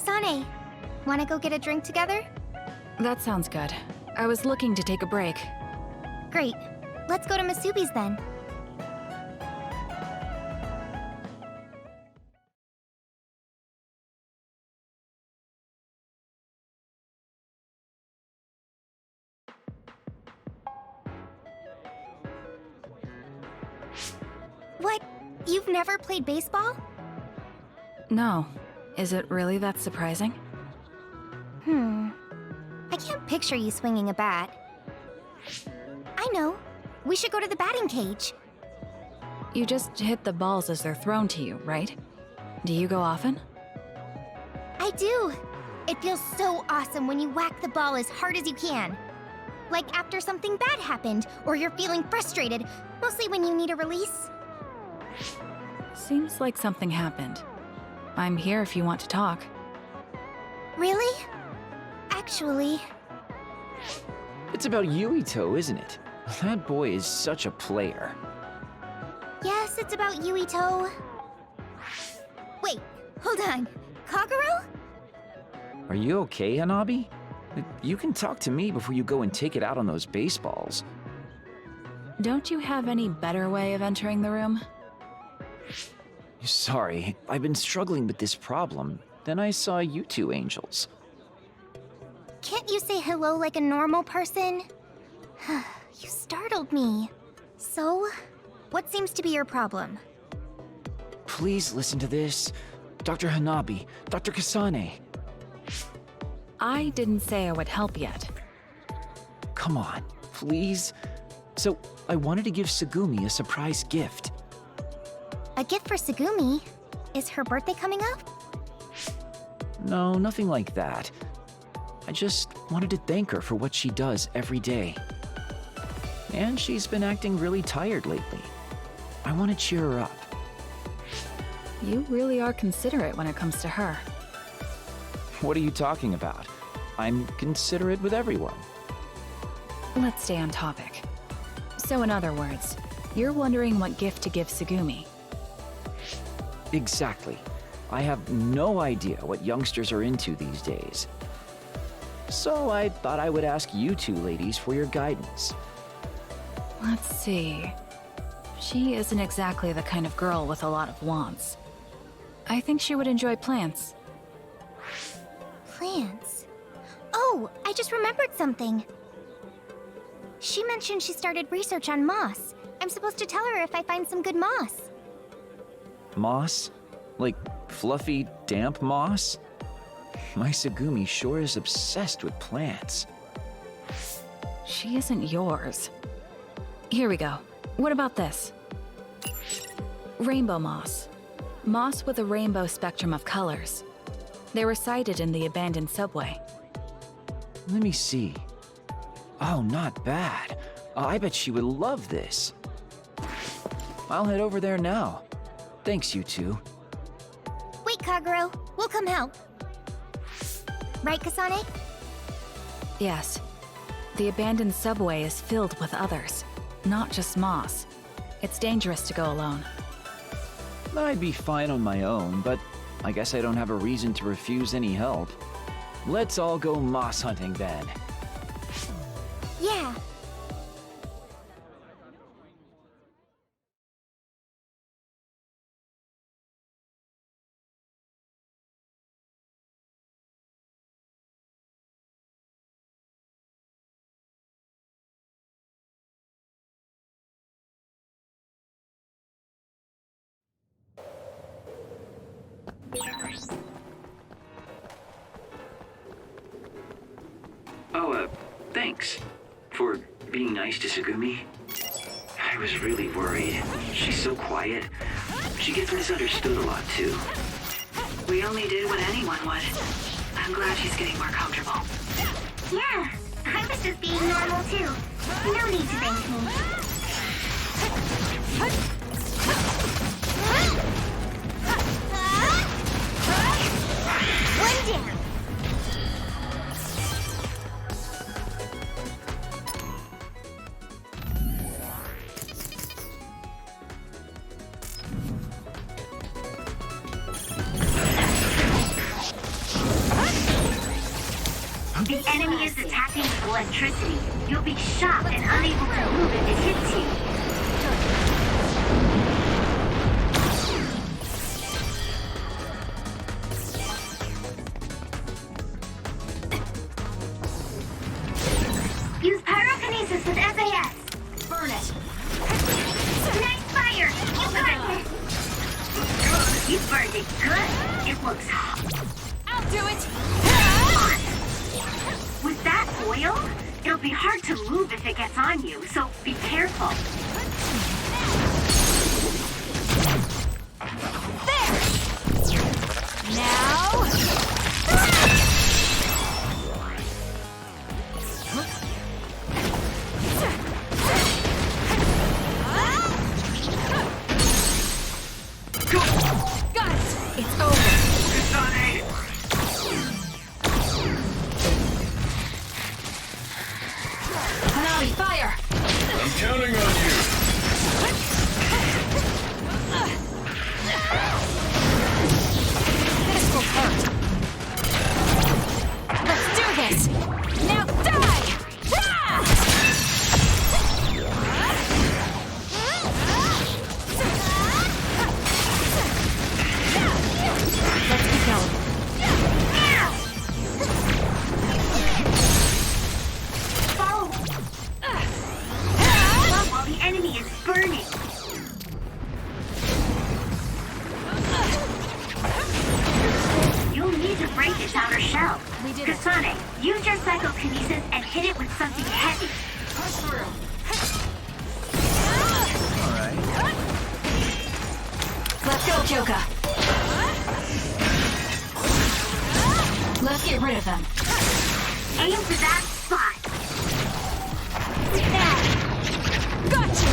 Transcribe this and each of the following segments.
Kasane, wanna go get a drink together? That sounds good. I was looking to take a break. Great. Let's go to Masubi's then. What? You've never played baseball? No. Is it really that surprising? I can't picture you swinging a bat. I know. We should go to the batting cage. You just hit the balls as they're thrown to you, right? Do you go often? I do. It feels so awesome when you whack the ball as hard as you can. Like after something bad happened, or you're feeling frustrated, mostly when you need a release. Seems like something happened. I'm here if you want to talk. Really? Actually... It's about Yuito, isn't it? That boy is such a player. Yes, it's about Yuito. Wait, hold on. Kagero? Are you okay, Hanabi? You can talk to me before you go and take it out on those baseballs. Don't you have any better way of entering the room? Sorry, I've been struggling with this problem. Then I saw you two angels. Can't you say hello like a normal person? You startled me. So, what seems to be your problem? Please listen to this. Dr. Hanabi, Dr. Kasane. I didn't say I would help yet. Come on, please. So, I wanted to give Tsugumi a surprise gift. A gift for Tsugumi? Is her birthday coming up? No, nothing like that. I just wanted to thank her for what she does every day. And she's been acting really tired lately. I want to cheer her up. You really are considerate when it comes to her. What are you talking about? I'm considerate with everyone. Let's stay on topic. So in other words, you're wondering what gift to give Tsugumi. Exactly. I have no idea what youngsters are into these days. So I thought I would ask you two ladies for your guidance. Let's see. She isn't exactly the kind of girl with a lot of wants. I think she would enjoy plants. Plants? Oh, I just remembered something. She mentioned she started research on moss. I'm supposed to tell her if I find some good moss. Moss? Like fluffy, damp moss? My Tsugumi sure is obsessed with plants. She isn't yours. Here we go. What about this? Rainbow moss. Moss with a rainbow spectrum of colors. They were sighted in the abandoned subway. Let me see. Oh, not bad. I bet she would love this. I'll head over there now. Thanks, you two. Wait, Kagero. We'll come help. Right, Kasane? Yes. The abandoned subway is filled with others, not just moss. It's dangerous to go alone. I'd be fine on my own, but I guess I don't have a reason to refuse any help. Let's all go moss hunting then. Yeah. Oh, thanks for being nice to Tsugumi. I was really worried. She's so quiet. She gets misunderstood a lot, too. We only did what anyone would. I'm glad she's getting more comfortable. Yeah, I was just being normal too. No need to thank me. One down. electricity. You'll be shocked and unable to move if it hits you. Use pyrokinesis with SAS. Burn it! Nice fire! You got it! You burned it good. It looks I'll do it! hot. With that oil, it'll be hard to move if it gets on you, so be careful. Now... Got it! It's over! Hanabi, fire! I'm counting on you. This will hurt. Let's do this! Now die! Ah! Let's keep going. Follow. While the enemy is burning. You'll need to break its outer shell. We did it. Kasane, use your psychokinesis and hit it with something heavy. Push through. Let's go, Kyoka. Let's get rid of them. Aim for that spot. Gotcha!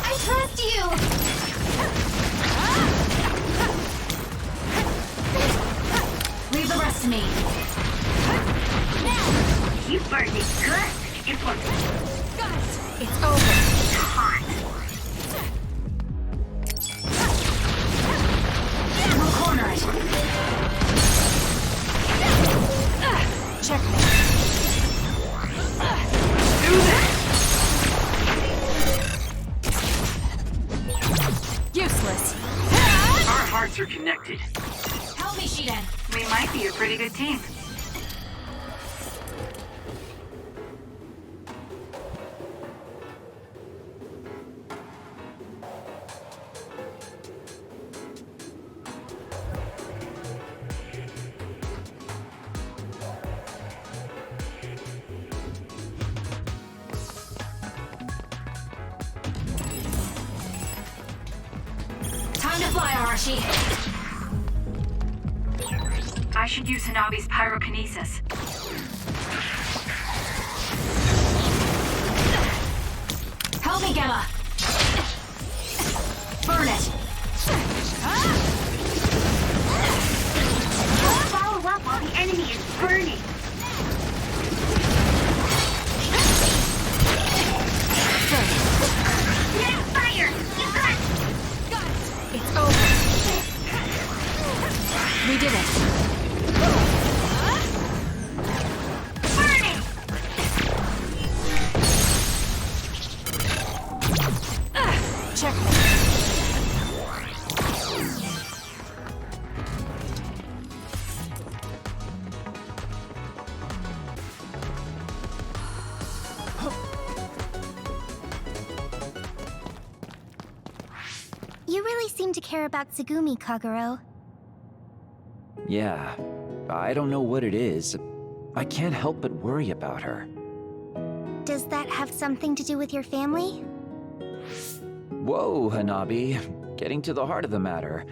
I trust you! Leave the rest to me. You burned it good. It looks Got it! It's over. hot. We'll corner it. Checkmate. Useless. Our hearts are connected. Help me, Shiden. We might be a pretty good team. Time to fly, Arashi. I should use Hanabi's pyrokinesis. Help me, Gemma. Burn it. Follow up while the enemy is burning. Nice fire! You got it! It's over. We did it. Burning! Checkmate. You really seem to care about Tsugumi, Kagero. Yeah, I don't know what it is. I can't help but worry about her. Does that have something to do with your family? Whoa, Hanabi. Getting to the heart of the matter.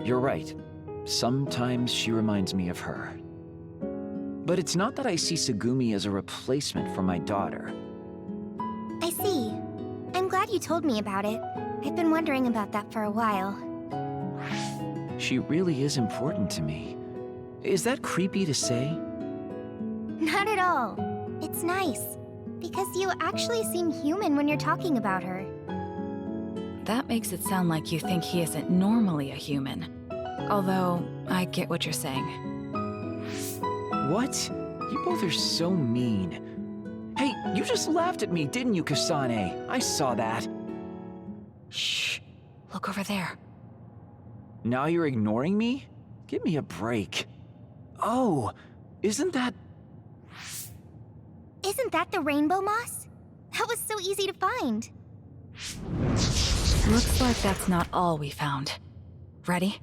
You're right. Sometimes she reminds me of her. But it's not that I see Tsugumi as a replacement for my daughter. I see. I'm glad you told me about it. I've been wondering about that for a while. She really is important to me. Is that creepy to say? Not at all. It's nice. Because you actually seem human when you're talking about her. That makes it sound like you think he isn't normally a human. Although, I get what you're saying. What? You both are so mean. Hey, you just laughed at me, didn't you, Kasane? I saw that. Shh. Look over there. Now you're ignoring me? Give me a break. Oh, isn't that... Isn't that the rainbow moss? That was so easy to find. Looks like that's not all we found. Ready?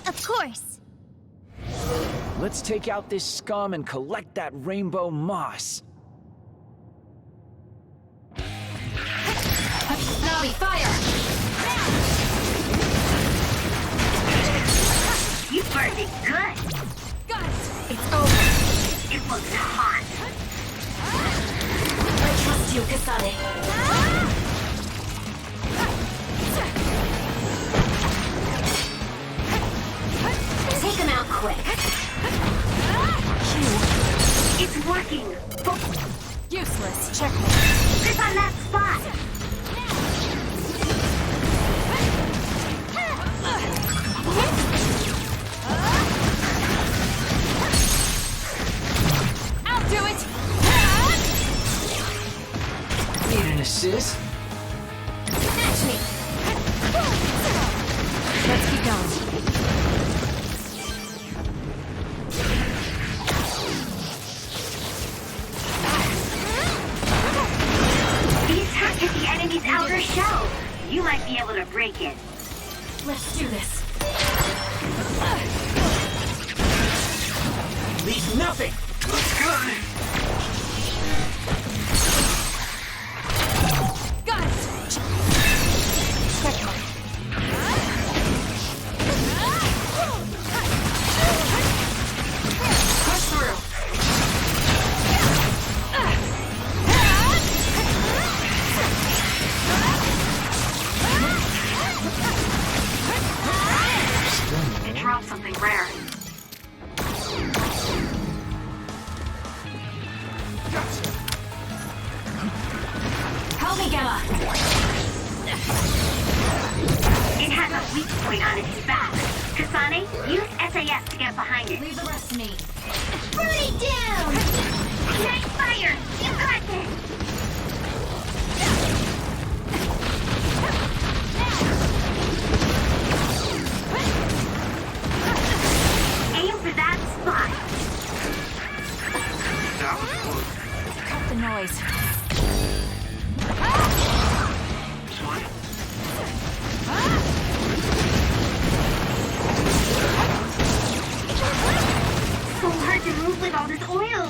Of course. Let's take out this scum and collect that rainbow moss. Navi, fire! You burned it good. Got it! It's over. It looks hot. I trust you, Kasane. Take him out quick. It's working. Useless. Checkmate. Grip on that spot. I'll do it! Need an assist? Catch me! Let's keep going. The attack hit the enemy's outer shell. You might be able to break it. Let's do this. Leave nothing! Looks good. Got it! Checkmate. Push through. It dropped something rare. Help me, Gemma. It has a weak point on its back. Kasane, use SAS to get behind it. Leave the rest to me. Burn it down! Nice fire! You got this! Aim for that spot. That was close. Cut the noise. This one? So hard to move with all this oil.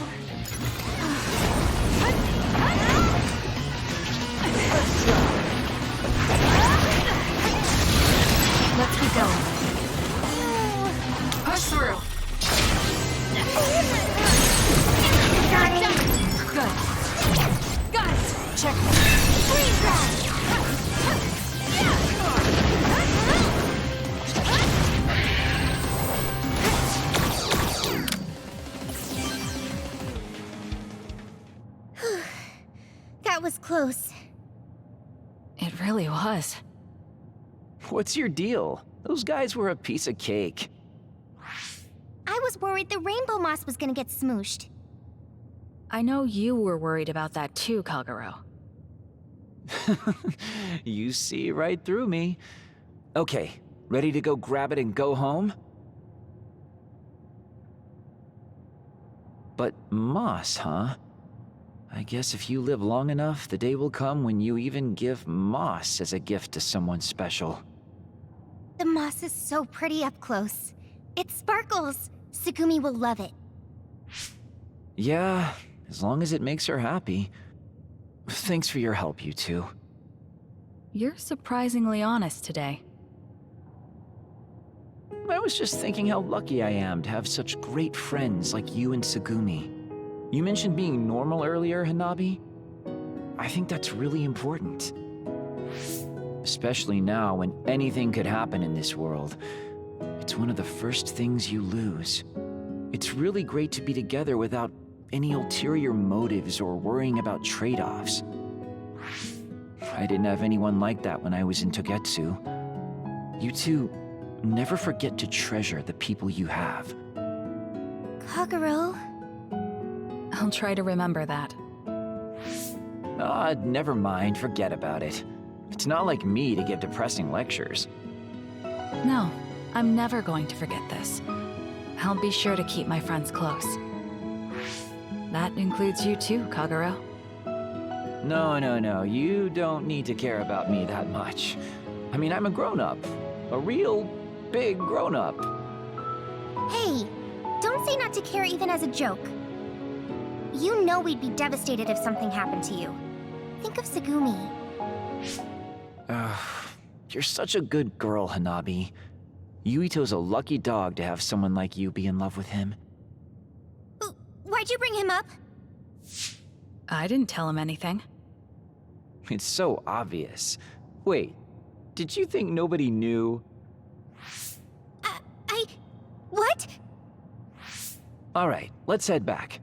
Let's keep going. Push through. Got it. Good. Got it. Checkmate. Freeze that! That was close. It really was. What's your deal? Those guys were a piece of cake. I was worried the rainbow moss was gonna get smooshed. I know you were worried about that too, Kagero. You see right through me. Okay, ready to go grab it and go home? But moss, huh? I guess if you live long enough, the day will come when you even give moss as a gift to someone special. The moss is so pretty up close. It sparkles. Tsugumi will love it. Yeah, as long as it makes her happy. Thanks for your help, you two. You're surprisingly honest today. I was just thinking how lucky I am to have such great friends like you and Tsugumi. You mentioned being normal earlier, Hanabi. I think that's really important. Especially now when anything could happen in this world. It's one of the first things you lose. It's really great to be together without any ulterior motives or worrying about trade-offs. I didn't have anyone like that when I was in Togetsu. You two never forget to treasure the people you have. Kagero. I'll try to remember that. Never mind, forget about it. It's not like me to give depressing lectures. No, I'm never going to forget this. I'll be sure to keep my friends close. That includes you too, Kagero. No, you don't need to care about me that much. I mean, I'm a grown-up. A real big grown-up. Hey, don't say not to care even as a joke. You know we'd be devastated if something happened to you. Think of Tsugumi. You're such a good girl, Hanabi. Yuito's a lucky dog to have someone like you be in love with him. Why'd you bring him up? I didn't tell him anything. It's so obvious. Wait, did you think nobody knew? What? Alright, let's head back.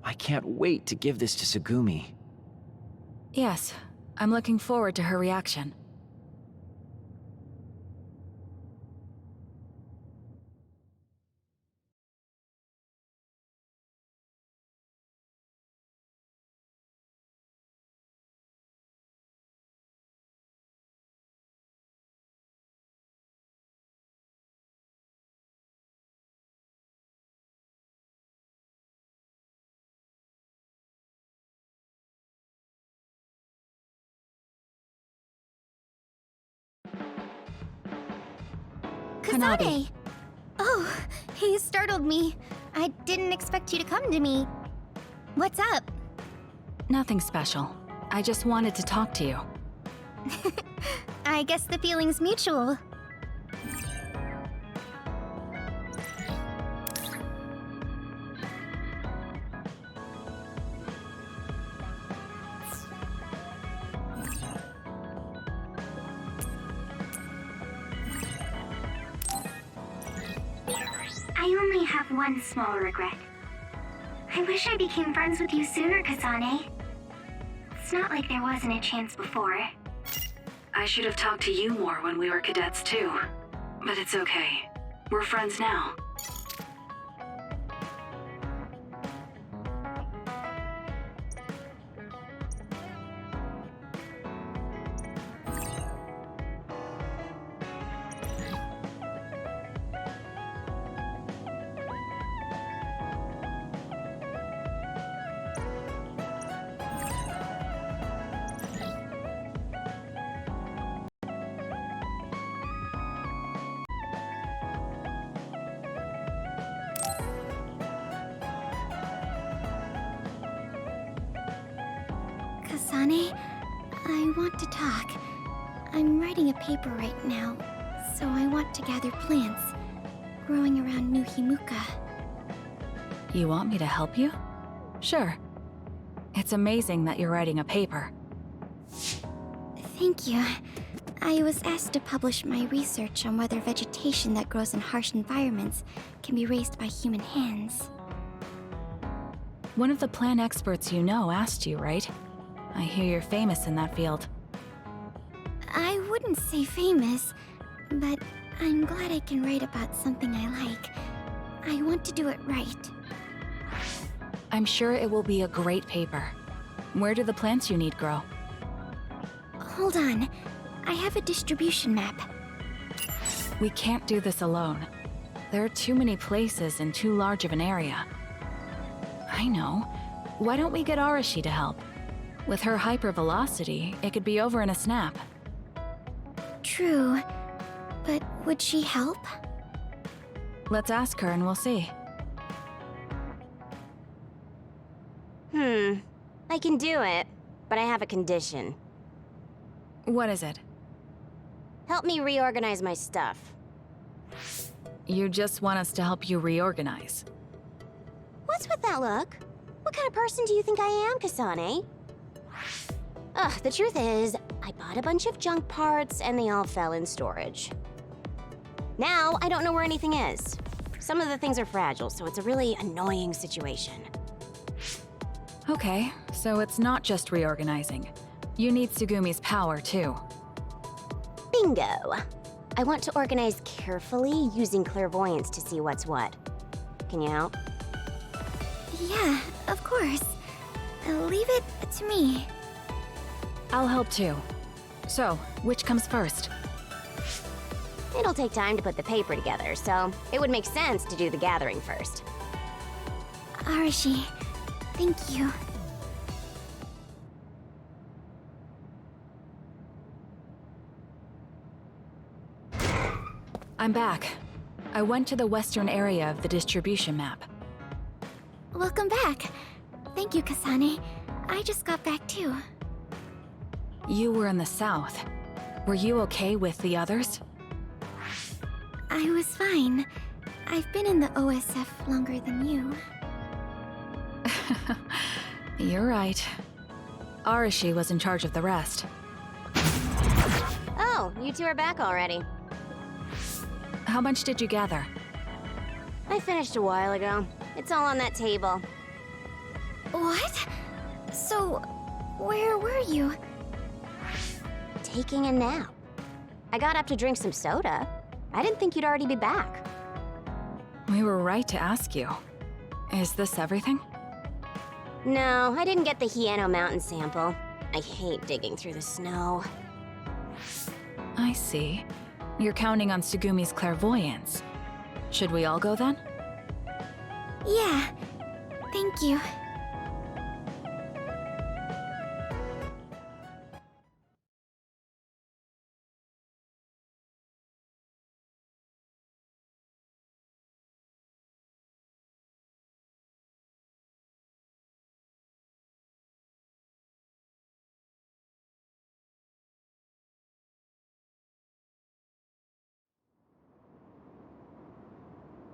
I can't wait to give this to Tsugumi. Yes, I'm looking forward to her reaction. Hanabi. Oh, he startled me. I didn't expect you to come to me. What's up? Nothing special. I just wanted to talk to you. I guess the feeling's mutual. I only have one small regret. I wish I became friends with you sooner, Kasane. It's not like there wasn't a chance before. I should have talked to you more when we were cadets too. But it's okay. We're friends now. Kasane, I want to talk. I'm writing a paper right now, so I want to gather plants growing around New Himuka. You want me to help you? Sure. It's amazing that you're writing a paper. Thank you. I was asked to publish my research on whether vegetation that grows in harsh environments can be raised by human hands. One of the plant experts you know asked you, right? I hear you're famous in that field. I wouldn't say famous, but I'm glad I can write about something I like. I want to do it right. I'm sure it will be a great paper. Where do the plants you need grow? Hold on. I have a distribution map. We can't do this alone. There are too many places in too large of an area. I know. Why don't we get Arashi to help? With her hypervelocity, it could be over in a snap. True. But would she help? Let's ask her and we'll see. I can do it, but I have a condition. What is it? Help me reorganize my stuff. You just want us to help you reorganize. What's with that look? What kind of person do you think I am, Kasane? Ugh, the truth is, I bought a bunch of junk parts and they all fell in storage. Now, I don't know where anything is. Some of the things are fragile, so it's a really annoying situation. Okay, so it's not just reorganizing. You need Tsugumi's power, too. Bingo! I want to organize carefully using clairvoyance to see what's what. Can you help? Yeah, of course. Leave it to me. I'll help too. So, which comes first? It'll take time to put the paper together, so it would make sense to do the gathering first. Arashi, thank you. I'm back. I went to the western area of the distribution map. Welcome back. Thank you, Kasane. I just got back too. You were in the south. Were you okay with the others? I was fine. I've been in the OSF longer than you. You're right. Arashi was in charge of the rest. Oh, you two are back already. How much did you gather? I finished a while ago. It's all on that table. What? So, where were you? Taking a nap. I got up to drink some soda. I didn't think you'd already be back. We were right to ask you. Is this everything? No, I didn't get the Hieno Mountain sample. I hate digging through the snow. I see. You're counting on Tsugumi's clairvoyance. Should we all go then? Yeah. Thank you.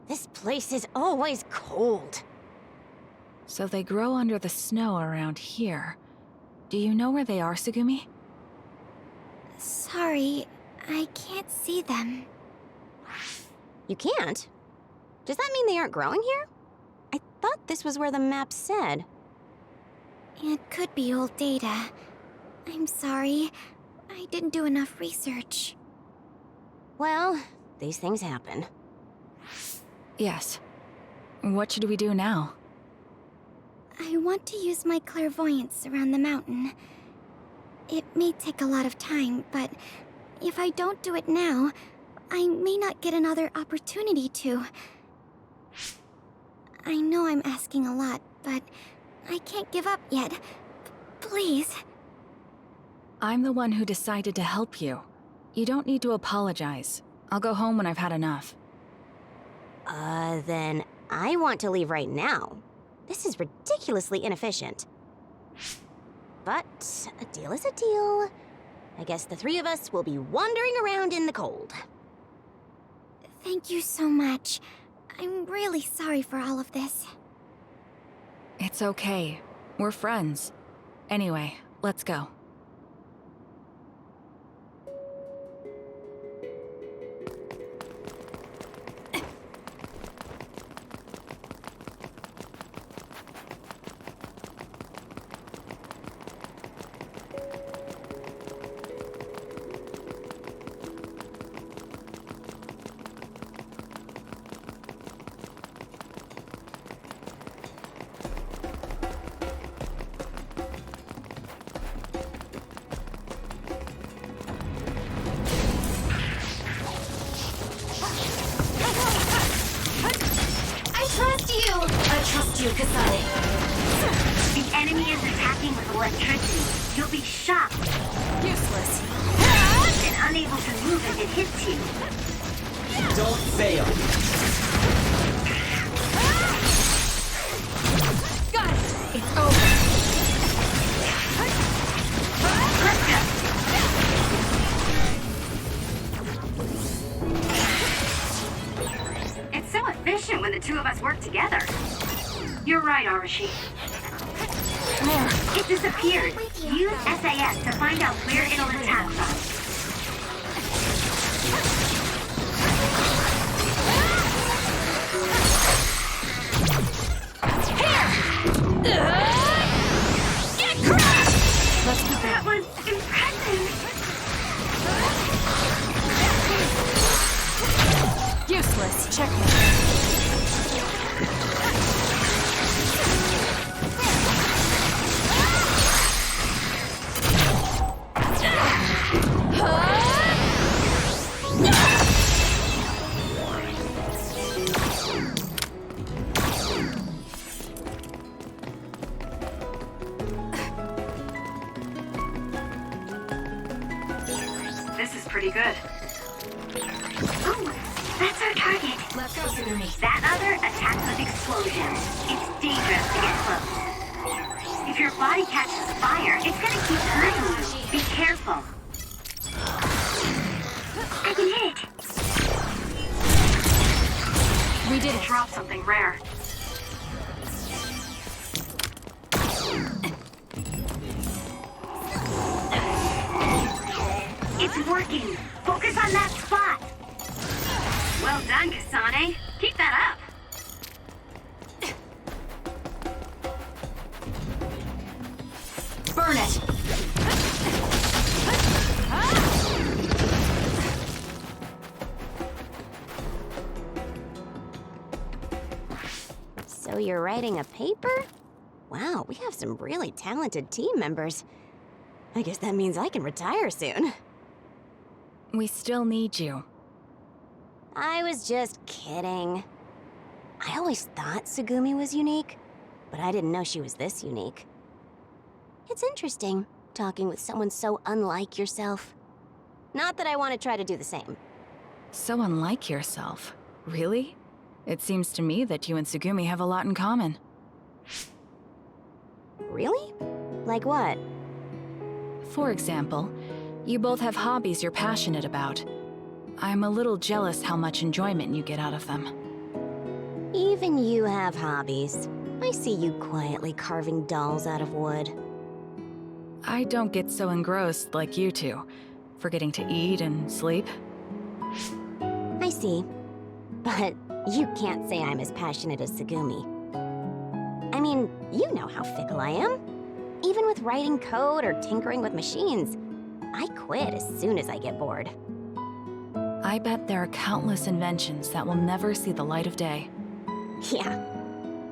This place is always cold. So they grow under the snow around here. Do you know where they are, Tsugumi? Sorry, I can't see them. You can't? Does that mean they aren't growing here? I thought this was where the map said. It could be old data. I'm sorry. I didn't do enough research. Well, these things happen. Yes. What should we do now? I want to use my clairvoyance around the mountain. It may take a lot of time, but if I don't do it now, I may not get another opportunity to. I know I'm asking a lot, but I can't give up yet. Please. I'm the one who decided to help you. You don't need to apologize. I'll go home when I've had enough. Then I want to leave right now. This is ridiculously inefficient. But a deal is a deal. I guess the three of us will be wandering around in the cold. Thank you so much. I'm really sorry for all of this. It's okay. We're friends. Anyway, let's go. The enemy is attacking with electricity. You'll be shocked. Useless. And unable to move if it hits you. Don't fail. Got it! It's over. Let's go. It's so efficient when the two of us work together. You're right, Arashi. It disappeared. Use SAS to find out where it'll attack from. Get crushed! Let's keep That going. was impressive. Useless. Checkmate. This is pretty good. Oh, that's our target. Let's go, Sugumi. That other attacks with explosions. It's dangerous to get close. If your body catches fire, it's gonna keep hurting you. Be careful. I can hit it. We did it. Drop something rare. It's working. Focus on that spot. Well done, Kasane. Keep that up. Burn it. So you're writing a paper? Wow, we have some really talented team members. I guess that means I can retire soon. We still need you. I was just kidding. I always thought Sugumi was unique, but I didn't know she was this unique. It's interesting, talking with someone so unlike yourself. Not that I want to try to do the same. So unlike yourself. Really? It seems to me that you and Sugumi have a lot in common. Really? Like what? For example, you both have hobbies you're passionate about. I'm a little jealous how much enjoyment you get out of them. Even you have hobbies. I see you quietly carving dolls out of wood. I don't get so engrossed like you two, forgetting to eat and sleep. I see. But you can't say I'm as passionate as Sugumi. I mean, you know how fickle I am. Even with writing code or tinkering with machines, I quit as soon as I get bored. I bet there are countless inventions that will never see the light of day. Yeah.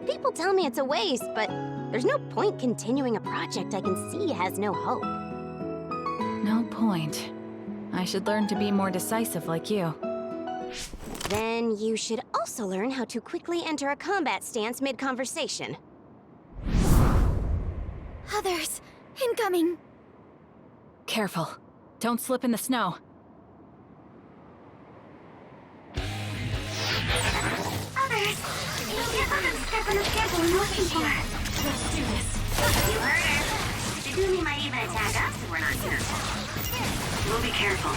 People tell me it's a waste, but there's no point continuing a project I can see has no hope. No point. I should learn to be more decisive like you. Then you should also learn how to quickly enter a combat stance mid-conversation. Others, incoming. Careful. Don't slip in the snow. Others, be careful to step on the schedule I'm looking for. Let's do this. You heard her. Sugumi might even attack us if we're not careful. We'll be careful.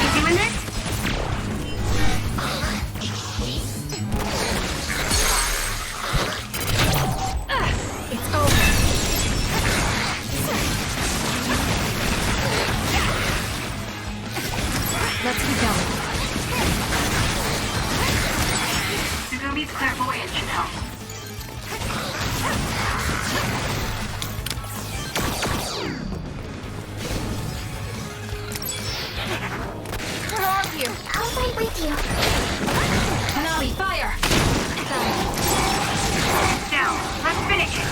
You doing this? It's over. Let's keep going. Sugumi's clairvoyance should help. Where are you? I'll wait with you. Hanabi, fire! Down. Let's finish it.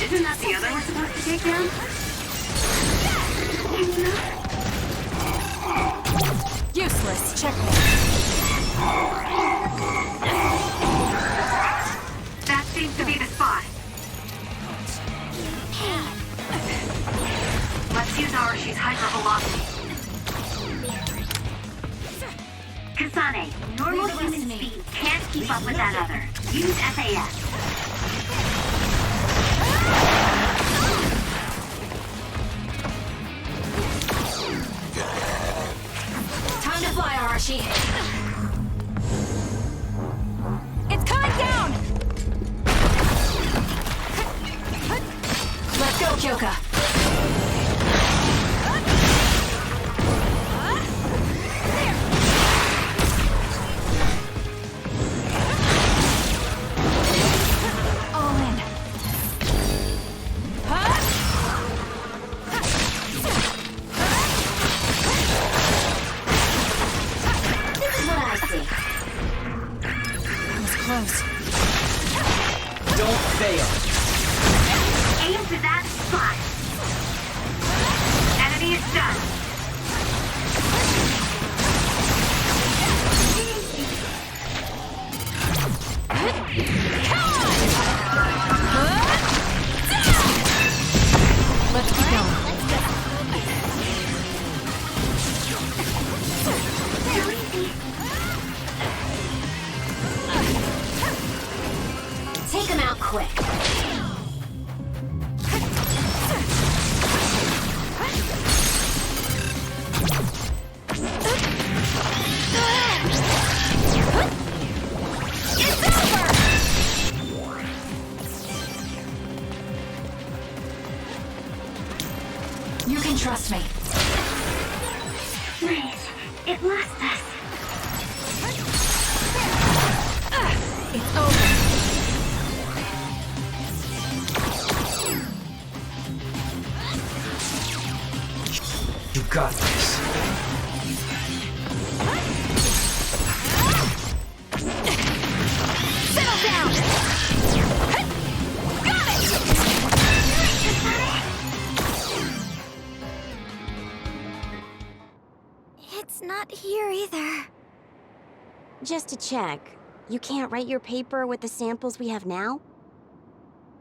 Isn't that the other we're supposed to take down? Useless. Checkmate. That seems to be the spot. Let's use Arashi's hypervelocity. Kasane, normal human speed can't keep up with that other. Use SAS. Time to fly, Arashi. It's coming down! Let's go, Kyoka. fail. Aim to that spot. Enemy is done. Let's keep going. So easy. Take him out quick. You can trust me. Nice. It lost us. It's over. You got this. Settle down! Got it! It's not here either. Just to check, you can't write your paper with the samples we have now?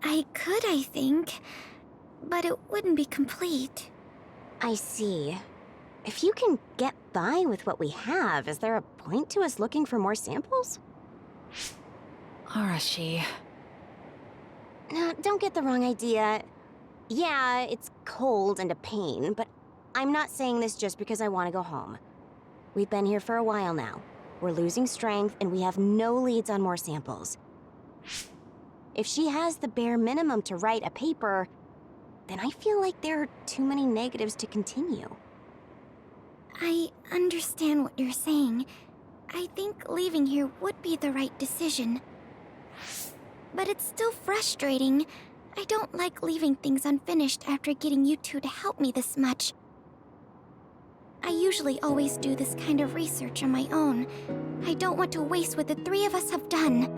I could, I think, but it wouldn't be complete. I see. If you can get by with what we have, is there a point to us looking for more samples? Arashi. No, don't get the wrong idea. Yeah, it's cold and a pain, but I'm not saying this just because I want to go home. We've been here for a while now. We're losing strength, and we have no leads on more samples. If she has the bare minimum to write a paper, then I feel like there are too many negatives to continue. I understand what you're saying. I think leaving here would be the right decision. But it's still frustrating. I don't like leaving things unfinished after getting you two to help me this much. I usually always do this kind of research on my own. I don't want to waste what the three of us have done.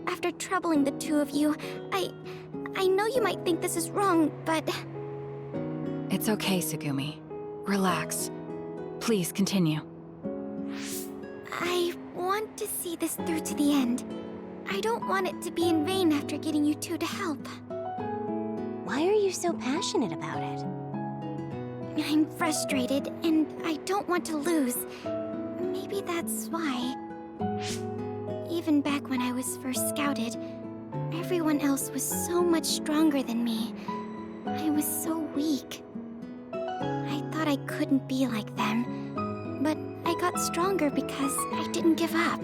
After troubling the two of you, I know you might think this is wrong, but... It's okay, Tsugumi. Relax. Please continue. I want to see this through to the end. I don't want it to be in vain after getting you two to help. Why are you so passionate about it? I'm frustrated, and I don't want to lose. Maybe that's why. Even back when I was first scouted, everyone else was so much stronger than me. I was so weak. I thought I couldn't be like them, but I got stronger because I didn't give up.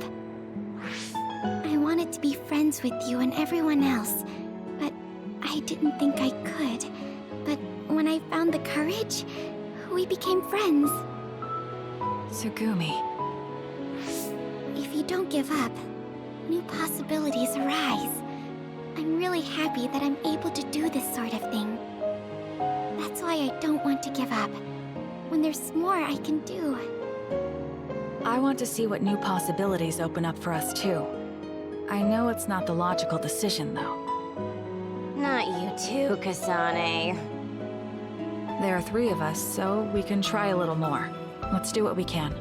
I wanted to be friends with you and everyone else, but I didn't think I could. But when I found the courage, we became friends. Tsugumi. If you don't give up, new possibilities arise. I'm really happy that I'm able to do this sort of thing. That's why I don't want to give up. When there's more I can do. I want to see what new possibilities open up for us, too. I know it's not the logical decision, though. Not you too, Kasane. There are three of us, so we can try a little more. Let's do what we can.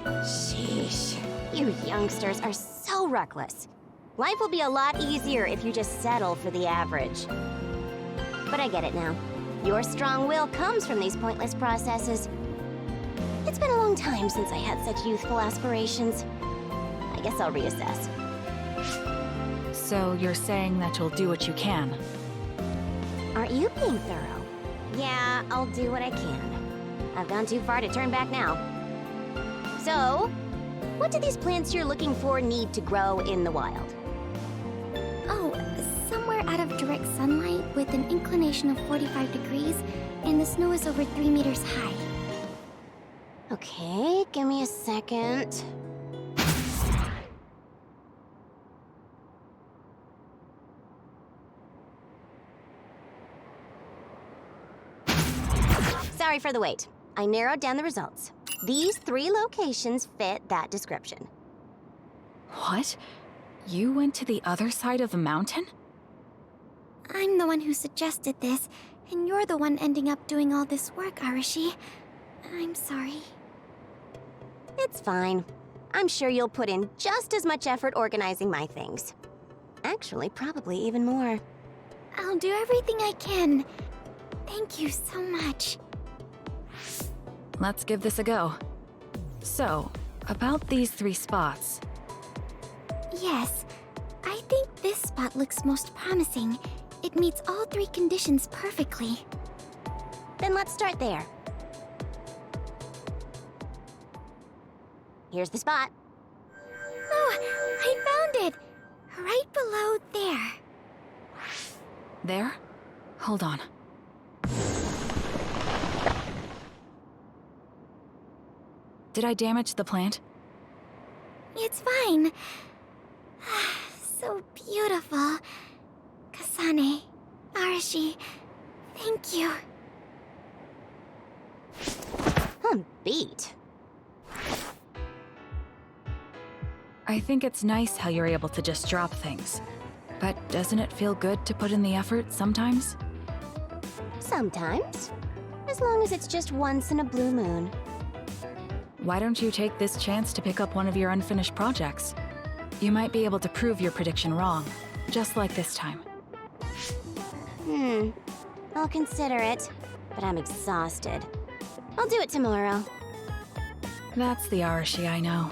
Sheesh. You youngsters are so reckless. Life will be a lot easier if you just settle for the average. But I get it now. Your strong will comes from these pointless processes. It's been a long time since I had such youthful aspirations. I guess I'll reassess. So you're saying that you'll do what you can? Aren't you being thorough? Yeah, I'll do what I can. I've gone too far to turn back now. So, what do these plants you're looking for need to grow in the wild? Oh, somewhere out of direct sunlight with an inclination of 45 degrees, and the snow is over 3 meters high. Okay, give me a second. Sorry for the wait. I narrowed down the results. These 3 locations fit that description. What? You went to the other side of the mountain? I'm the one who suggested this, and you're the one ending up doing all this work, Arashi. I'm sorry. It's fine. I'm sure you'll put in just as much effort organizing my things. Actually, probably even more. I'll do everything I can. Thank you so much. Let's give this a go. So, about these 3 spots. Yes, I think this spot looks most promising. It meets all 3 conditions perfectly. Then let's start there. Here's the spot. Oh, I found it! Right below there. There? Hold on. Did I damage the plant? It's fine. So beautiful. Kasane, Arashi, thank you. Beat. I think it's nice how you're able to just drop things. But doesn't it feel good to put in the effort sometimes? Sometimes. As long as it's just once in a blue moon. Why don't you take this chance to pick up one of your unfinished projects? You might be able to prove your prediction wrong, just like this time. I'll consider it, but I'm exhausted. I'll do it tomorrow. That's the Arashi I know.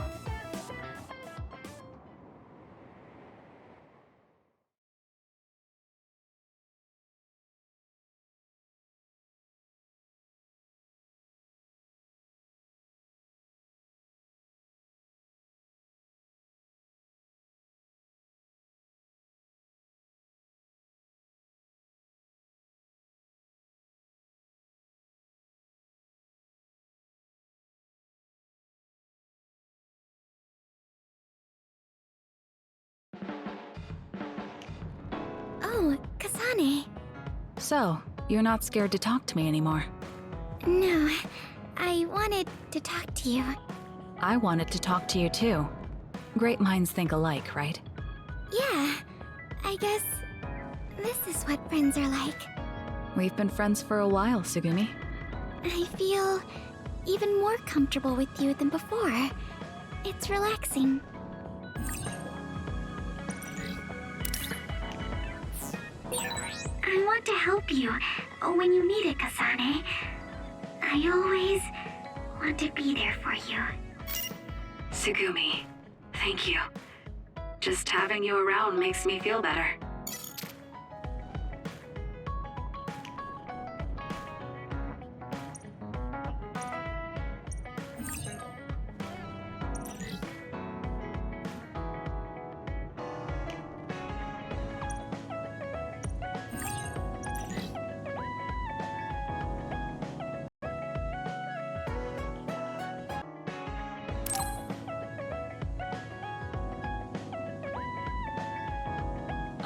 Oh, Kasane. So, you're not scared to talk to me anymore? No, I wanted to talk to you. I wanted to talk to you too. Great minds think alike, right? Yeah, I guess this is what friends are like. We've been friends for a while, Sugumi. I feel even more comfortable with you than before. It's relaxing. I want to help you when you need it, Kasane. I always want to be there for you. Sugumi, thank you. Just having you around makes me feel better.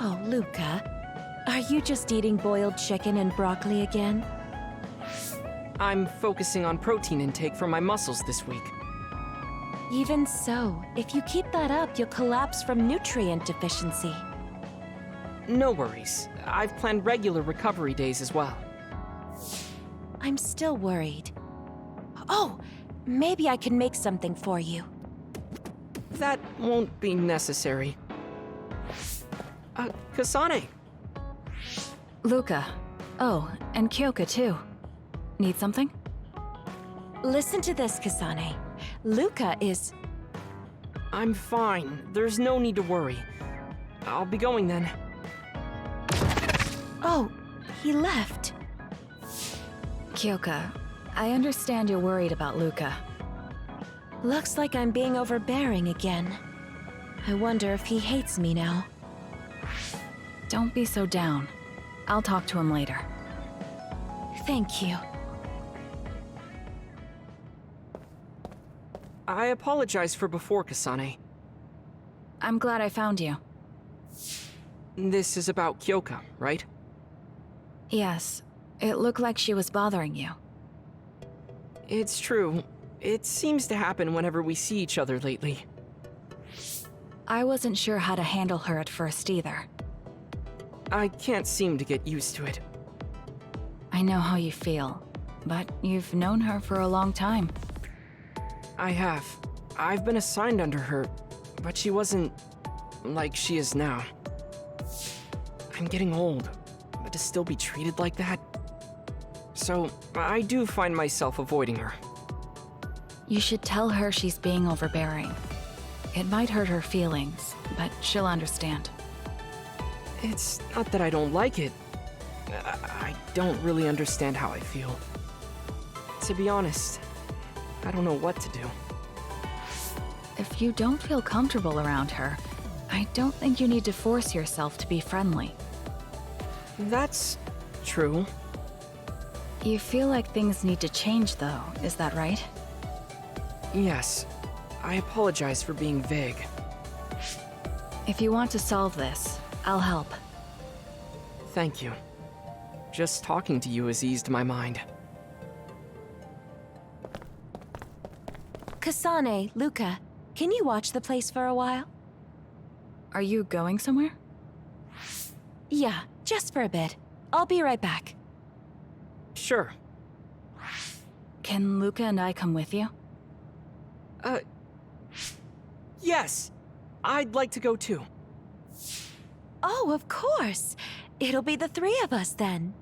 Oh, Luca, are you just eating boiled chicken and broccoli again? I'm focusing on protein intake for my muscles this week. Even so, if you keep that up, you'll collapse from nutrient deficiency. No worries. I've planned regular recovery days as well. I'm still worried. Oh, maybe I can make something for you. That won't be necessary. Kasane. Luca. Oh, and Kyoka too. Need something? Listen to this, Kasane. Luca is... I'm fine. There's no need to worry. I'll be going then. Oh, he left. Kyoka, I understand you're worried about Luca. Looks like I'm being overbearing again. I wonder if he hates me now. Don't be so down. I'll talk to him later. Thank you. I apologize for before, Kasane. I'm glad I found you. This is about Kyoka, right? Yes. It looked like she was bothering you. It's true. It seems to happen whenever we see each other lately. I wasn't sure how to handle her at first either. I can't seem to get used to it. I know how you feel, but you've known her for a long time. I have. I've been assigned under her, but she wasn't like she is now. I'm getting old, but to still be treated like that? So, I do find myself avoiding her. You should tell her she's being overbearing. It might hurt her feelings, but she'll understand. It's not that I don't like it. I don't really understand how I feel. To be honest, I don't know what to do. If you don't feel comfortable around her, I don't think you need to force yourself to be friendly. That's true. You feel like things need to change, though, is that right? Yes. I apologize for being vague. If you want to solve this, I'll help. Thank you. Just talking to you has eased my mind. Kasane, Luca, can you watch the place for a while? Are you going somewhere? Yeah, just for a bit. I'll be right back. Sure. Can Luca and I come with you? Yes! I'd like to go too. Oh, of course! It'll be the three of us then.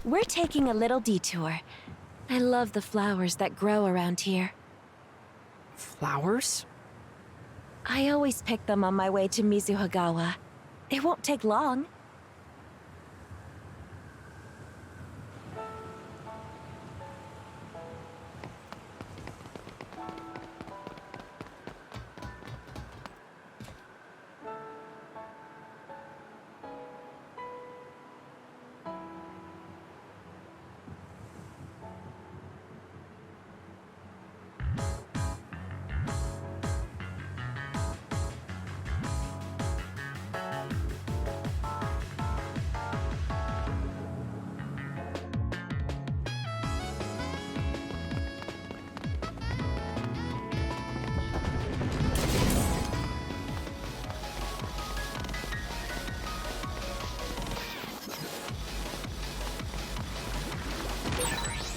We're taking a little detour. I love the flowers that grow around here. Flowers? I always pick them on my way to Mizuhagawa. It won't take long.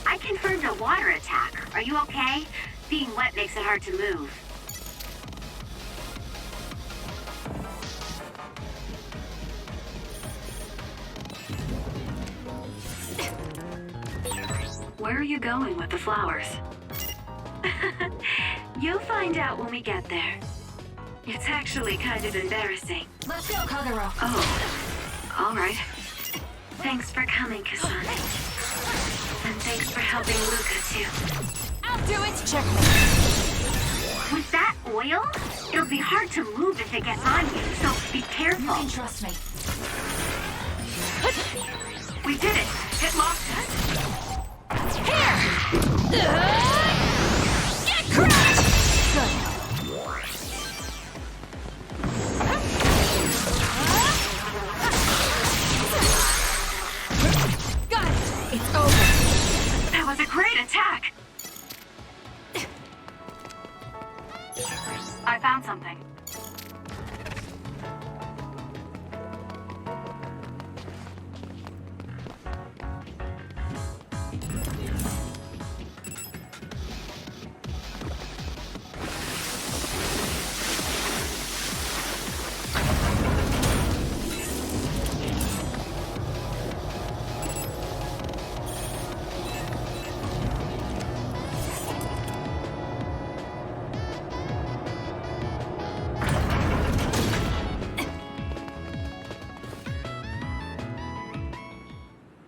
I confirmed a water attack. Are you okay? Being wet makes it hard to move. Where are you going with the flowers? You'll find out when we get there. It's actually kind of embarrassing. Let's go, Kagero. Oh, all right. Thanks for coming, Kasane. And thanks for helping Luca, too. I'll do it! Check. With that oil, it'll be hard to move if it gets on you, so be careful. You can trust me. We did it! It lost us! Here! Get crushed! Got it! It's over! That was a great attack! I found something.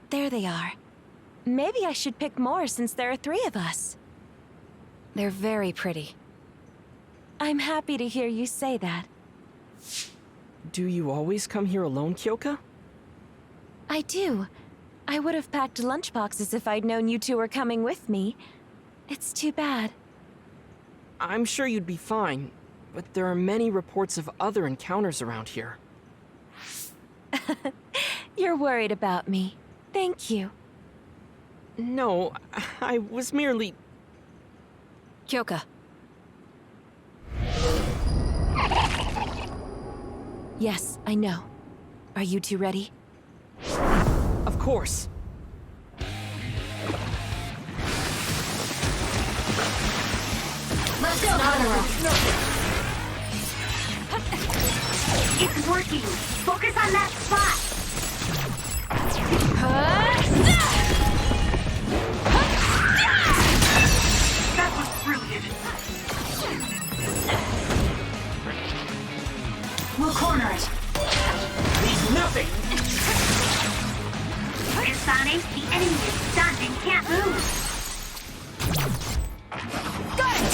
There they are. Maybe I should pick more since there are three of us. They're very pretty. I'm happy to hear you say that. Do you always come here alone, Kyoka? I do. I would have packed lunchboxes if I'd known you two were coming with me. It's too bad. I'm sure you'd be fine, but there are many reports of other encounters around here. You're worried about me. Thank you. No, I was merely... Kyoka. Yes, I know. Are you two ready? Of course. Let's go, Kagura. It's working. Focus on that spot. That was brilliant. We'll corner it. Leave nothing! Kasane, the enemy is stunned and can't move. Got it!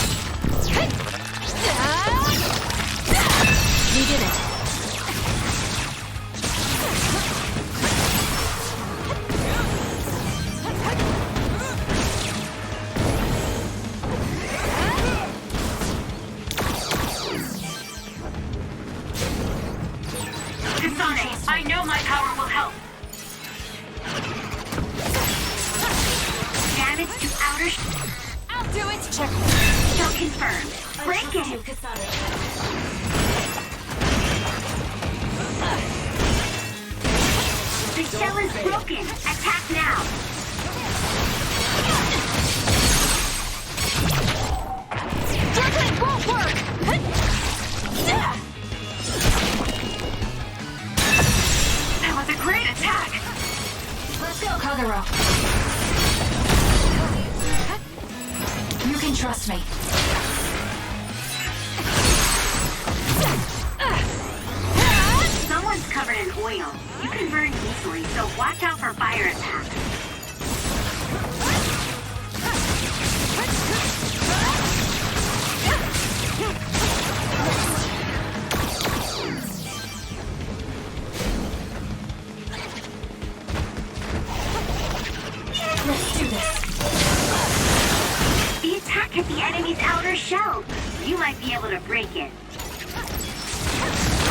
We did it. Kasane, I know my power will help. Damage to outer... I'll do it! Check. Shell confirmed. Break it! The shell is broken. Attack now. Juggling won't work! That was a great attack. Let's go, Kagura. You can trust me. Someone's covered in oil. You can burn easily, so watch out for fire attacks. Let's do this. The attack hit the enemy's outer shell. You might be able to break it.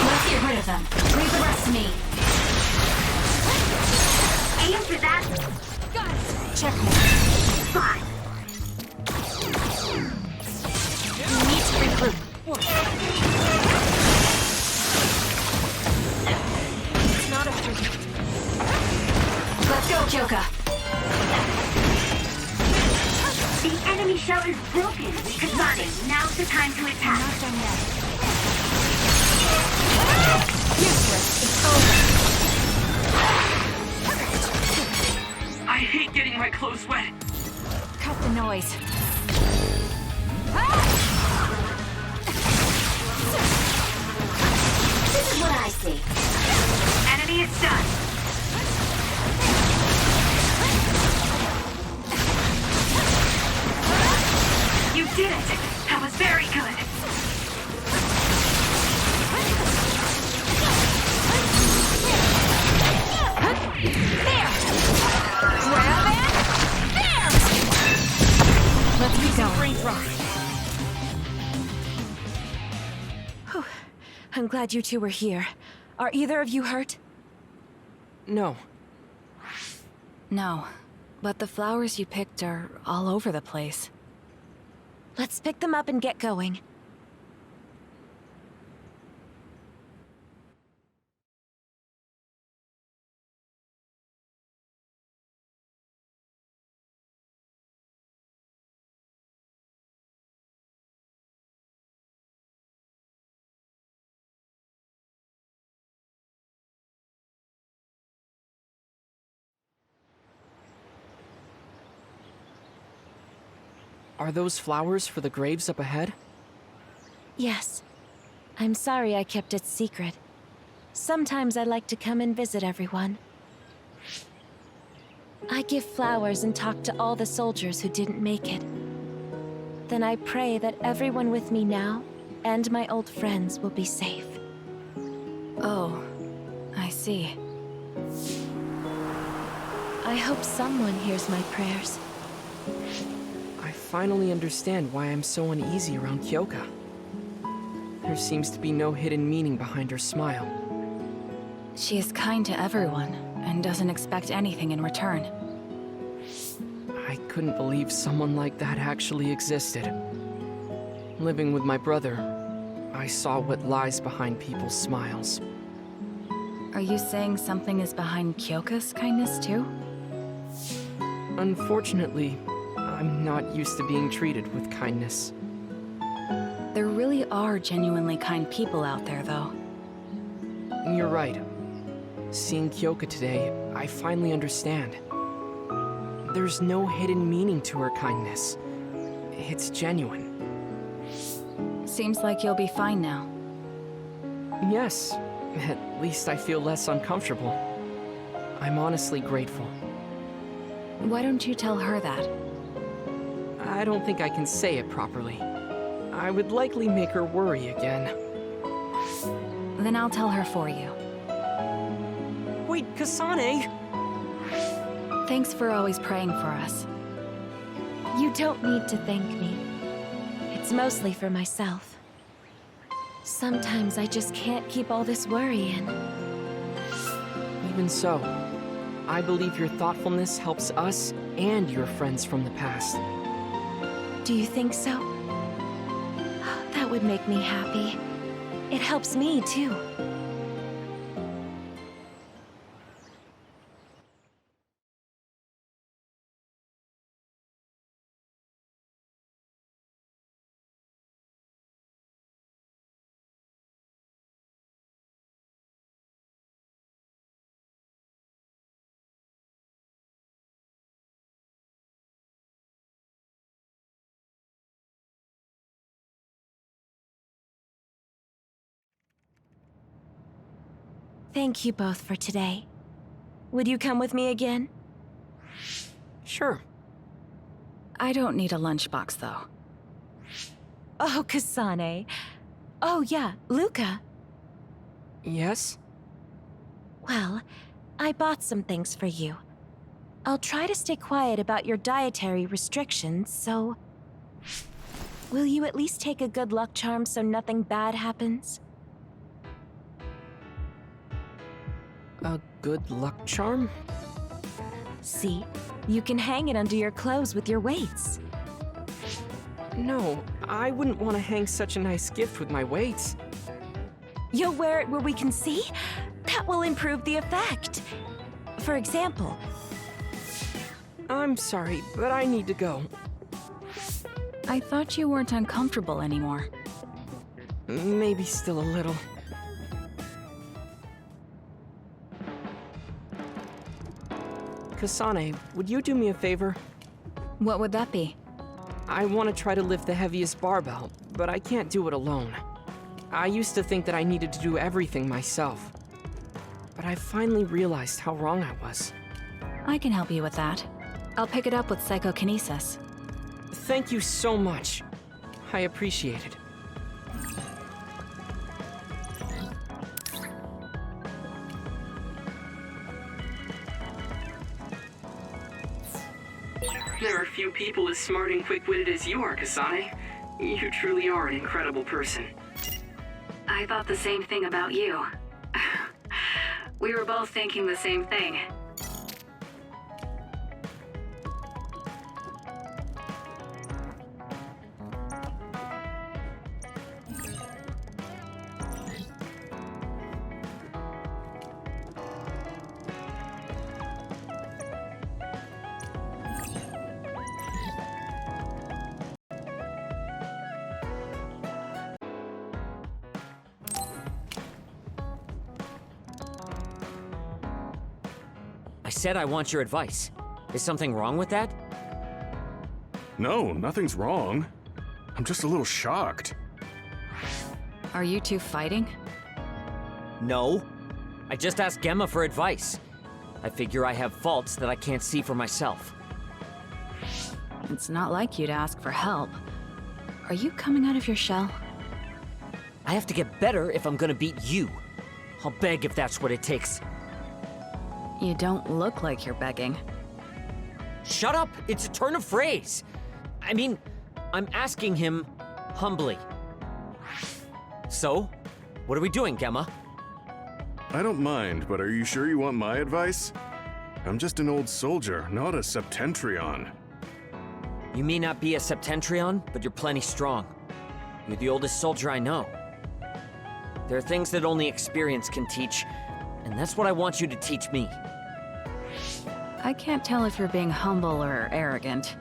Let's get rid of them. Leave the rest to me. Aim for that Got it. Check me. spot. We need to regroup. It's not a free. Let's go, Kyoka. The enemy shell is broken. Kasane, now's the time to attack. Not done yet. Useless. It's over. I hate getting my clothes wet. Cut the noise. This is what I see. Enemy is done. You did it. That was very good. There! Grab it! There! Let's keep going. Whew. I'm glad you two were here. Are either of you hurt? No. No, but the flowers you picked are all over the place. Let's pick them up and get going. Are those flowers for the graves up ahead? Yes. I'm sorry I kept it secret. Sometimes I like to come and visit everyone. I give flowers and talk to all the soldiers who didn't make it. Then I pray that everyone with me now and my old friends will be safe. Oh, I see. I hope someone hears my prayers. I finally understand why I'm so uneasy around Kyoka. There seems to be no hidden meaning behind her smile. She is kind to everyone and doesn't expect anything in return. I couldn't believe someone like that actually existed. Living with my brother, I saw what lies behind people's smiles. Are you saying something is behind Kyoka's kindness too? Unfortunately, I'm not used to being treated with kindness. There really are genuinely kind people out there, though. You're right. Seeing Kyoka today, I finally understand. There's no hidden meaning to her kindness. It's genuine. Seems like you'll be fine now. Yes, at least I feel less uncomfortable. I'm honestly grateful. Why don't you tell her that? I don't think I can say it properly. I would likely make her worry again. Then I'll tell her for you. Wait, Kasane! Thanks for always praying for us. You don't need to thank me. It's mostly for myself. Sometimes I just can't keep all this worry in. Even so, I believe your thoughtfulness helps us and your friends from the past. Do you think so? That would make me happy. It helps me, too. Thank you both for today. Would you come with me again? Sure. I don't need a lunchbox, though. Oh, Kasane. Oh, yeah, Luca. Yes? Well, I bought some things for you. I'll try to stay quiet about your dietary restrictions, so... Will you at least take a good luck charm so nothing bad happens? A good luck charm? See? You can hang it under your clothes with your weights. No, I wouldn't want to hang such a nice gift with my weights. You'll wear it where we can see? That will improve the effect. For example... I'm sorry, but I need to go. I thought you weren't uncomfortable anymore. Maybe still a little. Kasane, would you do me a favor? What would that be? I want to try to lift the heaviest barbell, but I can't do it alone. I used to think that I needed to do everything myself. But I finally realized how wrong I was. I can help you with that. I'll pick it up with psychokinesis. Thank you so much. I appreciate it. There are few people as smart and quick-witted as you are, Kasane. You truly are an incredible person. I thought the same thing about you. We were both thinking the same thing. I said I want your advice. Is something wrong with that? No, nothing's wrong. I'm just a little shocked. Are you two fighting? No. I just asked Gemma for advice. I figure I have faults that I can't see for myself. It's not like you to ask for help. Are you coming out of your shell? I have to get better if I'm gonna beat you. I'll beg if that's what it takes. You don't look like you're begging. Shut up! It's a turn of phrase! I mean, I'm asking him humbly. So, what are we doing, Gemma? I don't mind, but are you sure you want my advice? I'm just an old soldier, not a septentrion. You may not be a septentrion, but you're plenty strong. You're the oldest soldier I know. There are things that only experience can teach, and that's what I want you to teach me. I can't tell if you're being humble or arrogant.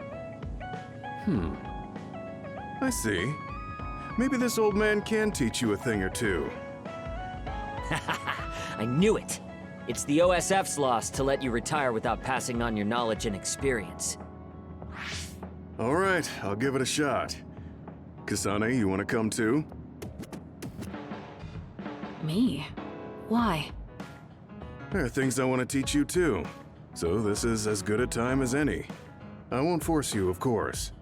I see. Maybe this old man can teach you a thing or two. I knew it! It's the OSF's loss to let you retire without passing on your knowledge and experience. All right, I'll give it a shot. Kasane, you want to come too? Me? Why? There are things I want to teach you too. So this is as good a time as any. I won't force you, of course.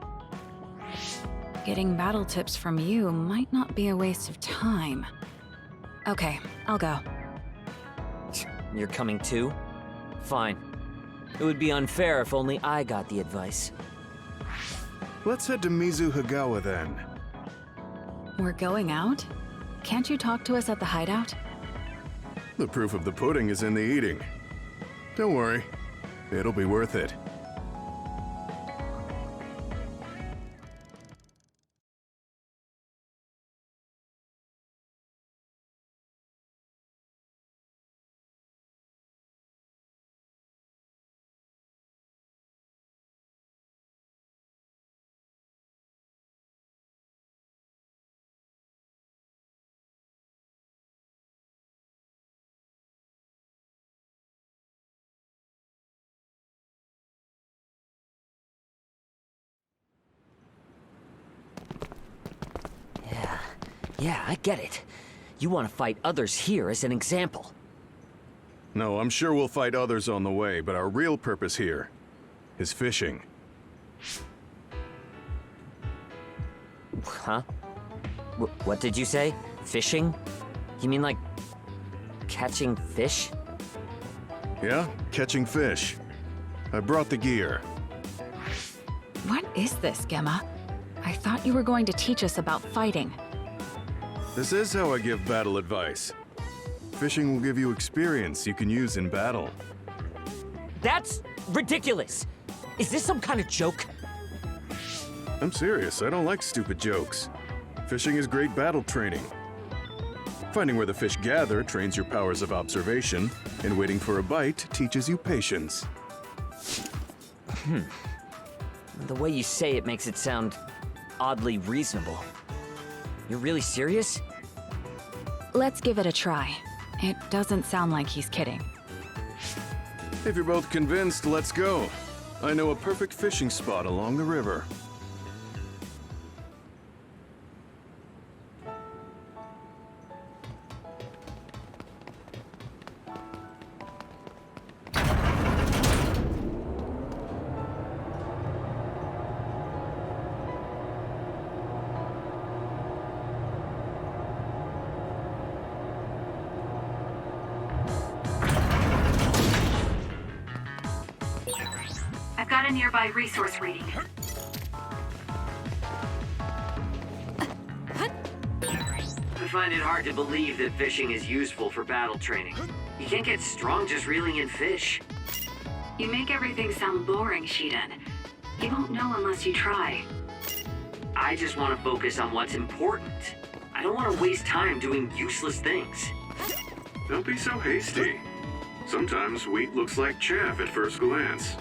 Getting battle tips from you might not be a waste of time. Okay, I'll go. You're coming too? Fine. It would be unfair if only I got the advice. Let's head to Mizu Hagawa then. We're going out? Can't you talk to us at the hideout? The proof of the pudding is in the eating. Don't worry, it'll be worth it. Yeah, I get it. You want to fight others here as an example. No, I'm sure we'll fight others on the way, but our real purpose here is fishing. Huh? What did you say? Fishing? You mean like catching fish? Yeah, catching fish. I brought the gear. What is this, Gemma? I thought you were going to teach us about fighting. This is how I give battle advice. Fishing will give you experience you can use in battle. That's ridiculous! Is this some kind of joke? I'm serious, I don't like stupid jokes. Fishing is great battle training. Finding where the fish gather trains your powers of observation, and waiting for a bite teaches you patience. The way you say it makes it sound oddly reasonable. You're really serious? Let's give it a try. It doesn't sound like he's kidding. If you're both convinced, let's go. I know a perfect fishing spot along the river. I've got a nearby resource reading. I find it hard to believe that fishing is useful for battle training. You can't get strong just reeling in fish. You make everything sound boring, Shiden. You won't know unless you try. I just want to focus on what's important. I don't want to waste time doing useless things. Don't be so hasty. Sometimes wheat looks like chaff at first glance.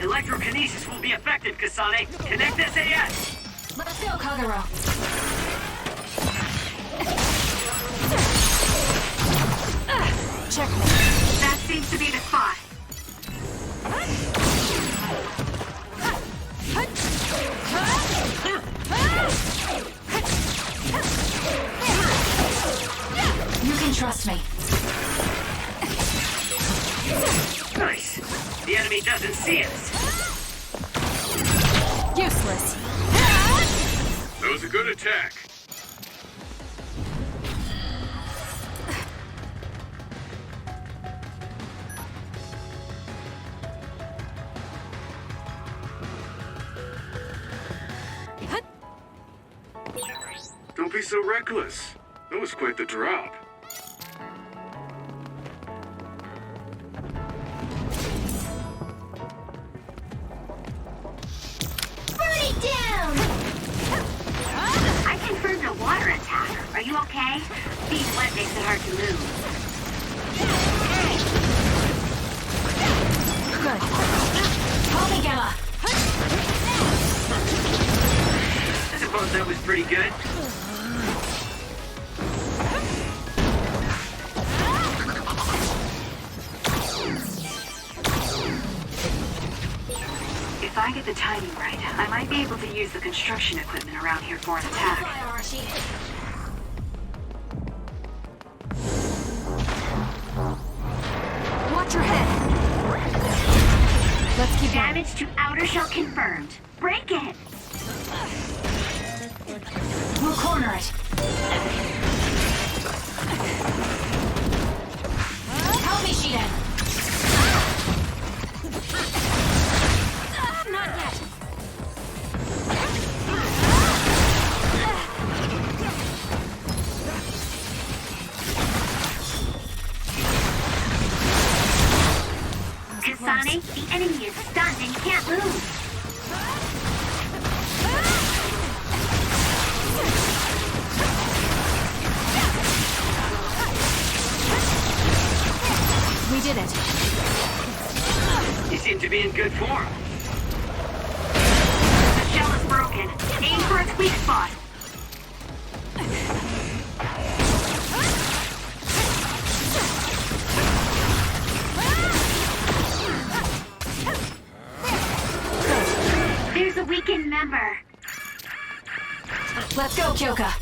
Electrokinesis will be effective, Kasane. Connect SAS! Let's go, Kagero. Checkmate. That seems to be the spot. You can trust me. Nice. The enemy doesn't see us. Useless. That was a good attack. be so reckless. That was quite the drop. Burn it down! I confirmed a water attack. Are you okay? Being wet makes it hard to move. Good. Help me, Gamma. I suppose that was pretty good. If I get the timing right, I might be able to use the construction equipment around here for an attack. Watch your head. Let's keep going. Damage to outer shell confirmed. Break it! We'll corner it. Help me, Shiden. Not yet. Kasane, the enemy is stunned and can't move. We did it. You seem to be in good form. The shell is broken. Aim for its weak spot. There's a weakened member. Let's go, Kyoka.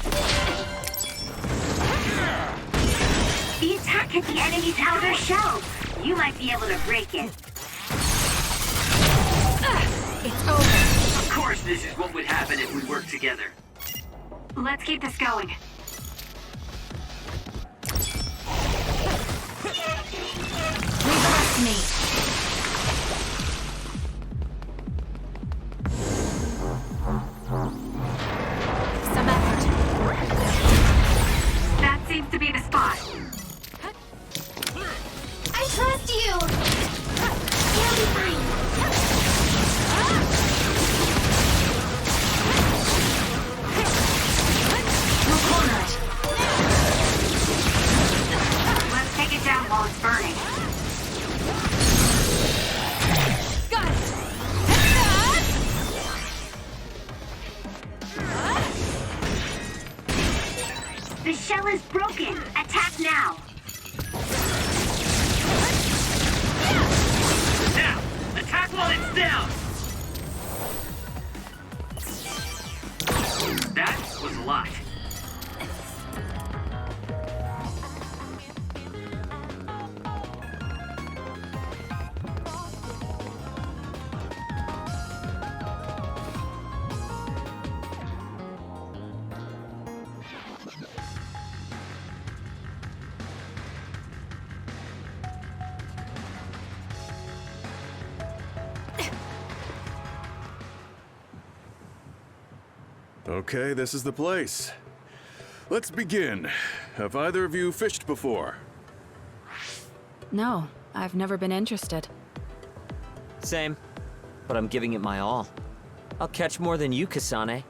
The attack hit the enemy's outer shell. You might be able to break it. It's over. Of course this is what would happen if we worked together. Let's keep this going. Leave the rest to me. Some effort. That seems to be the spot. I trust you! You'll be fine. We'll corner it. Let's take it down while it's burning. Got it. The shell is broken. Attack now. Now! Attack while it's down! That was a lot. Okay, this is the place. Let's begin. Have either of you fished before? No, I've never been interested. Same. But I'm giving it my all. I'll catch more than you, Kasane.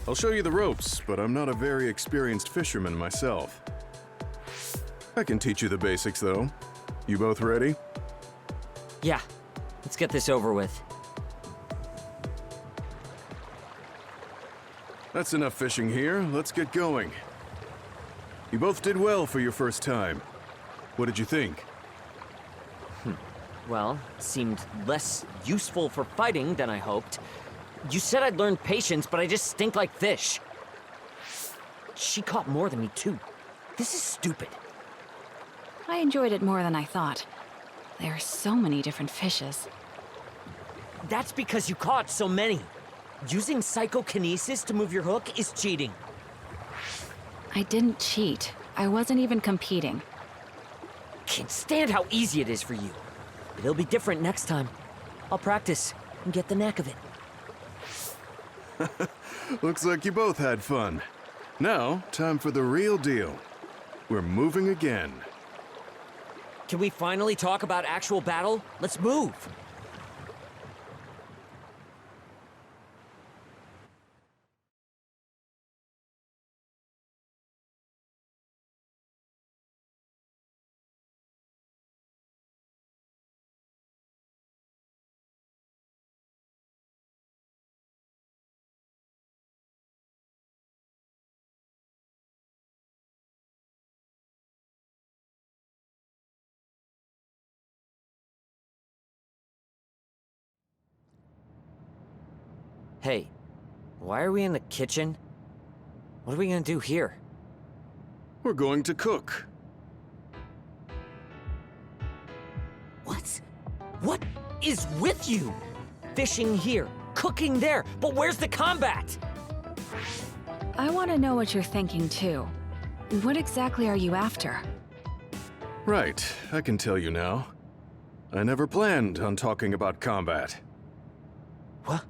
I'll show you the ropes, but I'm not a very experienced fisherman myself. I can teach you the basics, though. You both ready? Yeah. Let's get this over with. That's enough fishing here. Let's get going. You both did well for your first time. What did you think? Well, it seemed less useful for fighting than I hoped. You said I'd learn patience, but I just stink like fish. She caught more than me, too. This is stupid. I enjoyed it more than I thought. There are so many different fishes. That's because you caught so many. Using psychokinesis to move your hook is cheating. I didn't cheat. I wasn't even competing. Can't stand how easy it is for you. It'll be different next time. I'll practice and get the knack of it. Looks like you both had fun. Now, time for the real deal. We're moving again. Can we finally talk about actual battle? Let's move! Hey, why are we in the kitchen? What are we gonna do here? We're going to cook. What? What is with you? Fishing here, cooking there, but where's the combat? I want to know what you're thinking, too. What exactly are you after? Right, I can tell you now. I never planned on talking about combat. What?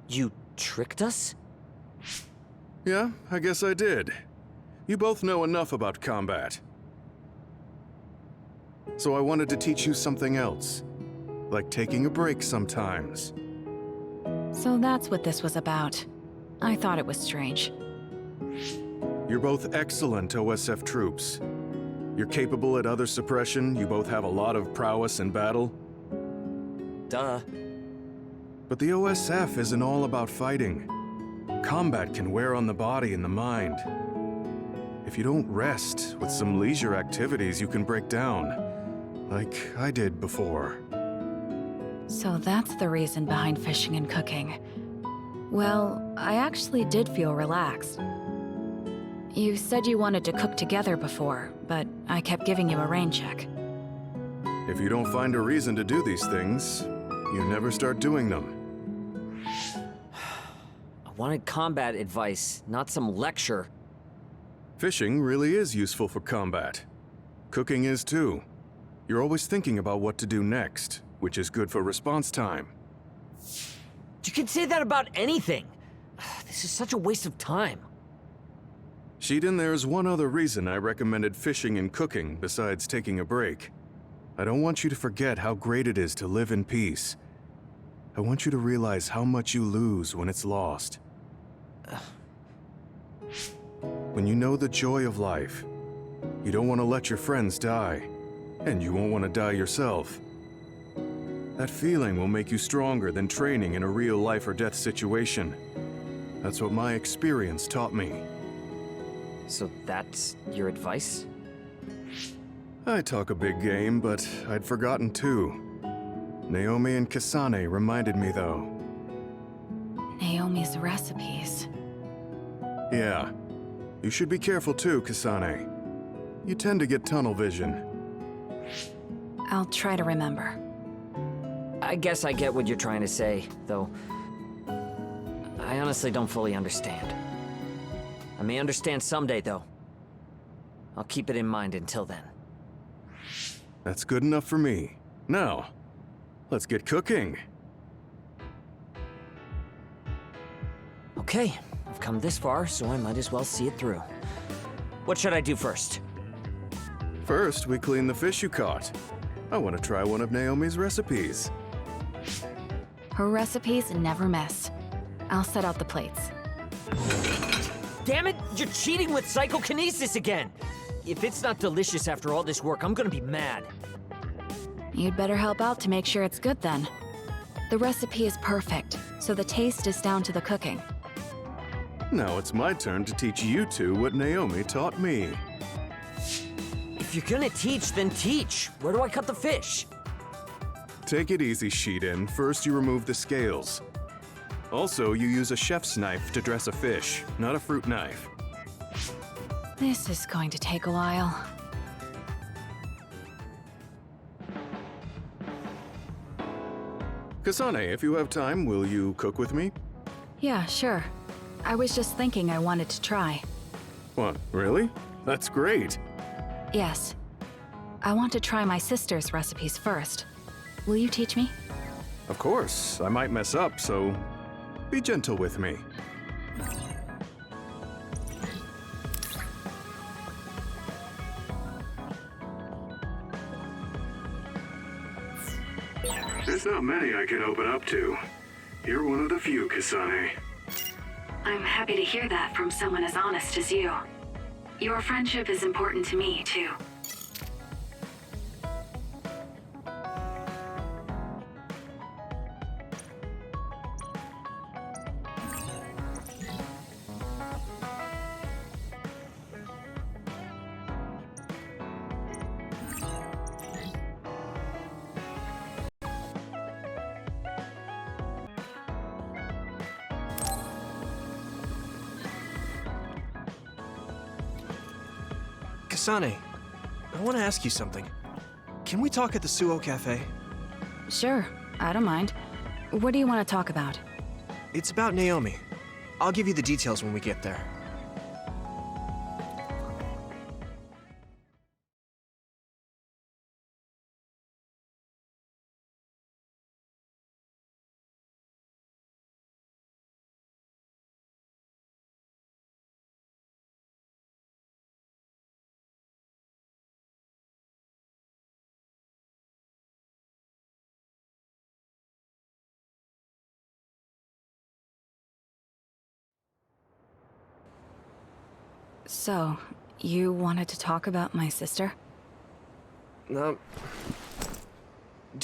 You tricked us? Yeah, I guess I did. You both know enough about combat. So I wanted to teach you something else. Like taking a break sometimes. So that's what this was about. I thought it was strange. You're both excellent OSF troops. You're capable at other suppression, you both have a lot of prowess in battle. Duh. But the OSF isn't all about fighting. Combat can wear on the body and the mind. If you don't rest with some leisure activities, you can break down. Like I did before. So that's the reason behind fishing and cooking. Well, I actually did feel relaxed. You said you wanted to cook together before, but I kept giving you a rain check. If you don't find a reason to do these things, you never start doing them. I wanted combat advice, not some lecture. Fishing really is useful for combat. Cooking is too. You're always thinking about what to do next, which is good for response time. You can say that about anything. This is such a waste of time. Shiden, there's one other reason I recommended fishing and cooking besides taking a break. I don't want you to forget how great it is to live in peace. I want you to realize how much you lose when it's lost. When you know the joy of life, you don't want to let your friends die, and you won't want to die yourself. That feeling will make you stronger than training in a real life or death situation. That's what my experience taught me. So that's your advice? I talk a big game, but I'd forgotten too. Naomi and Kasane reminded me though. Naomi's recipes. Yeah. You should be careful too, Kasane. You tend to get tunnel vision. I'll try to remember. I guess I get what you're trying to say, though I honestly don't fully understand. I may understand someday, though. I'll keep it in mind until then. That's good enough for me. Now, let's get cooking. Okay, I've come this far, so I might as well see it through. What should I do first? First, we clean the fish you caught. I want to try one of Naomi's recipes. Her recipes never miss. I'll set out the plates. Damn it! You're cheating with psychokinesis again! If it's not delicious after all this work, I'm gonna be mad. You'd better help out to make sure it's good then. The recipe is perfect, so the taste is down to the cooking. Now it's my turn to teach you two what Naomi taught me. If you're gonna teach, then teach. Where do I cut the fish? Take it easy, Shiden. First, you remove the scales. Also, you use a chef's knife to dress a fish, not a fruit knife. This is going to take a while. Kasane, if you have time, will you cook with me? Yeah, sure. I was just thinking I wanted to try. What, really? That's great. Yes. I want to try my sister's recipes first. Will you teach me? Of course, I might mess up, so be gentle with me. There's not many I can open up to. You're one of the few, Kasane. I'm happy to hear that from someone as honest as you. Your friendship is important to me, too. Kasane, I want to ask you something. Can we talk at the Suo Cafe? Sure, I don't mind. What do you want to talk about? It's about Naomi. I'll give you the details when we get there. So, you wanted to talk about my sister? Do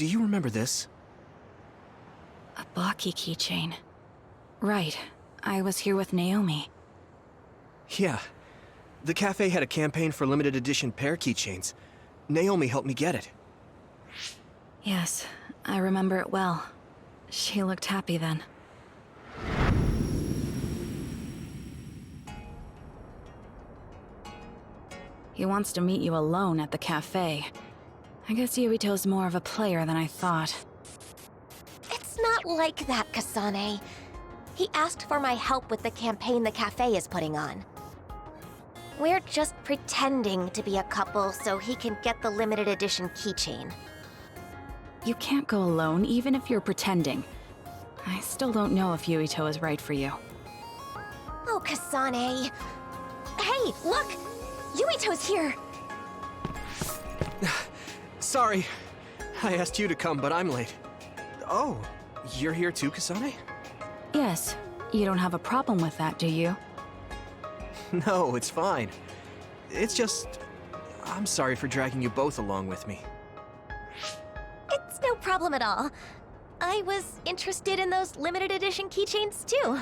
you remember this? A Baki keychain. Right. I was here with Naomi. Yeah. The cafe had a campaign for limited edition pair keychains. Naomi helped me get it. Yes, I remember it well. She looked happy then. He wants to meet you alone at the cafe. I guess Yuito's more of a player than I thought. It's not like that, Kasane. He asked for my help with the campaign the cafe is putting on. We're just pretending to be a couple so he can get the limited edition keychain. You can't go alone, even if you're pretending. I still don't know if Yuito is right for you. Oh, Kasane. Hey, look! Yuito's here! Sorry. I asked you to come, but I'm late. Oh, you're here too, Kasane? Yes. You don't have a problem with that, do you? No, it's fine. It's just... I'm sorry for dragging you both along with me. It's no problem at all. I was interested in those limited edition keychains too.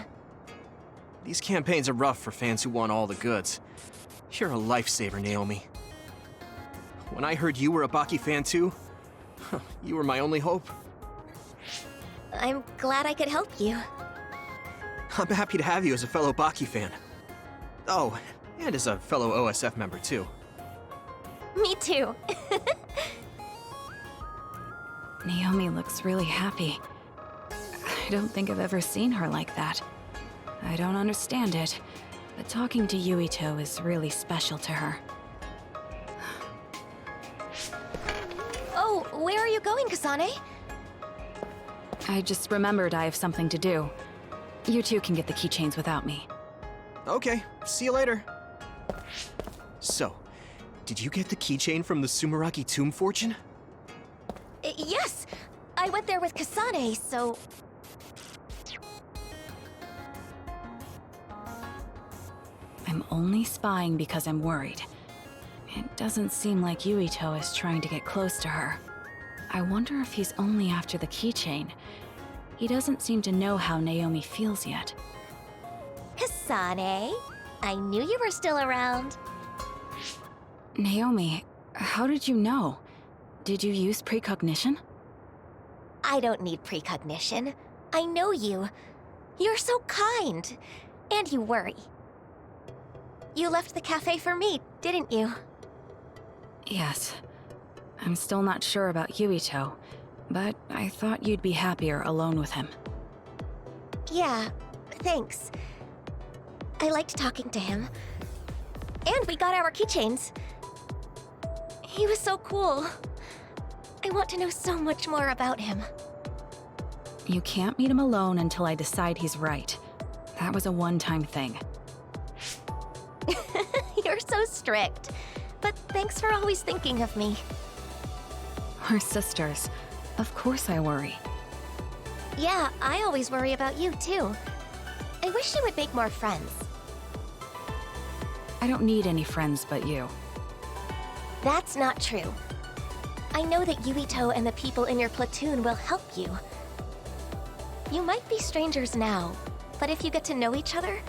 These campaigns are rough for fans who want all the goods. You're a lifesaver, Naomi. When I heard you were a Baki fan too, you were my only hope. I'm glad I could help you. I'm happy to have you as a fellow Baki fan. Oh, and as a fellow OSF member too. Me too. Naomi looks really happy. I don't think I've ever seen her like that. I don't understand it, but talking to Yuito is really special to her. Oh, where are you going, Kasane? I just remembered I have something to do. You two can get the keychains without me. Okay, see you later. So, did you get the keychain from the Sumeragi Tomb Fortune? Yes! I went there with Kasane, so... I'm only spying because I'm worried. It doesn't seem like Yuito is trying to get close to her. I wonder if he's only after the keychain. He doesn't seem to know how Naomi feels yet. Kasane, I knew you were still around. Naomi, how did you know? Did you use precognition? I don't need precognition. I know you. You're so kind. And you worry. You left the cafe for me, didn't you? Yes. I'm still not sure about Yuito, but I thought you'd be happier alone with him. Yeah, thanks. I liked talking to him. And we got our keychains. He was so cool. I want to know so much more about him. You can't meet him alone until I decide he's right. That was a one-time thing. You're so strict. But thanks for always thinking of me. We're sisters. Of course I worry. Yeah, I always worry about you, too. I wish you would make more friends. I don't need any friends but you. That's not true. I know that Yuito and the people in your platoon will help you. You might be strangers now, but if you get to know each other,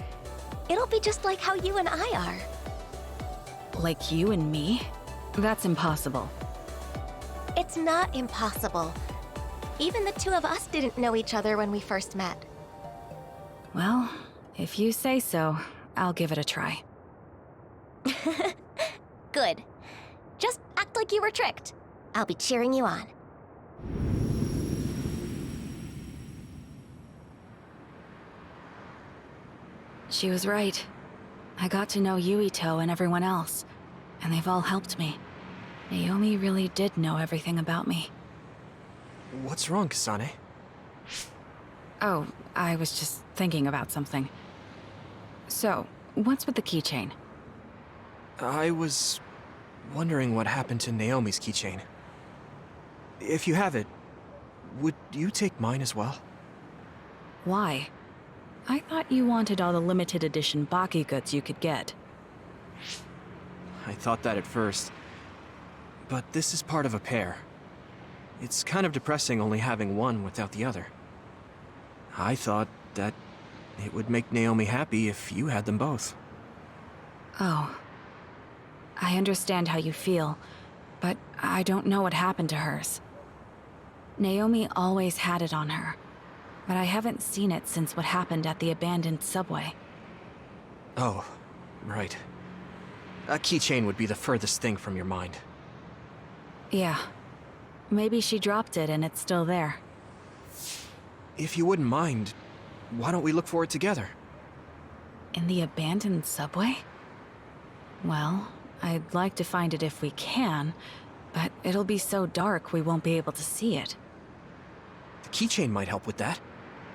it'll be just like how you and I are. Like you and me? That's impossible. It's not impossible. Even the two of us didn't know each other when we first met. Well, if you say so, I'll give it a try. Good. Just act like you were tricked. I'll be cheering you on. She was right. I got to know Yuito and everyone else, and they've all helped me. Naomi really did know everything about me. What's wrong, Kasane? Oh, I was just thinking about something. So, what's with the keychain? I was wondering what happened to Naomi's keychain. If you have it, would you take mine as well? Why? I thought you wanted all the limited edition Baki goods you could get. I thought that at first. But this is part of a pair. It's kind of depressing only having one without the other. I thought that it would make Naomi happy if you had them both. Oh. I understand how you feel, but I don't know what happened to hers. Naomi always had it on her, but I haven't seen it since what happened at the abandoned subway. Oh, right. A keychain would be the furthest thing from your mind. Yeah. Maybe she dropped it and it's still there. If you wouldn't mind, why don't we look for it together? In the abandoned subway? Well, I'd like to find it if we can, but it'll be so dark we won't be able to see it. The keychain might help with that.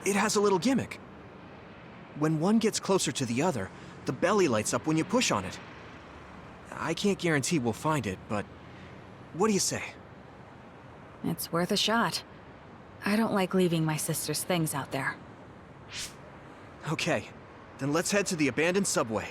It has a little gimmick. When one gets closer to the other, the belly lights up when you push on it. I can't guarantee we'll find it, but what do you say? It's worth a shot. I don't like leaving my sister's things out there. Okay, then let's head to the abandoned subway.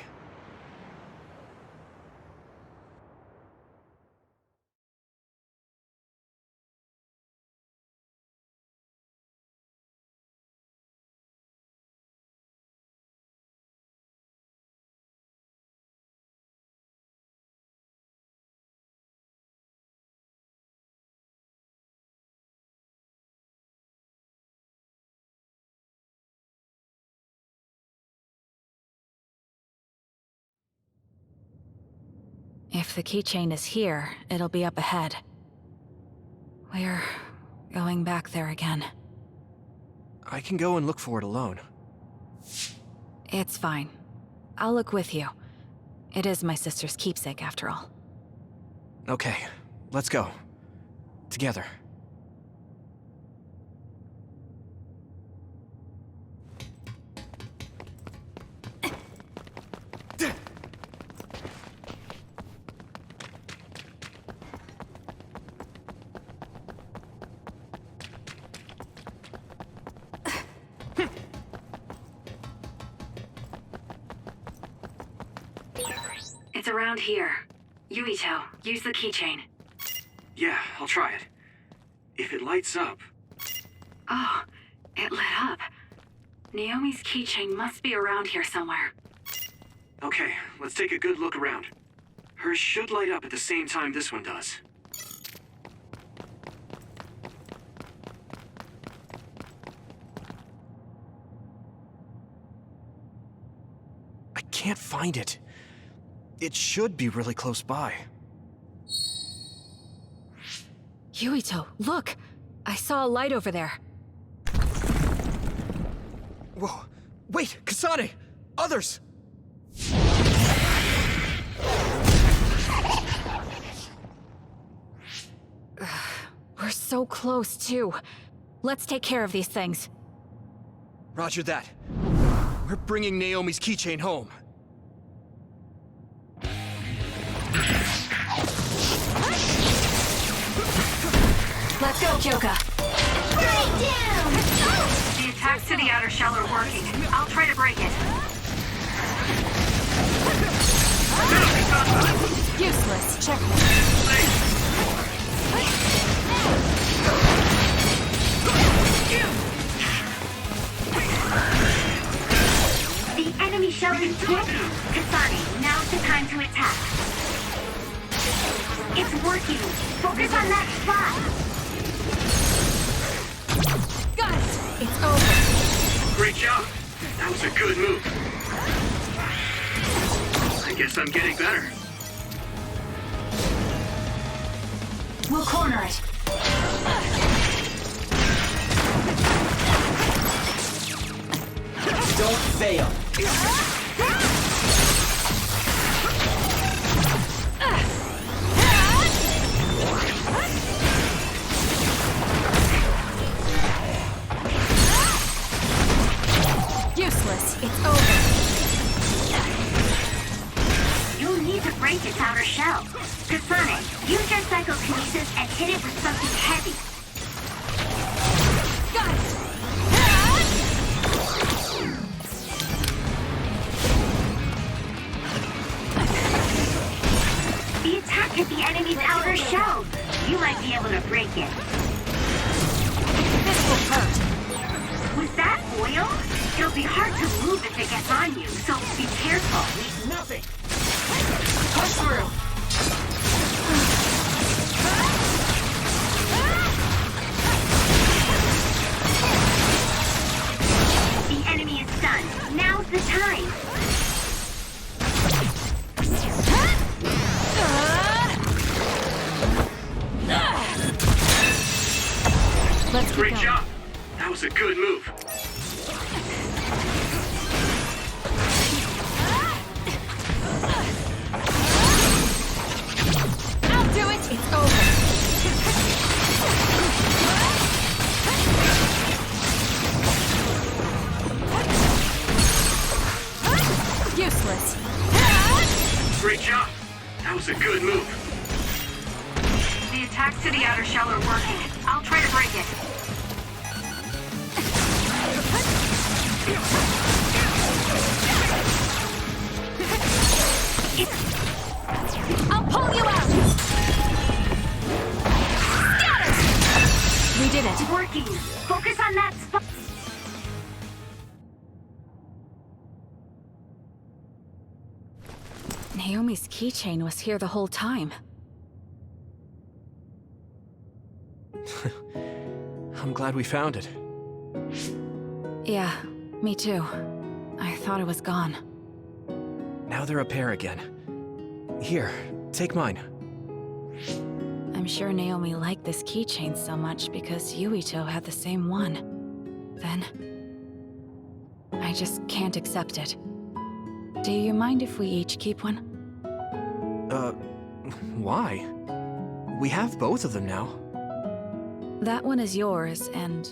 If the keychain is here, it'll be up ahead. We're going back there again. I can go and look for it alone. It's fine. I'll look with you. It is my sister's keepsake, after all. Okay, let's go. Together. It's around here. Yuito, use the keychain. Yeah, I'll try it. If it lights up... Oh, it lit up. Naomi's keychain must be around here somewhere. Okay, let's take a good look around. Hers should light up at the same time this one does. I can't find it. It should be really close by. Yuito, look! I saw a light over there. Whoa! Wait, Kasane! Others! We're so close, too. Let's take care of these things. Roger that. We're bringing Naomi's keychain home. Let's go, Kyoka! Right down! attacks to the outer shell are working. I'll try to break it. Useless. Checkmate. The enemy shell is working. Kasane, now's the time to attack. It's working. Focus on that spot. Got it. It's over. Great job. That was a good move. I guess I'm getting better. We'll corner it. Don't fail. Useless. It's over. You'll need to break its outer shell. Kasane, use your psychokinesis and hit it with something heavy. Got it. The attack hit the enemy's outer shell. You might be able to break it. This will hurt. Was that oil? It'll be hard to move if it gets on you, so be careful. Nothing. Push through. The enemy is stunned. Now's the time. Let's keep Great going. job. That was a good move. I'll do it. It's over. Useless. Great job. That was a good move. The attacks to the outer shell are working. I'll try to break it. I'll pull you out. Scatter! We did it. It's working. Focus on that spot. Naomi's keychain was here the whole time. I'm glad we found it. Yeah, me too. I thought it was gone. Now they're a pair again. Here, take mine. I'm sure Naomi liked this keychain so much because Yuito had the same one. Then... I just can't accept it. Do you mind if we each keep one? Why? We have both of them now. That one is yours, and...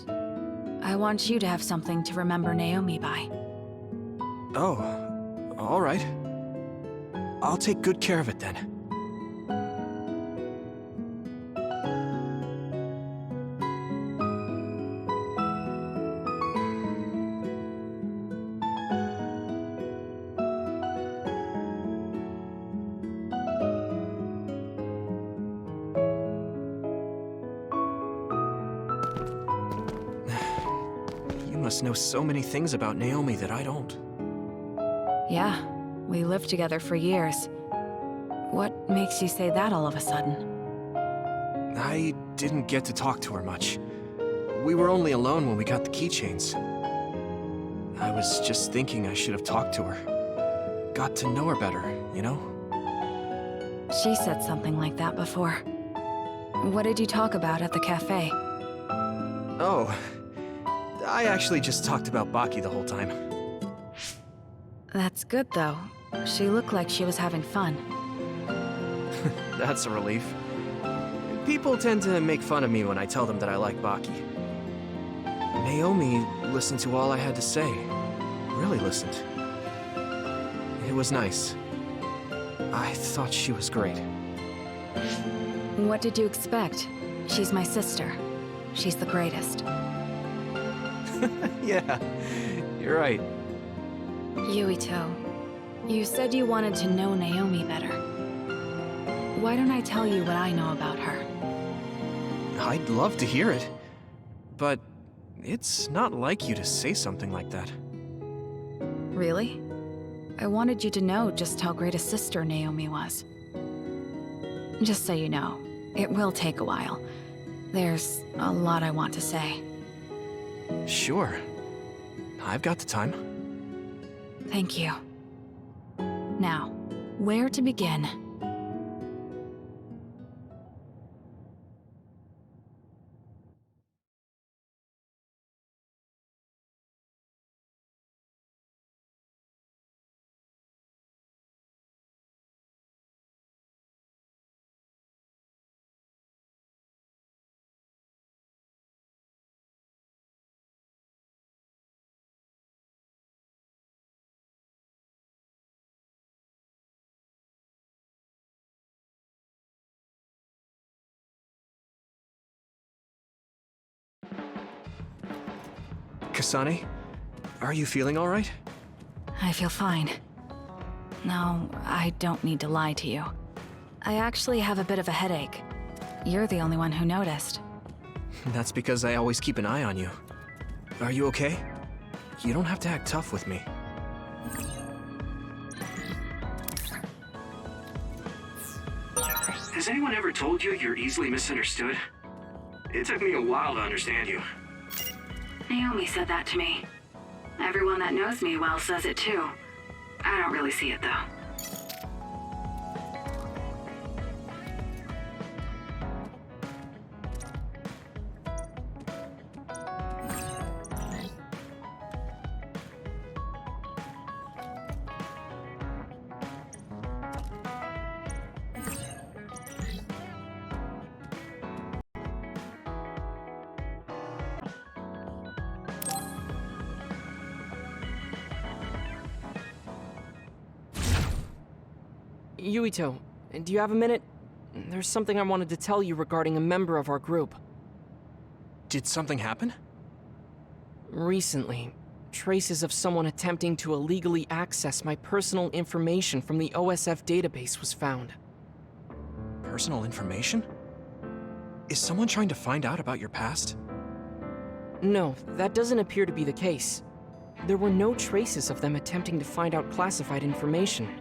I want you to have something to remember Naomi by. Oh, all right. I'll take good care of it then. You must know so many things about Naomi that I don't. Yeah, we lived together for years. What makes you say that all of a sudden? I didn't get to talk to her much. We were only alone when we got the keychains. I was just thinking I should have talked to her. Got to know her better, you know? She said something like that before. What did you talk about at the cafe? Oh, I actually just talked about Baki the whole time. That's good, though. She looked like she was having fun. That's a relief. People tend to make fun of me when I tell them that I like Baki. Naomi listened to all I had to say. Really listened. It was nice. I thought she was great. What did you expect? She's my sister. She's the greatest. Yeah, you're right. Yuito, you said you wanted to know Naomi better. Why don't I tell you what I know about her? I'd love to hear it. But it's not like you to say something like that. Really? I wanted you to know just how great a sister Naomi was. Just so you know, it will take a while. There's a lot I want to say. Sure. I've got the time. Thank you. Now, where to begin? Kasane, are you feeling all right? I feel fine. No, I don't need to lie to you. I actually have a bit of a headache. You're the only one who noticed. That's because I always keep an eye on you. Are you okay? You don't have to act tough with me. Has anyone ever told you you're easily misunderstood? It took me a while to understand you. Naomi said that to me. Everyone that knows me well says it too. I don't really see it though. Yuito, do you have a minute? There's something I wanted to tell you regarding a member of our group. Did something happen? Recently, traces of someone attempting to illegally access my personal information from the OSF database was found. Personal information? Is someone trying to find out about your past? No, that doesn't appear to be the case. There were no traces of them attempting to find out classified information.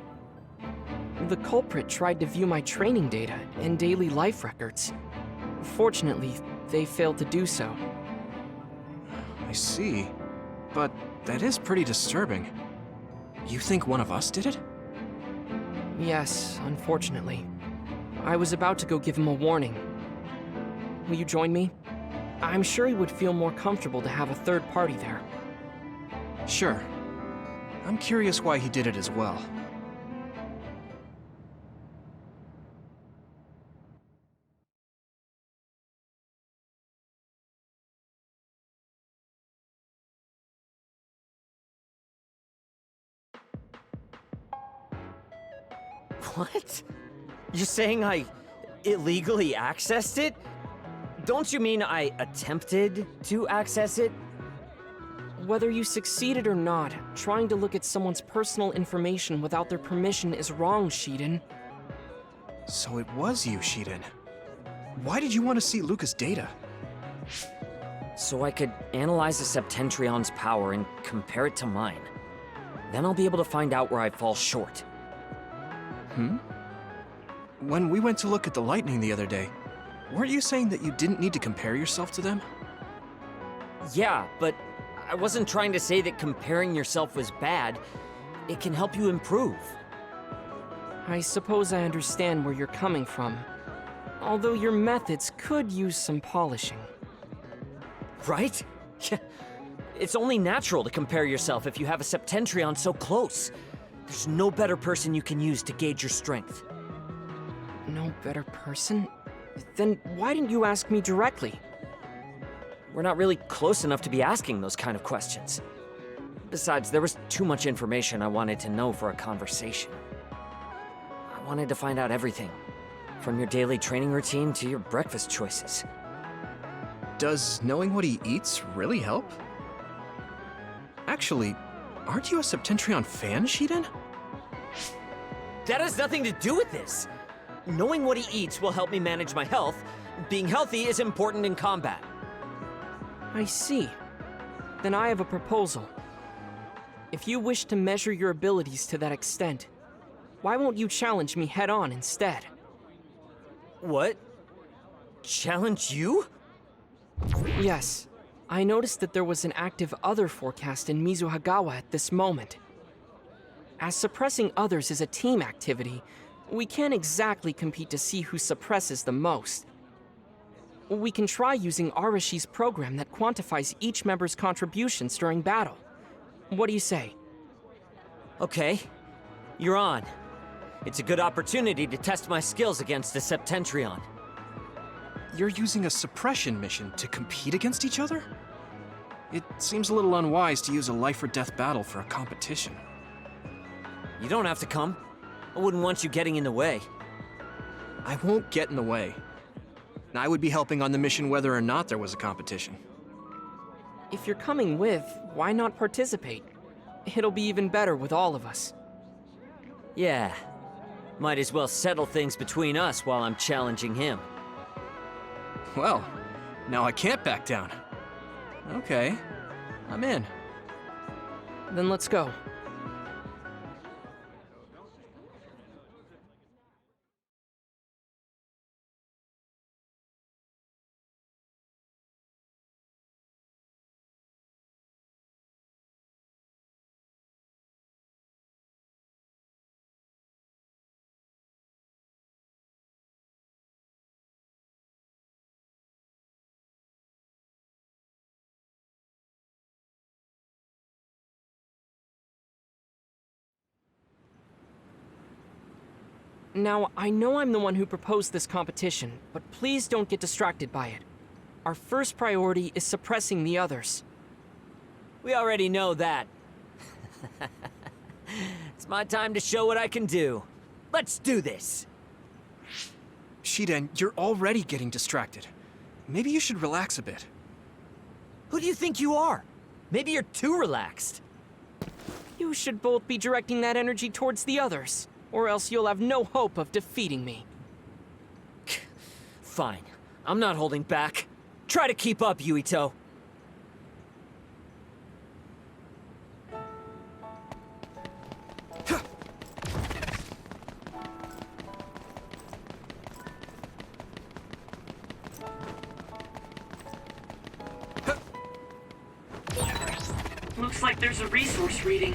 The culprit tried to view my training data and daily life records. Fortunately, they failed to do so. I see. But that is pretty disturbing. You think one of us did it? Yes, unfortunately. I was about to go give him a warning. Will you join me? I'm sure he would feel more comfortable to have a third party there. Sure. I'm curious why he did it as well. What? You're saying I illegally accessed it? Don't you mean I attempted to access it? Whether you succeeded or not, trying to look at someone's personal information without their permission is wrong, Shiden. So it was you, Shiden. Why did you want to see Luca's data? So I could analyze the Septentrion's power and compare it to mine. Then I'll be able to find out where I fall short. When we went to look at the lightning the other day, weren't you saying that you didn't need to compare yourself to them? Yeah, but I wasn't trying to say that comparing yourself was bad. It can help you improve. I suppose I understand where you're coming from. Although your methods could use some polishing. Right? It's only natural to compare yourself if you have a Septentrion so close. There's no better person you can use to gauge your strength. No better person? Then why didn't you ask me directly? We're not really close enough to be asking those kind of questions. Besides, there was too much information I wanted to know for a conversation. I wanted to find out everything, from your daily training routine to your breakfast choices. Does knowing what he eats really help? Actually, aren't you a Septentrion fan, Shiden? That has nothing to do with this. Knowing what he eats will help me manage my health. Being healthy is important in combat. I see. Then I have a proposal. If you wish to measure your abilities to that extent, why won't you challenge me head-on instead? What? Challenge you? Yes. I noticed that there was an active other forecast in Mizuhagawa at this moment. As suppressing others is a team activity, we can't exactly compete to see who suppresses the most. We can try using Arashi's program that quantifies each member's contributions during battle. What do you say? Okay. You're on. It's a good opportunity to test my skills against a Septentrion. You're using a suppression mission to compete against each other? It seems a little unwise to use a life-or-death battle for a competition. You don't have to come. I wouldn't want you getting in the way. I won't get in the way. I would be helping on the mission whether or not there was a competition. If you're coming with, why not participate? It'll be even better with all of us. Yeah. Might as well settle things between us while I'm challenging him. Well, now I can't back down. Okay, I'm in. Then let's go. Now, I know I'm the one who proposed this competition, but please don't get distracted by it. Our first priority is suppressing the others. We already know that. It's my time to show what I can do. Let's do this! Shiden, you're already getting distracted. Maybe you should relax a bit. Who do you think you are? Maybe you're too relaxed. You should both be directing that energy towards the others, or else you'll have no hope of defeating me. Fine. I'm not holding back. Try to keep up, Yuito. Looks like there's a resource reading.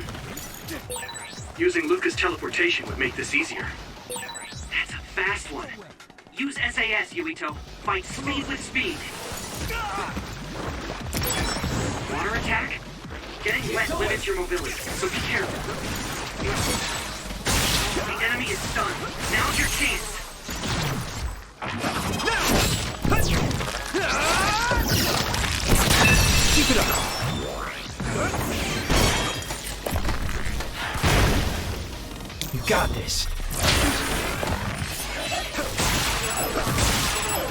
Using Luca's teleportation would make this easier. That's a fast one. Use SAS, Yuito. Fight speed with speed. Water attack? Getting wet limits your mobility, so be careful. The enemy is stunned. Now's your chance. Keep it up! You got this.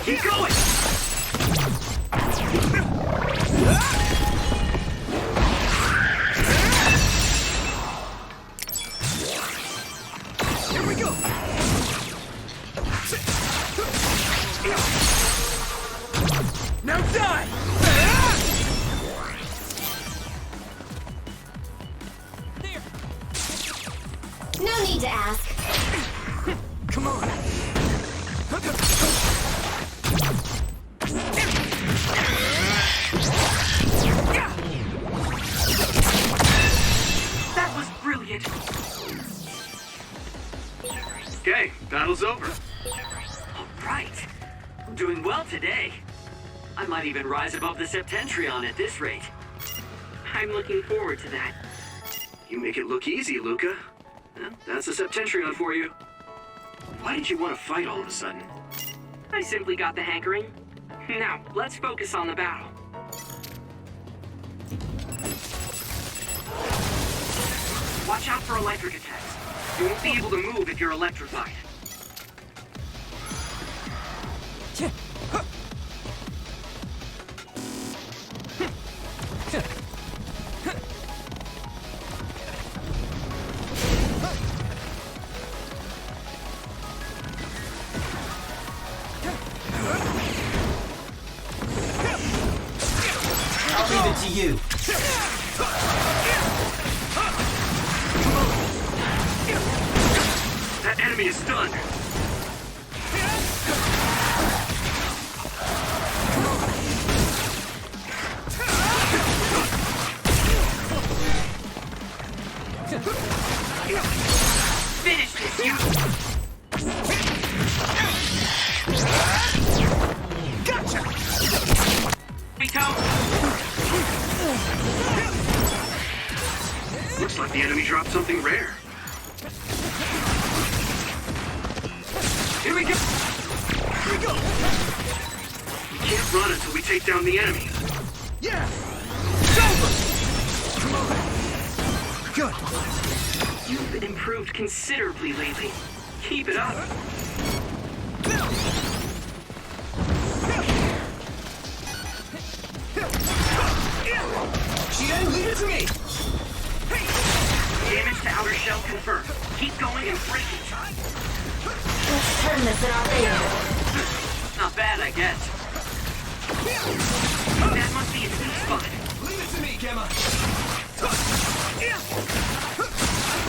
Keep going! Here we go! Now die! No need to ask. Come on! That was brilliant! Okay, battle's over. Alright. I'm doing well today. I might even rise above the Septentrion at this rate. I'm looking forward to that. You make it look easy, Luca. Well, that's a Septentrion for you. Why did you want to fight all of a sudden? I simply got the hankering. Now, let's focus on the battle. Watch out for electric attacks. You won't be able to move if you're electrified. you. That enemy is stunned. Finish this, you! Gotcha! Vito! Looks like the enemy dropped something rare. Here we go! Here we go! We can't run until we take down the enemy. Yeah! It's over! Come on! Good! You've improved considerably lately. Keep it up. Jen, leave it to me! Damage to outer shell confirmed. Keep going and break it. Let's turn this in our favor. Not bad, I guess. That must be a sweet spot. Leave it to me, Gemma.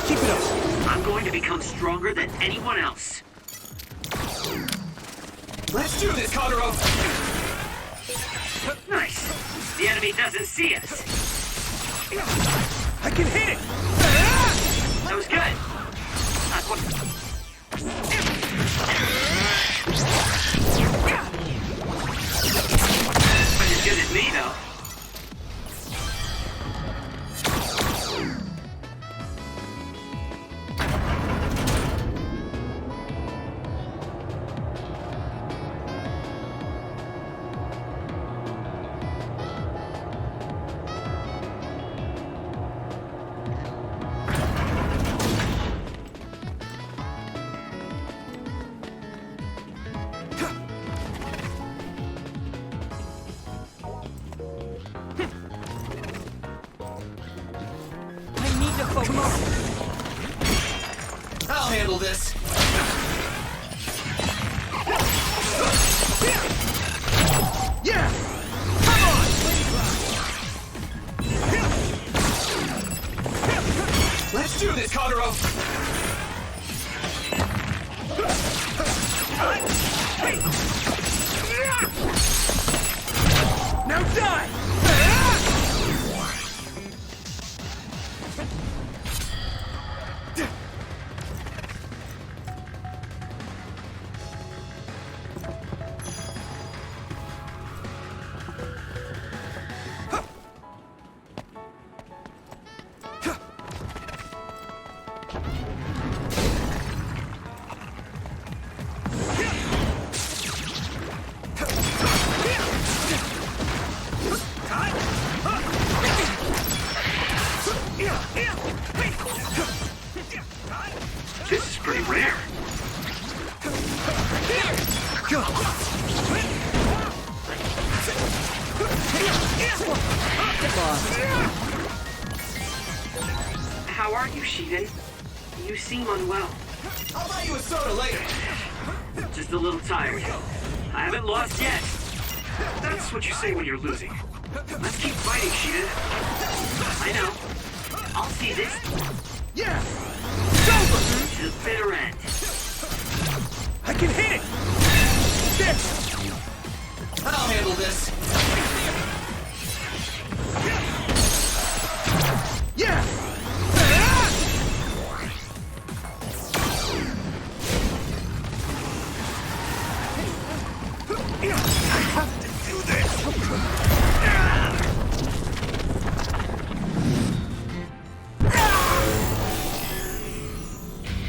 Keep it up. I'm going to become stronger than anyone else. Let's do this, Kagero! Nice. The enemy doesn't see us. I can hit it! That was good. Not what... Not as good as me, though. Come on. I'll handle this. Yeah! Come on! Let's do this, Kagero! Now die! This is pretty rare. Go. How are you, Shiden? You seem unwell. I'll buy you a soda later. Just a little tired. I haven't lost yet. That's what you say when you're losing. Let's keep fighting, Shiden. I know. I'll see this. Yeah! It's over! To the bitter end. I can hit it! This! I'll handle this. Yeah! I have to do this!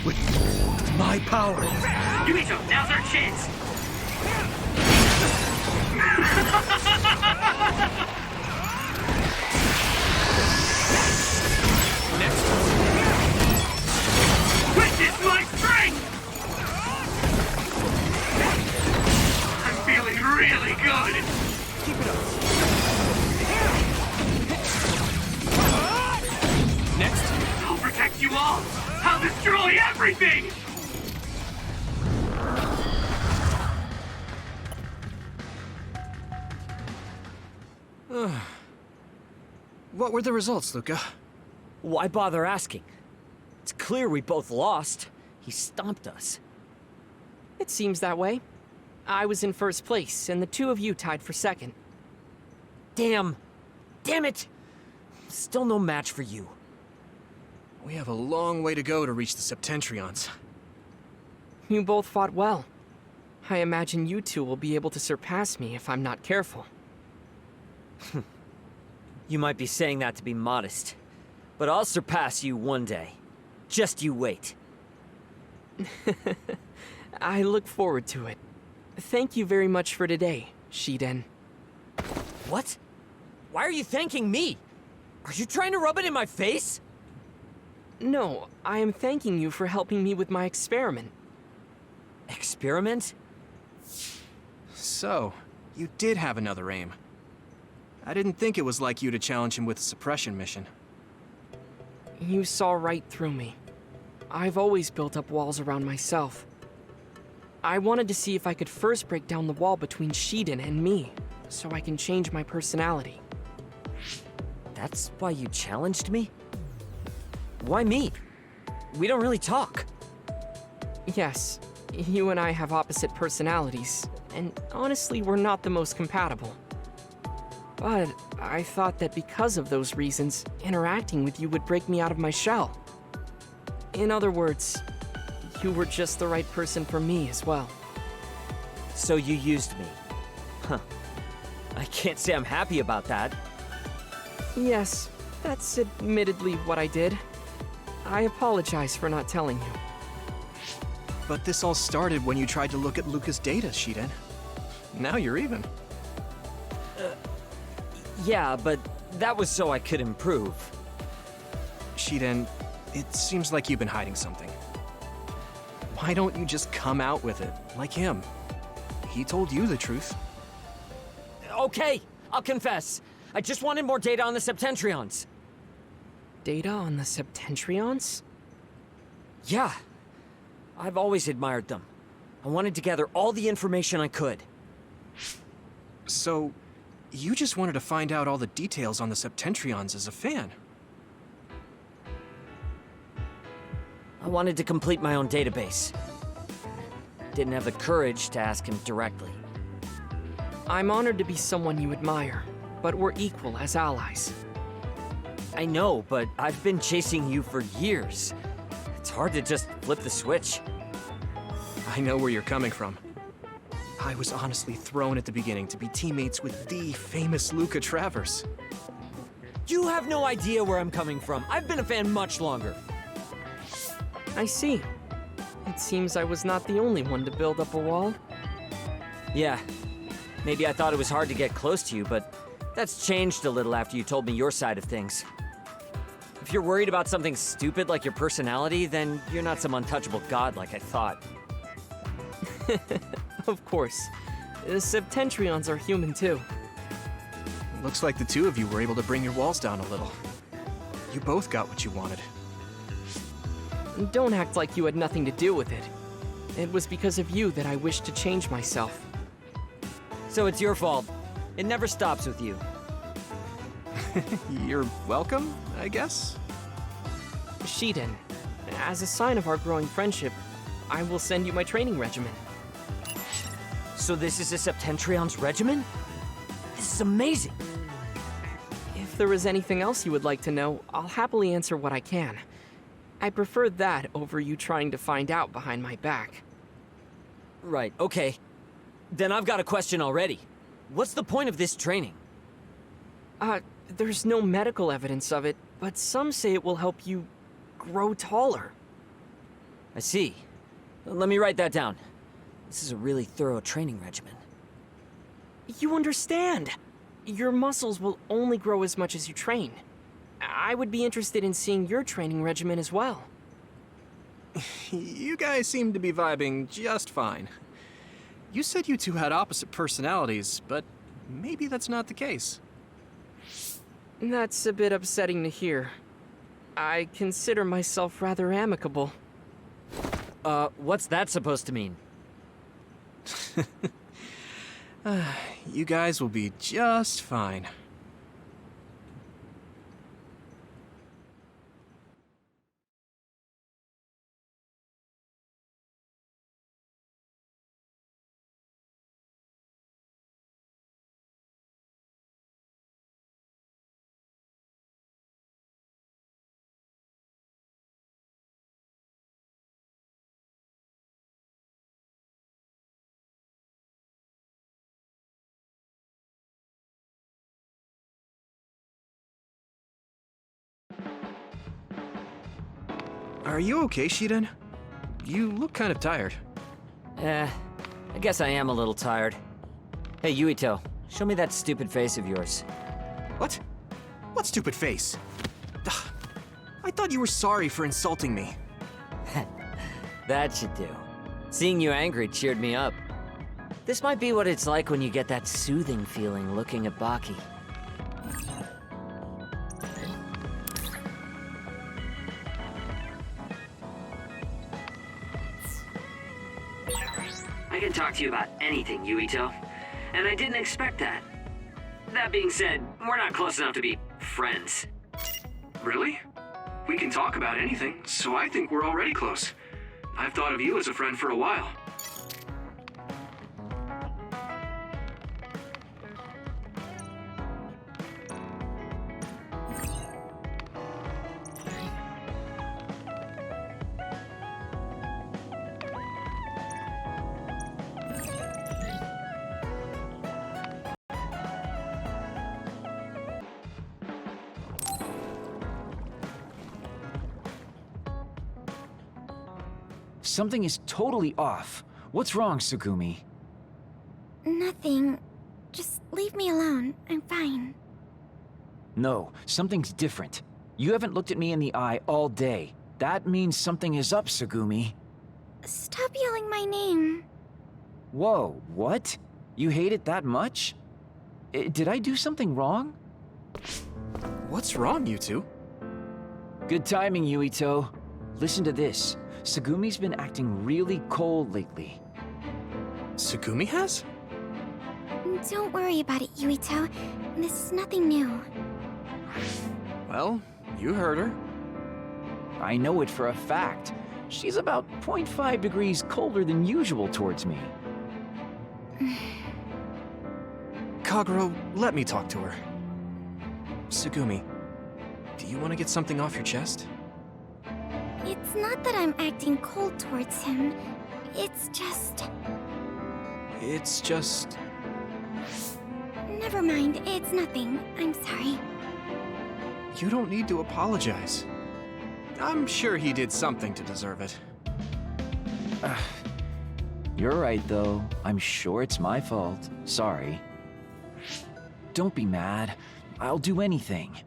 With my power. Yumito, now's our chance. Next. Witness my strength! I'm feeling really good. Keep it up. Next. I'll protect you all. I'll destroy everything! What were the results, Luca? Why bother asking? It's clear we both lost. He stomped us. It seems that way. I was in first place, and the two of you tied for second. Damn. Damn it! Still no match for you. We have a long way to go to reach the Septentrions. You both fought well. I imagine you two will be able to surpass me if I'm not careful. You might be saying that to be modest, but I'll surpass you one day. Just you wait. I look forward to it. Thank you very much for today, Shiden. What? Why are you thanking me? Are you trying to rub it in my face? No, I am thanking you for helping me with my experiment. Experiment? So, you did have another aim. I didn't think it was like you to challenge him with a suppression mission. You saw right through me. I've always built up walls around myself. I wanted to see if I could first break down the wall between Shiden and me, so I can change my personality. That's why you challenged me? Why me? We don't really talk. Yes, you and I have opposite personalities, and honestly, we're not the most compatible. But I thought that because of those reasons, interacting with you would break me out of my shell. In other words, you were just the right person for me as well. So you used me. Huh. I can't say I'm happy about that. Yes, that's admittedly what I did. I apologize for not telling you. But this all started when you tried to look at Luca's data, Shiden. Now you're even. Yeah, but that was so I could improve. Shiden, it seems like you've been hiding something. Why don't you just come out with it, like him? He told you the truth. Okay, I'll confess. I just wanted more data on the Septentrions. Data on the Septentrions? Yeah. I've always admired them. I wanted to gather all the information I could. So, you just wanted to find out all the details on the Septentrions as a fan? I wanted to complete my own database. Didn't have the courage to ask him directly. I'm honored to be someone you admire, but we're equal as allies. I know, but I've been chasing you for years. It's hard to just flip the switch. I know where you're coming from. I was honestly thrown at the beginning to be teammates with the famous Luca Travers. You have no idea where I'm coming from. I've been a fan much longer. I see. It seems I was not the only one to build up a wall. Yeah. Maybe I thought it was hard to get close to you, but that's changed a little after you told me your side of things. If you're worried about something stupid like your personality, then you're not some untouchable god like I thought. Of course. The Septentrions are human too. Looks like the two of you were able to bring your walls down a little. You both got what you wanted. Don't act like you had nothing to do with it. It was because of you that I wished to change myself. So it's your fault. It never stops with you. You're welcome, I guess? Shiden, as a sign of our growing friendship, I will send you my training regimen. So this is a Septentrion's regimen? This is amazing! If there is anything else you would like to know, I'll happily answer what I can. I prefer that over you trying to find out behind my back. Right, okay. Then I've got a question already. What's the point of this training? There's no medical evidence of it, but some say it will help you grow taller. I see. Let me write that down. This is a really thorough training regimen. You understand. Your muscles will only grow as much as you train. I would be interested in seeing your training regimen as well. You guys seem to be vibing just fine. You said you two had opposite personalities, but maybe that's not the case. That's a bit upsetting to hear. I consider myself rather amicable. What's that supposed to mean? You guys will be just fine. Are you okay, Shiden? You look kind of tired. I guess I am a little tired. Hey, Yuito, show me that stupid face of yours. What? What stupid face? Ugh, I thought you were sorry for insulting me. That should do. Seeing you angry cheered me up. This might be what it's like when you get that soothing feeling looking at Baki. I can talk to you about anything, Yuito. And I didn't expect that. That being said, we're not close enough to be friends. Really? We can talk about anything, so I think we're already close. I've thought of you as a friend for a while. Something is totally off. What's wrong, Tsugumi? Nothing. Just leave me alone. I'm fine. No, something's different. You haven't looked at me in the eye all day. That means something is up, Tsugumi. Stop yelling my name. Whoa, what? You hate it that much? Did I do something wrong? What's wrong, you two? Good timing, Yuito. Listen to this. Tsugumi's been acting really cold lately. Tsugumi has? Don't worry about it, Yuito. This is nothing new. Well, you heard her. I know it for a fact. She's about 0.5 degrees colder than usual towards me. Kagero, let me talk to her. Tsugumi, do you want to get something off your chest? It's not that I'm acting cold towards him. It's just... It's just... Never mind, it's nothing. I'm sorry. You don't need to apologize. I'm sure he did something to deserve it. You're right, though. I'm sure it's my fault. Sorry. Don't be mad. I'll do anything.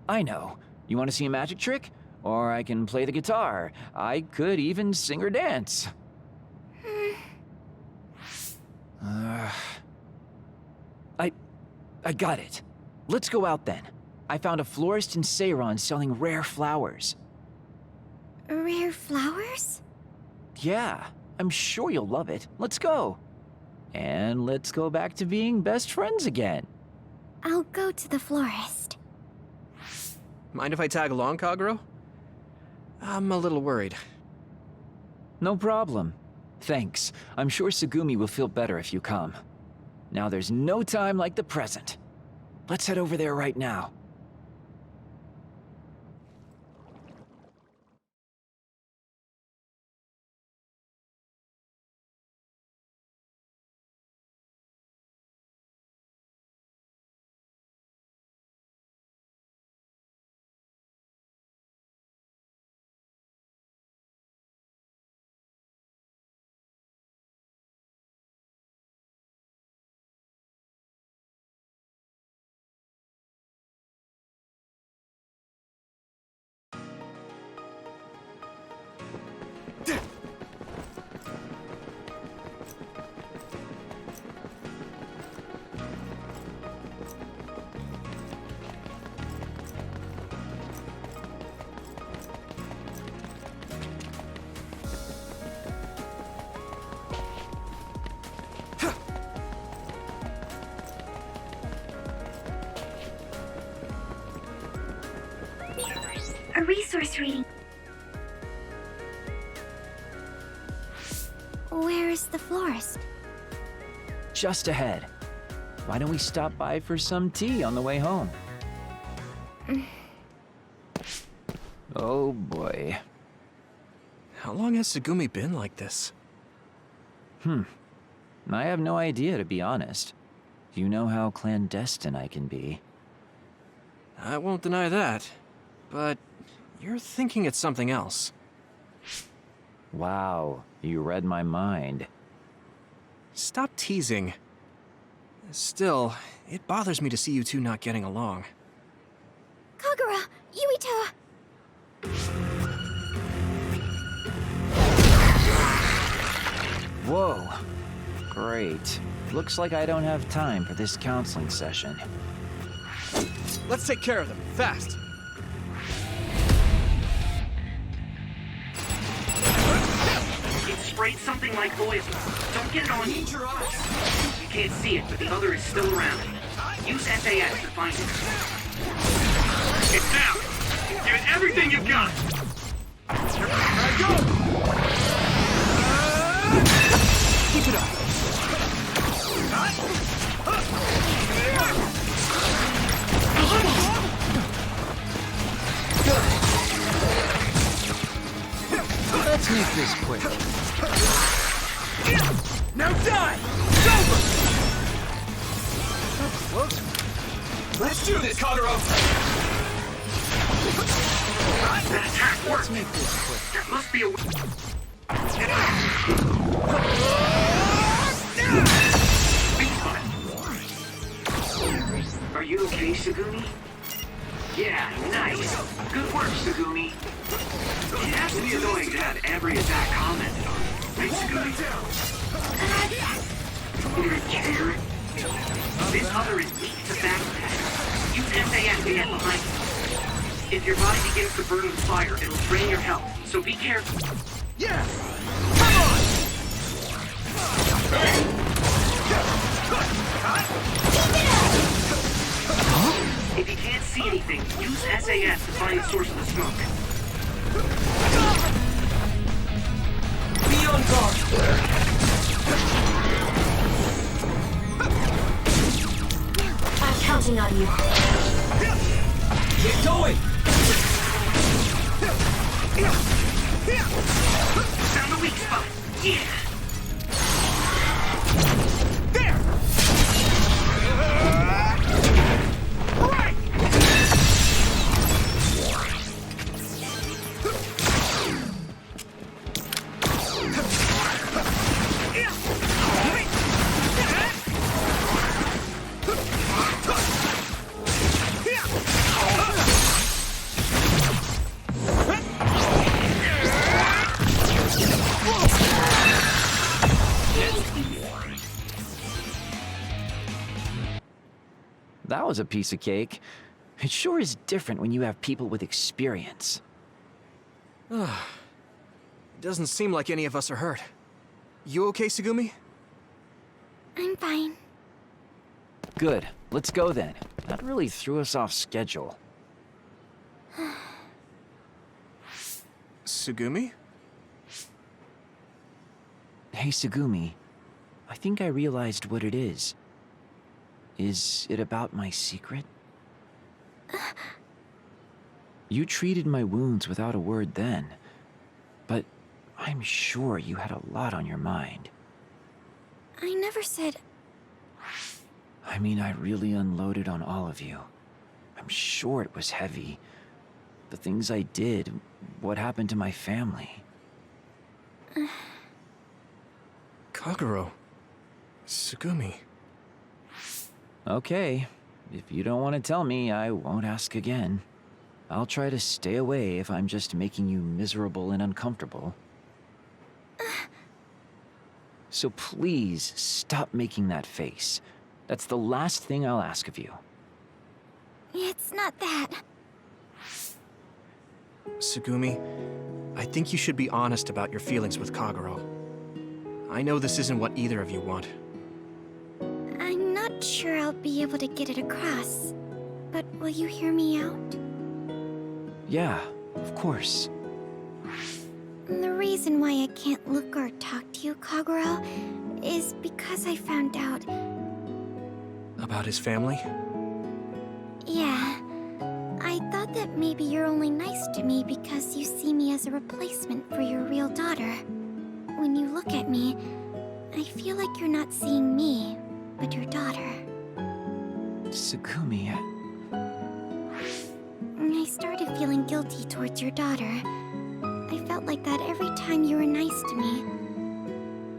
I know. You want to see a magic trick? Or I can play the guitar. I could even sing or dance. I got it. Let's go out then. I found a florist in Seiron selling rare flowers. Rare flowers? Yeah, I'm sure you'll love it. Let's go. And let's go back to being best friends again. I'll go to the florist. Mind if I tag along, Kagero? I'm a little worried. No problem. Thanks. I'm sure Tsugumi will feel better if you come. Now there's no time like the present. Let's head over there right now. A resource reading. Where is the florist? Just ahead. Why don't we stop by for some tea on the way home? Oh boy. How long has Tsugumi been like this? I have no idea, to be honest. You know how clandestine I can be. I won't deny that. but you're thinking it's something else. Wow, you read my mind. Stop teasing. Still, it bothers me to see you two not getting along. Kagura, Yuito! Whoa. Great. Looks like I don't have time for this counseling session. Let's take care of them, fast! It sprayed something like oil. Don't get it on you. You can't see it, but the other is still around. Use SAS to find it. It's down! Give it everything you've got! Here I go! Keep it up! Let's make this quick. Now die! It's over! That's close. Let's do this, Kagero! That attack worked! Let's make this quick. That must be a... Are you okay, Sugumi? Yeah, nice. Good work, Sugumi. It has to be annoying to have every attack commented on. Right, Sugumi? This other is weak to battle attack. Use SAS to get behind it. If your body begins to burn with fire, it'll drain your health, so be careful. Yeah! Come on! If you can't see anything, use SAS to find the source of the smoke. Be on guard! I'm counting on you. Keep going! Found the weak spot. Yeah. There! Right! That was a piece of cake. It sure is different when you have people with experience. It doesn't seem like any of us are hurt. You okay, Sugumi? I'm fine. Good. Let's go then. That really threw us off schedule. Sugumi? Hey, Sugumi. I think I realized what it is. Is it about my secret? You treated my wounds without a word then, but I'm sure you had a lot on your mind. I never said... I mean, I really unloaded on all of you. I'm sure it was heavy. The things I did, what happened to my family. Kagero. Sugumi. Okay, if you don't want to tell me, I won't ask again. I'll try to stay away if I'm just making you miserable and uncomfortable. So please, stop making that face. That's the last thing I'll ask of you. It's not that. Sugumi, I think you should be honest about your feelings with Kagero. I know this isn't what either of you want. I'm not sure I'll be able to get it across, but will you hear me out? Yeah, of course. The reason why I can't look or talk to you, Kagero, is because I found out... About his family? Yeah. I thought that maybe you're only nice to me because you see me as a replacement for your real daughter. When you look at me, I feel like you're not seeing me, but your daughter. Sugumi, I I started feeling guilty towards your daughter. I felt like that every time you were nice to me.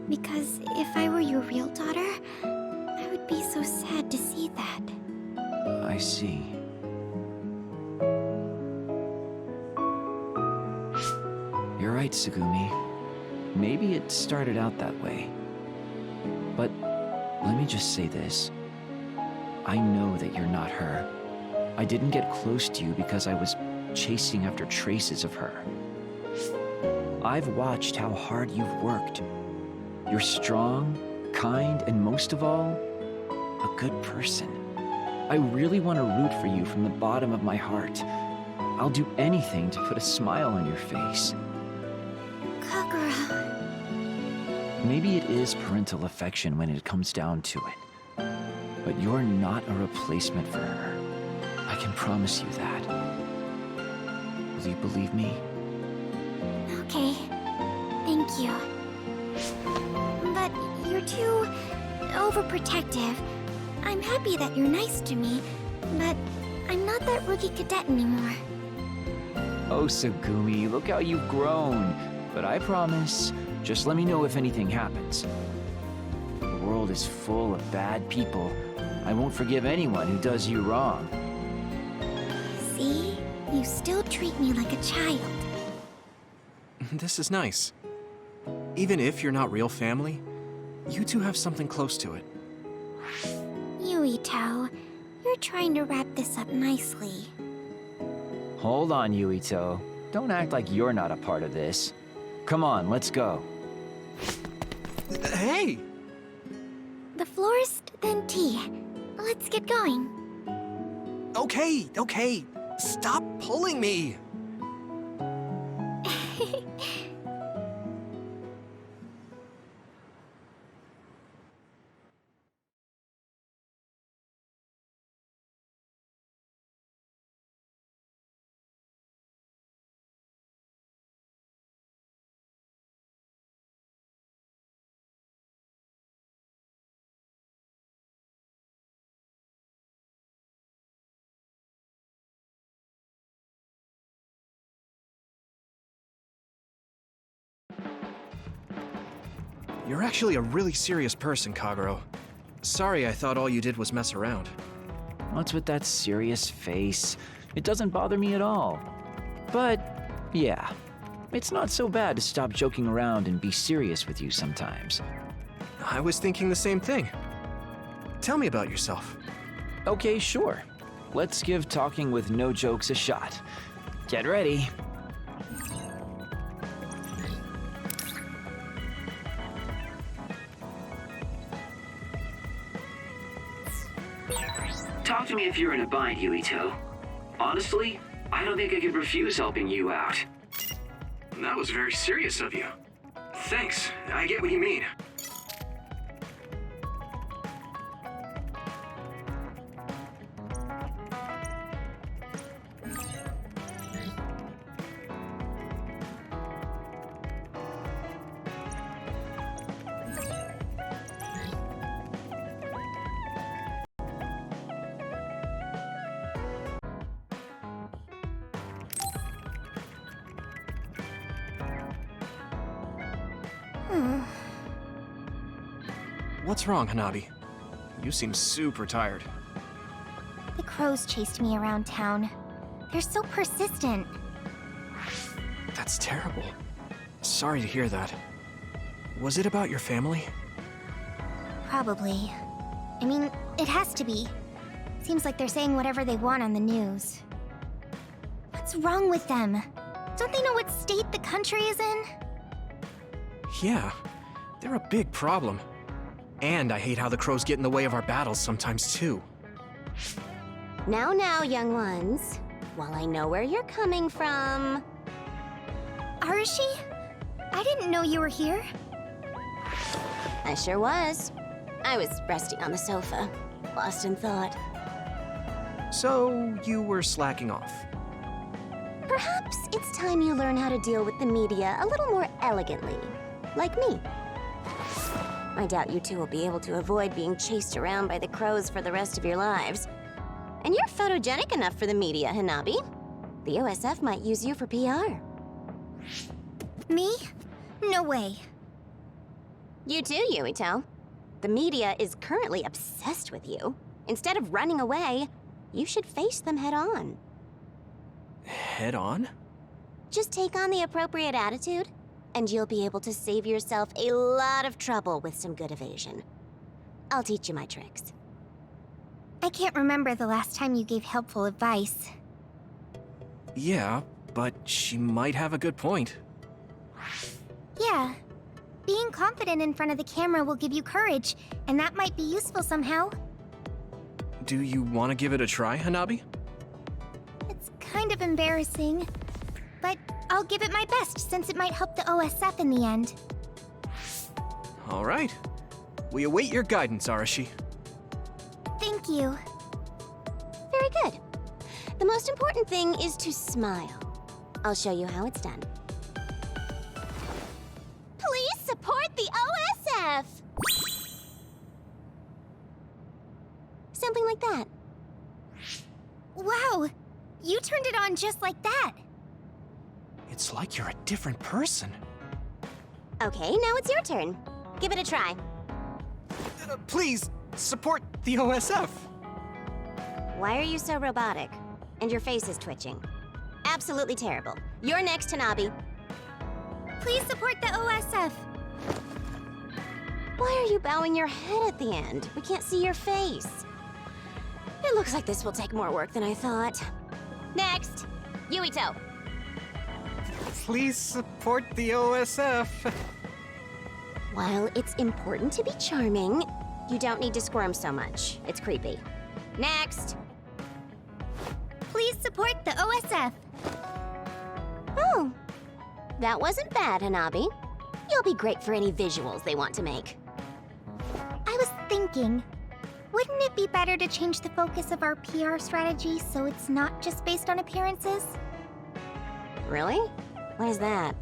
Because if I were your real daughter, I would be so sad to see that. I see. You're right, Tsugumi. Maybe it started out that way. But let me just say this. I know that you're not her. I didn't get close to you because I was chasing after traces of her. I've watched how hard you've worked. You're strong, kind, and most of all, a good person. I really want to root for you from the bottom of my heart. I'll do anything to put a smile on your face. Kagura. Maybe it is parental affection when it comes down to it. But you're not a replacement for her. I can promise you that. Will you believe me? Okay. Thank you. But you're too overprotective. I'm happy that you're nice to me, but I'm not that rookie cadet anymore. Oh, Tsugumi, look how you've grown. But I promise, just let me know if anything happens. The world is full of bad people. I won't forgive anyone who does you wrong. See? You still treat me like a child. This is nice. Even if you're not real family, you two have something close to it. Yuito, you're trying to wrap this up nicely. Hold on, Yuito. Don't act like you're not a part of this. Come on, let's go. Hey! The florist, then tea. Let's get going. Okay, okay. Stop pulling me! You're actually a really serious person, Kagero. Sorry I thought all you did was mess around. What's with that serious face? It doesn't bother me at all. But, yeah, it's not so bad to stop joking around and be serious with you sometimes. I was thinking the same thing. Tell me about yourself. Okay, sure. Let's give talking with no jokes a shot. Get ready. Talk to me if you're in a bind, Yuito. Honestly, I don't think I could refuse helping you out. That was very serious of you. Thanks, I get what you mean. What's wrong, Hanabi? You seem super tired. The crows chased me around town. They're so persistent. That's terrible. Sorry to hear that. Was it about your family? Probably. I mean, it has to be. Seems like they're saying whatever they want on the news. What's wrong with them? Don't they know what state the country is in? Yeah, they're a big problem. And I hate how the crows get in the way of our battles sometimes, too. Now, young ones. While I know where you're coming from... Arashi? I didn't know you were here. I sure was. I was resting on the sofa, lost in thought. So, you were slacking off. Perhaps it's time you learn how to deal with the media a little more elegantly. Like me. I doubt you two will be able to avoid being chased around by the crows for the rest of your lives. And you're photogenic enough for the media, Hanabi. The OSF might use you for PR. Me? No way. You too, Yuito. The media is currently obsessed with you. Instead of running away, you should face them head on. Head on? Just take on the appropriate attitude, and you'll be able to save yourself a lot of trouble with some good evasion. I'll teach you my tricks. I can't remember the last time you gave helpful advice. Yeah, but she might have a good point. Yeah. Being confident in front of the camera will give you courage, and that might be useful somehow. Do you want to give it a try, Hanabi? It's kind of embarrassing, but I'll give it my best since it might help the OSF in the end. All right. We await your guidance, Arashi. Thank you. Very good. The most important thing is to smile. I'll show you how it's done. Please support the OSF! Something like that. Wow! You turned it on just like that! It's like you're a different person. Okay, now it's your turn. Give it a try. Please, support the OSF. Why are you so robotic? And your face is twitching. Absolutely terrible. You're next, Hanabi. Please support the OSF! Why are you bowing your head at the end? We can't see your face. It looks like this will take more work than I thought. Next, Yuito. Please support the OSF. While it's important to be charming, you don't need to squirm so much. It's creepy. Next. Please support the OSF! Oh, that wasn't bad, Hanabi. You'll be great for any visuals they want to make. I was thinking, wouldn't it be better to change the focus of our PR strategy so it's not just based on appearances? Really? Why is that?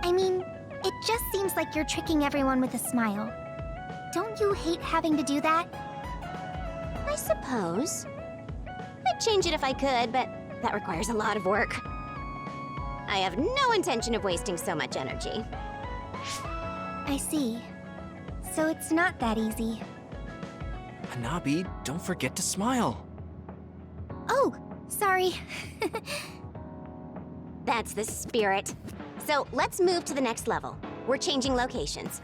I mean, it just seems like you're tricking everyone with a smile. Don't you hate having to do that? I suppose. I'd change it if I could, but that requires a lot of work. I have no intention of wasting so much energy. I see. So it's not that easy. Hanabi, don't forget to smile. Oh, sorry. That's the spirit. So let's move to the next level. We're changing locations.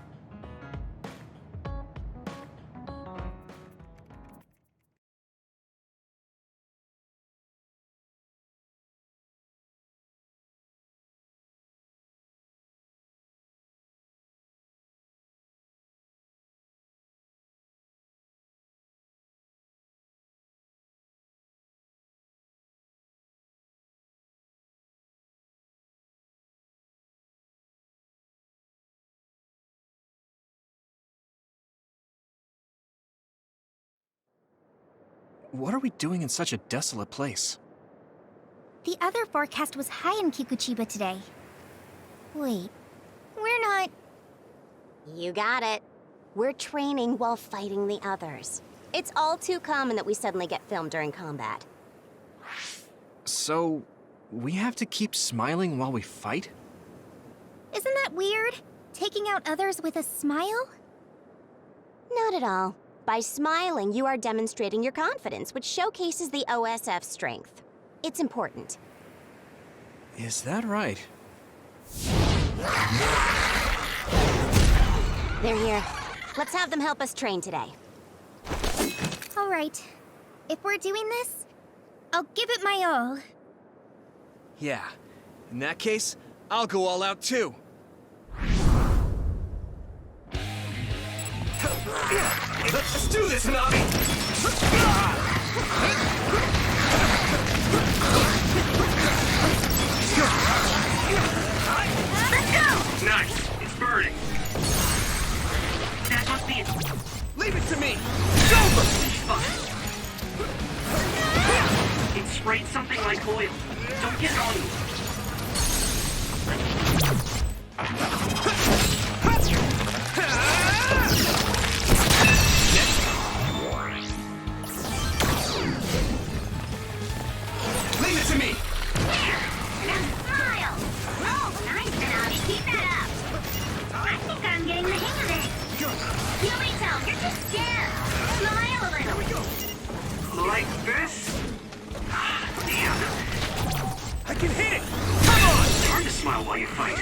What are we doing in such a desolate place? The other forecast was high in Kikuchiba today. Wait, we're not... You got it. We're training while fighting the others. It's all too common that we suddenly get filmed during combat. So, we have to keep smiling while we fight? Isn't that weird? Taking out others with a smile? Not at all. By smiling, you are demonstrating your confidence, which showcases the OSF's strength. It's important. Is that right? They're here. Let's have them help us train today. All right. If we're doing this, I'll give it my all. Yeah. In that case, I'll go all out too. Let's do this, Hanabi! Nice. It's burning. That must be it. Leave it to me! It sprayed something like oil. Don't get it on you. Leave it to me! can hit it! Come on! It's hard to smile while you fight.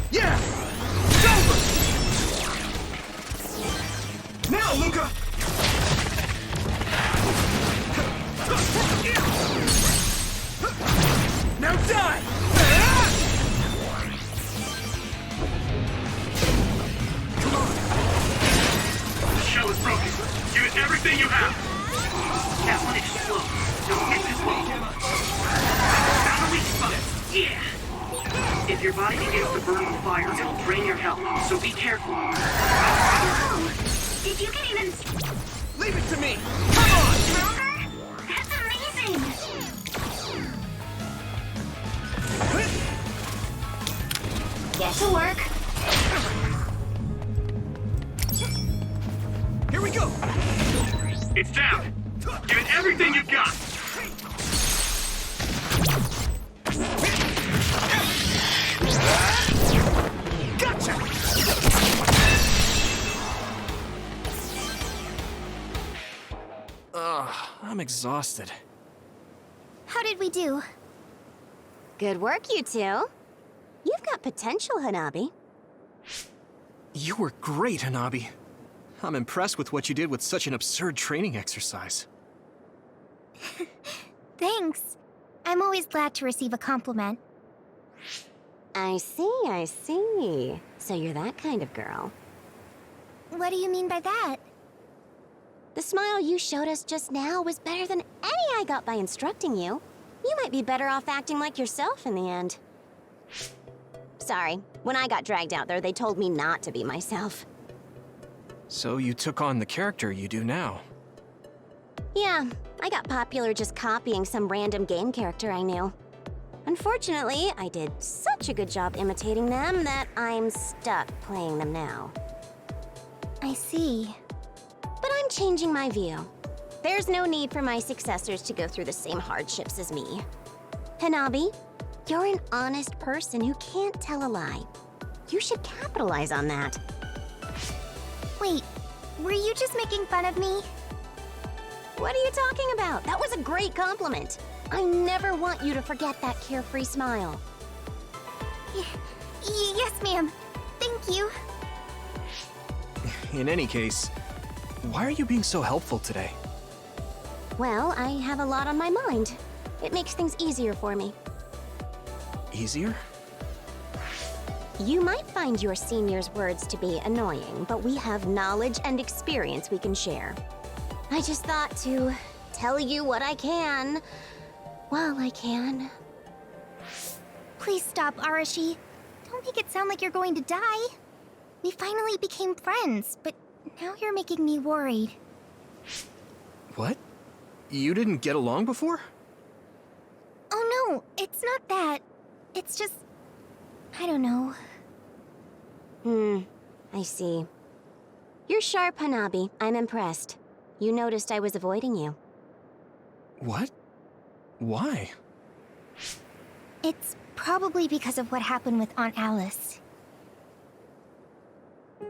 Yeah! It's over! Now, Luca! Now die! Come on! The shell is broken. Give it everything you have! That one explodes. Don't hit this wall. Found a weak spot. Yeah. If your body begins to burn with fire, it'll drain your health, so be careful. Oh, did you get even Leave it to me! Come on! stronger? That's amazing! Get to work. Here we go! It's down! Give it everything you've got! Gotcha! I'm exhausted. How did we do? Good work, you two. You've got potential, Hanabi. You were great, Hanabi. I'm impressed with what you did with such an absurd training exercise. Thanks. I'm always glad to receive a compliment. I see. So you're that kind of girl. What do you mean by that? The smile you showed us just now was better than any I got by instructing you. You might be better off acting like yourself in the end. Sorry, when I got dragged out there, they told me not to be myself. So you took on the character you do now. Yeah, I got popular just copying some random game character I knew. Unfortunately, I did such a good job imitating them that I'm stuck playing them now. I see. But I'm changing my view. There's no need for my successors to go through the same hardships as me. Hanabi, you're an honest person who can't tell a lie. You should capitalize on that. Wait, were you just making fun of me? What are you talking about? That was a great compliment. I never want you to forget that carefree smile. Yes, ma'am. Thank you. In any case, why are you being so helpful today? Well, I have a lot on my mind. It makes things easier for me. Easier? You might find your senior's words to be annoying, but we have knowledge and experience we can share. I just thought to tell you what I can, while I can. Please stop, Arashi. Don't make it sound like you're going to die. We finally became friends, but now you're making me worried. What? You didn't get along before? Oh no, it's not that. It's just... I don't know. I see. You're sharp, Hanabi. I'm impressed. You noticed I was avoiding you. What? Why? It's probably because of what happened with Aunt Alice.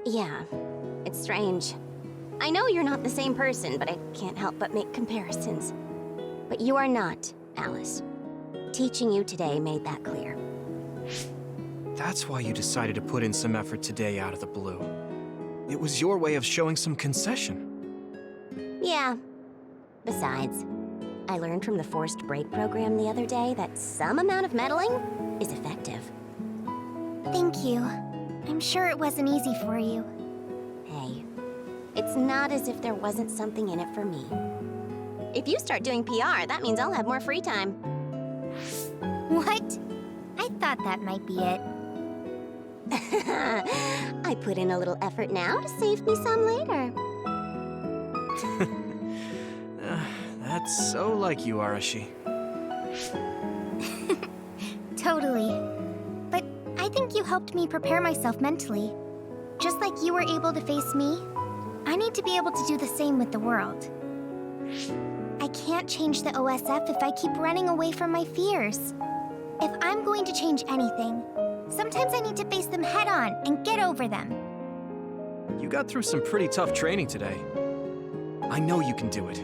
Yeah, it's strange. I know you're not the same person, but I can't help but make comparisons. But you are not, Alice. Teaching you today made that clear. That's why you decided to put in some effort today out of the blue. It was your way of showing some concession. Yeah. Besides, I learned from the forced break program the other day that some amount of meddling is effective. Thank you. I'm sure it wasn't easy for you. Hey, it's not as if there wasn't something in it for me. If you start doing PR, that means I'll have more free time. What? I thought that might be it. I put in a little effort now to save me some later. That's so like you, Arashi. Totally. But I think you helped me prepare myself mentally. Just like you were able to face me, I need to be able to do the same with the world. I can't change the OSF if I keep running away from my fears. If I'm going to change anything, sometimes I need to face them head-on and get over them. You got through some pretty tough training today. I know you can do it.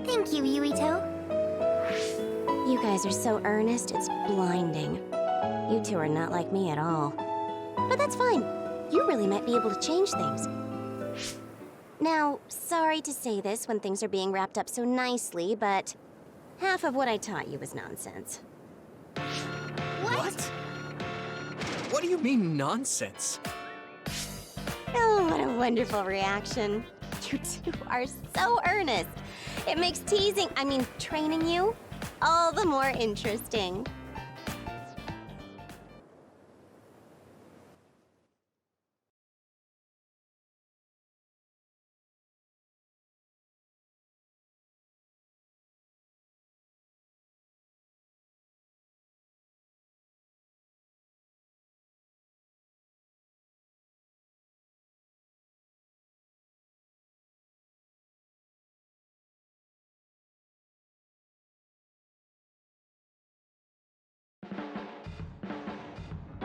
Thank you, Yuito. You guys are so earnest, it's blinding. You two are not like me at all. But that's fine. You really might be able to change things. Now, sorry to say this when things are being wrapped up so nicely, but half of what I taught you was nonsense. What? What do you mean, nonsense? Oh, what a wonderful reaction. You two are so earnest. It makes training you, all the more interesting.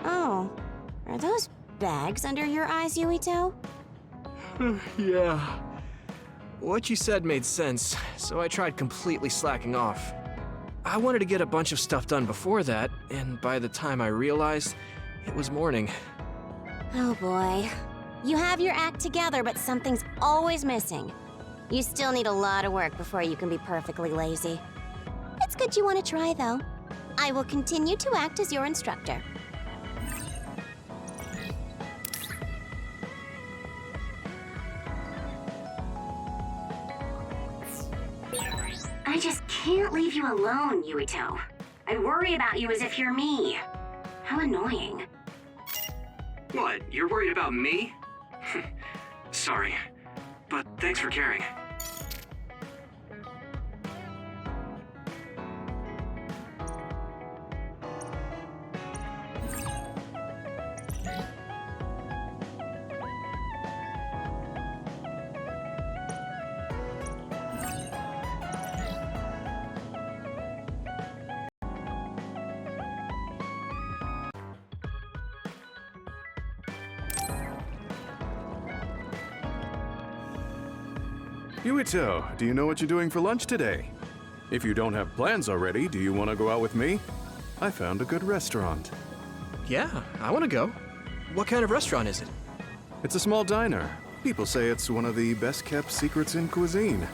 Oh, are those bags under your eyes, Yuito? Yeah. What you said made sense, so I tried completely slacking off. I wanted to get a bunch of stuff done before that, and by the time I realized, it was morning. Oh boy. You have your act together, but something's always missing. You still need a lot of work before you can be perfectly lazy. It's good you want to try, though. I will continue to act as your instructor. I just can't leave you alone, Yuito. I worry about you as if you're me. How annoying. What, you're worried about me? Sorry, but thanks for caring. Yuito, do you know what you're doing for lunch today? If you don't have plans already, do you want to go out with me? I found a good restaurant. Yeah, I want to go. What kind of restaurant is it? It's a small diner. People say it's one of the best-kept secrets in cuisine.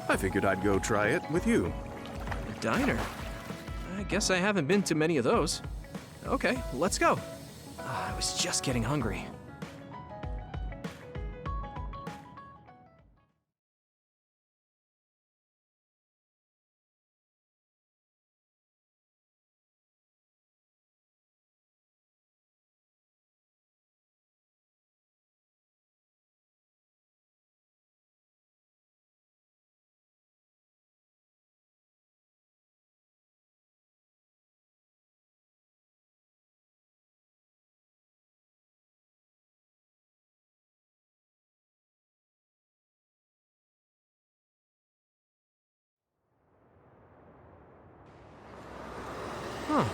I figured I'd go try it with you. A diner? I guess I haven't been to many of those. Okay, let's go. I was just getting hungry. Huh.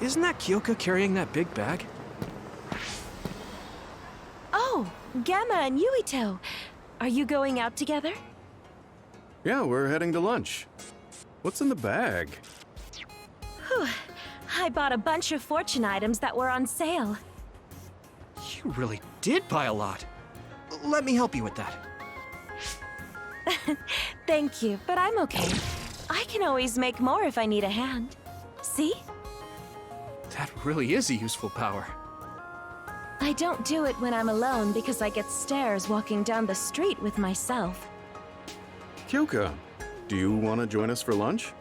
Isn't that Kyoka carrying that big bag? Oh, Gamma and Yuito. Are you going out together? Yeah, we're heading to lunch. What's in the bag? Whew. I bought a bunch of fortune items that were on sale. You really did buy a lot. Let me help you with that. Thank you, but I'm okay. I can always make more if I need a hand. See? That really is a useful power. I don't do it when I'm alone because I get stares walking down the street with myself. Kyoka, do you want to join us for lunch?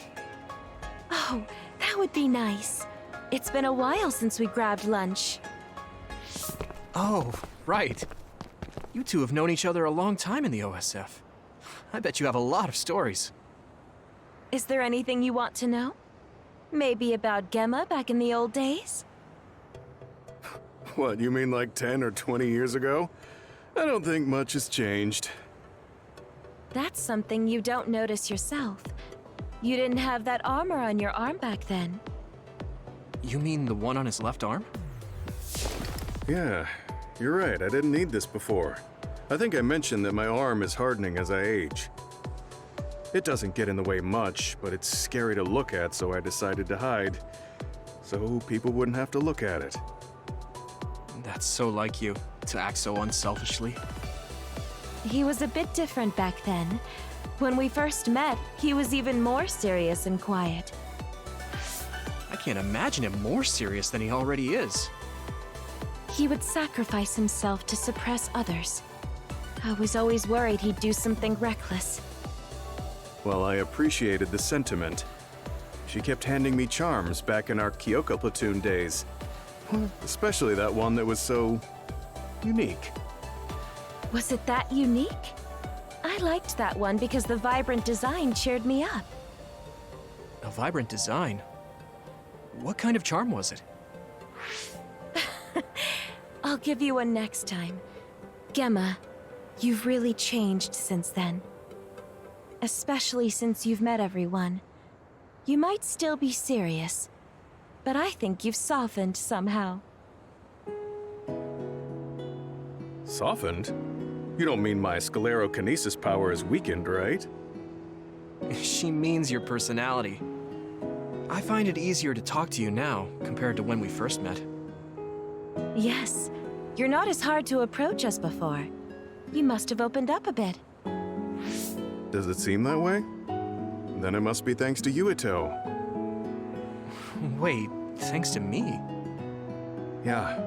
Oh, that would be nice. It's been a while since we grabbed lunch. Oh, right. You two have known each other a long time in the OSF. I bet you have a lot of stories. Is there anything you want to know? Maybe about Gemma back in the old days? What, you mean like 10 or 20 years ago? I don't think much has changed. That's something you don't notice yourself. You didn't have that armor on your arm back then. You mean the one on his left arm? Yeah, you're right. I didn't need this before. I think I mentioned that my arm is hardening as I age. It doesn't get in the way much, but it's scary to look at, so I decided to hide. So people wouldn't have to look at it. That's so like you, to act so unselfishly. He was a bit different back then. When we first met, he was even more serious and quiet. I can't imagine him more serious than he already is. He would sacrifice himself to suppress others. I was always worried he'd do something reckless. Well, I appreciated the sentiment. She kept handing me charms back in our Kyoko platoon days. Especially that one that was so unique. Was it that unique? I liked that one because the vibrant design cheered me up. A vibrant design? What kind of charm was it? I'll give you one next time. Gemma, you've really changed since then. Especially since you've met everyone. You might still be serious, but I think you've softened somehow. Softened? You don't mean my sclerokinesis power is weakened, right? She means your personality. I find it easier to talk to you now compared to when we first met. Yes, you're not as hard to approach as before. You must have opened up a bit. Does it seem that way? Then it must be thanks to Yuito. Wait, thanks to me? Yeah.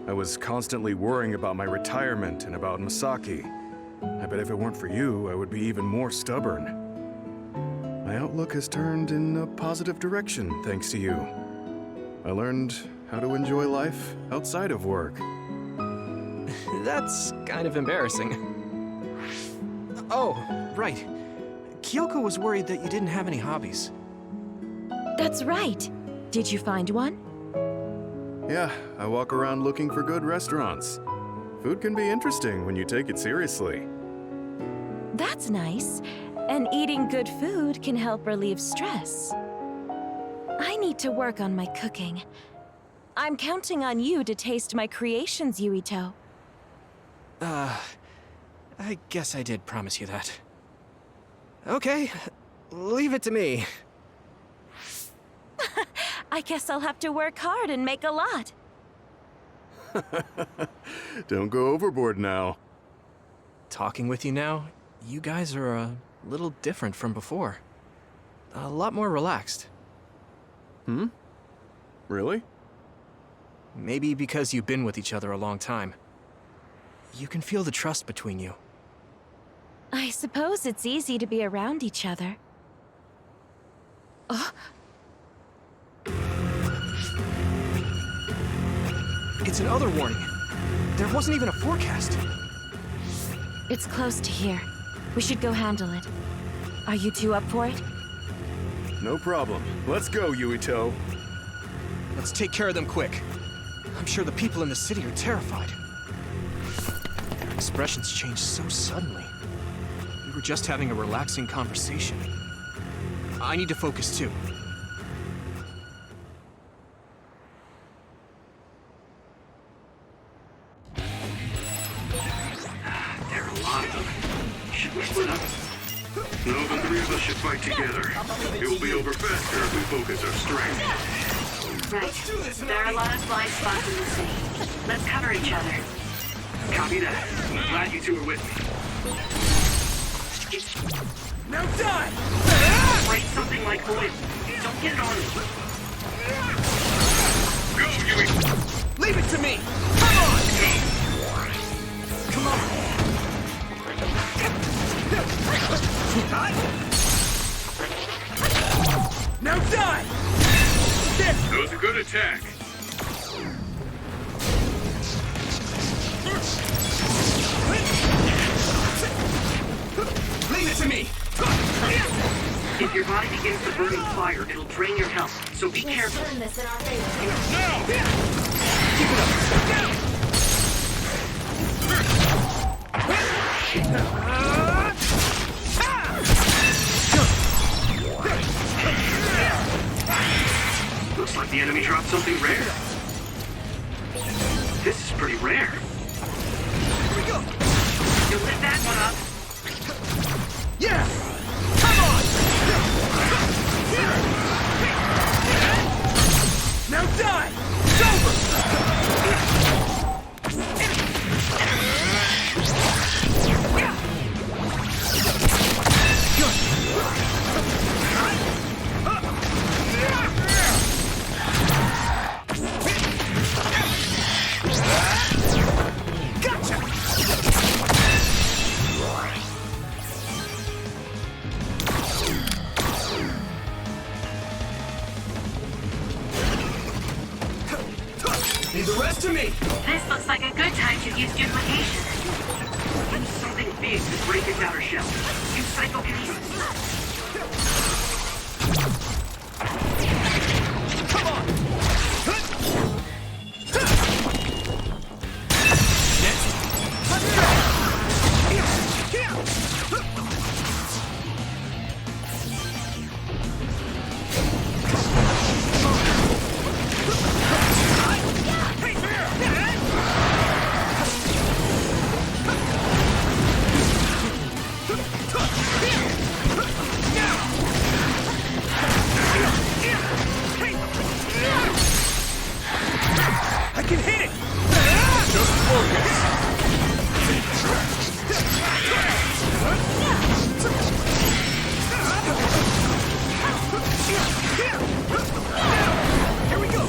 I was constantly worrying about my retirement and about Masaki. I bet if it weren't for you, I would be even more stubborn. My outlook has turned in a positive direction thanks to you. I learned how to enjoy life outside of work. That's kind of embarrassing. Oh, right. Kyoko was worried that you didn't have any hobbies. That's right. Did you find one? Yeah, I walk around looking for good restaurants. Food can be interesting when you take it seriously. That's nice. And eating good food can help relieve stress. I need to work on my cooking. I'm counting on you to taste my creations, Yuito. I guess I did promise you that. Okay, leave it to me. I guess I'll have to work hard and make a lot. Don't go overboard now. Talking with you now, you guys are a little different from before. A lot more relaxed. Hmm? Really? Maybe because you've been with each other a long time. You can feel the trust between you. I suppose it's easy to be around each other. Oh. It's another warning. There wasn't even a forecast. It's close to here. We should go handle it. Are you two up for it? No problem. Let's go, Yuito. Let's take care of them quick. I'm sure the people in the city are terrified. Their expressions changed so suddenly. We were just having a relaxing conversation. I need to focus too. There are a lot of them. Should we split up? No, the three of us should fight together. It will be over faster if we focus our strength. Right. There are a lot of blind spots in the city. Let's cover each other. Copy that. Glad you two are with me. Now die! Break something like wood. Don't get it on me. Go, Yui! Leave it to me! Come on! Come on! Now die! That was a good attack. Leave it to me! If your body begins to burn in fire, it'll drain your health, so be careful. Now! Keep it up! Looks like the enemy dropped something rare. This is pretty rare. Here we go! You'll lift that one up. Yeah! Come on! close to me! This looks like a good time to use duplication. Use something big to break its outer shell. Use psychokinesis. Come on! I can hit it! Just focus. Here we go!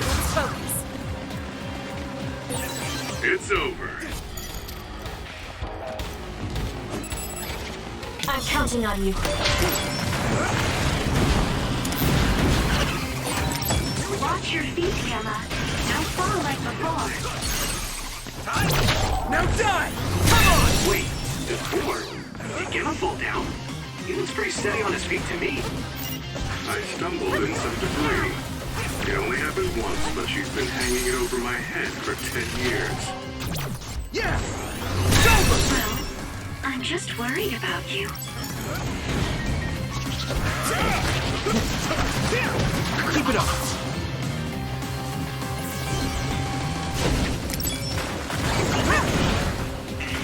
Let's focus. It's over. I'm counting on you. Watch your feet, Gamma. Don't fall like before. Now die! Come on! Wait, before? Did Gemma fall down? He looks pretty steady on his feet to me. I stumbled in some debris. It only happened once, but she's been hanging it over my head for 10 years. Yeah! It's over! Well, I'm just worried about you. Keep it up.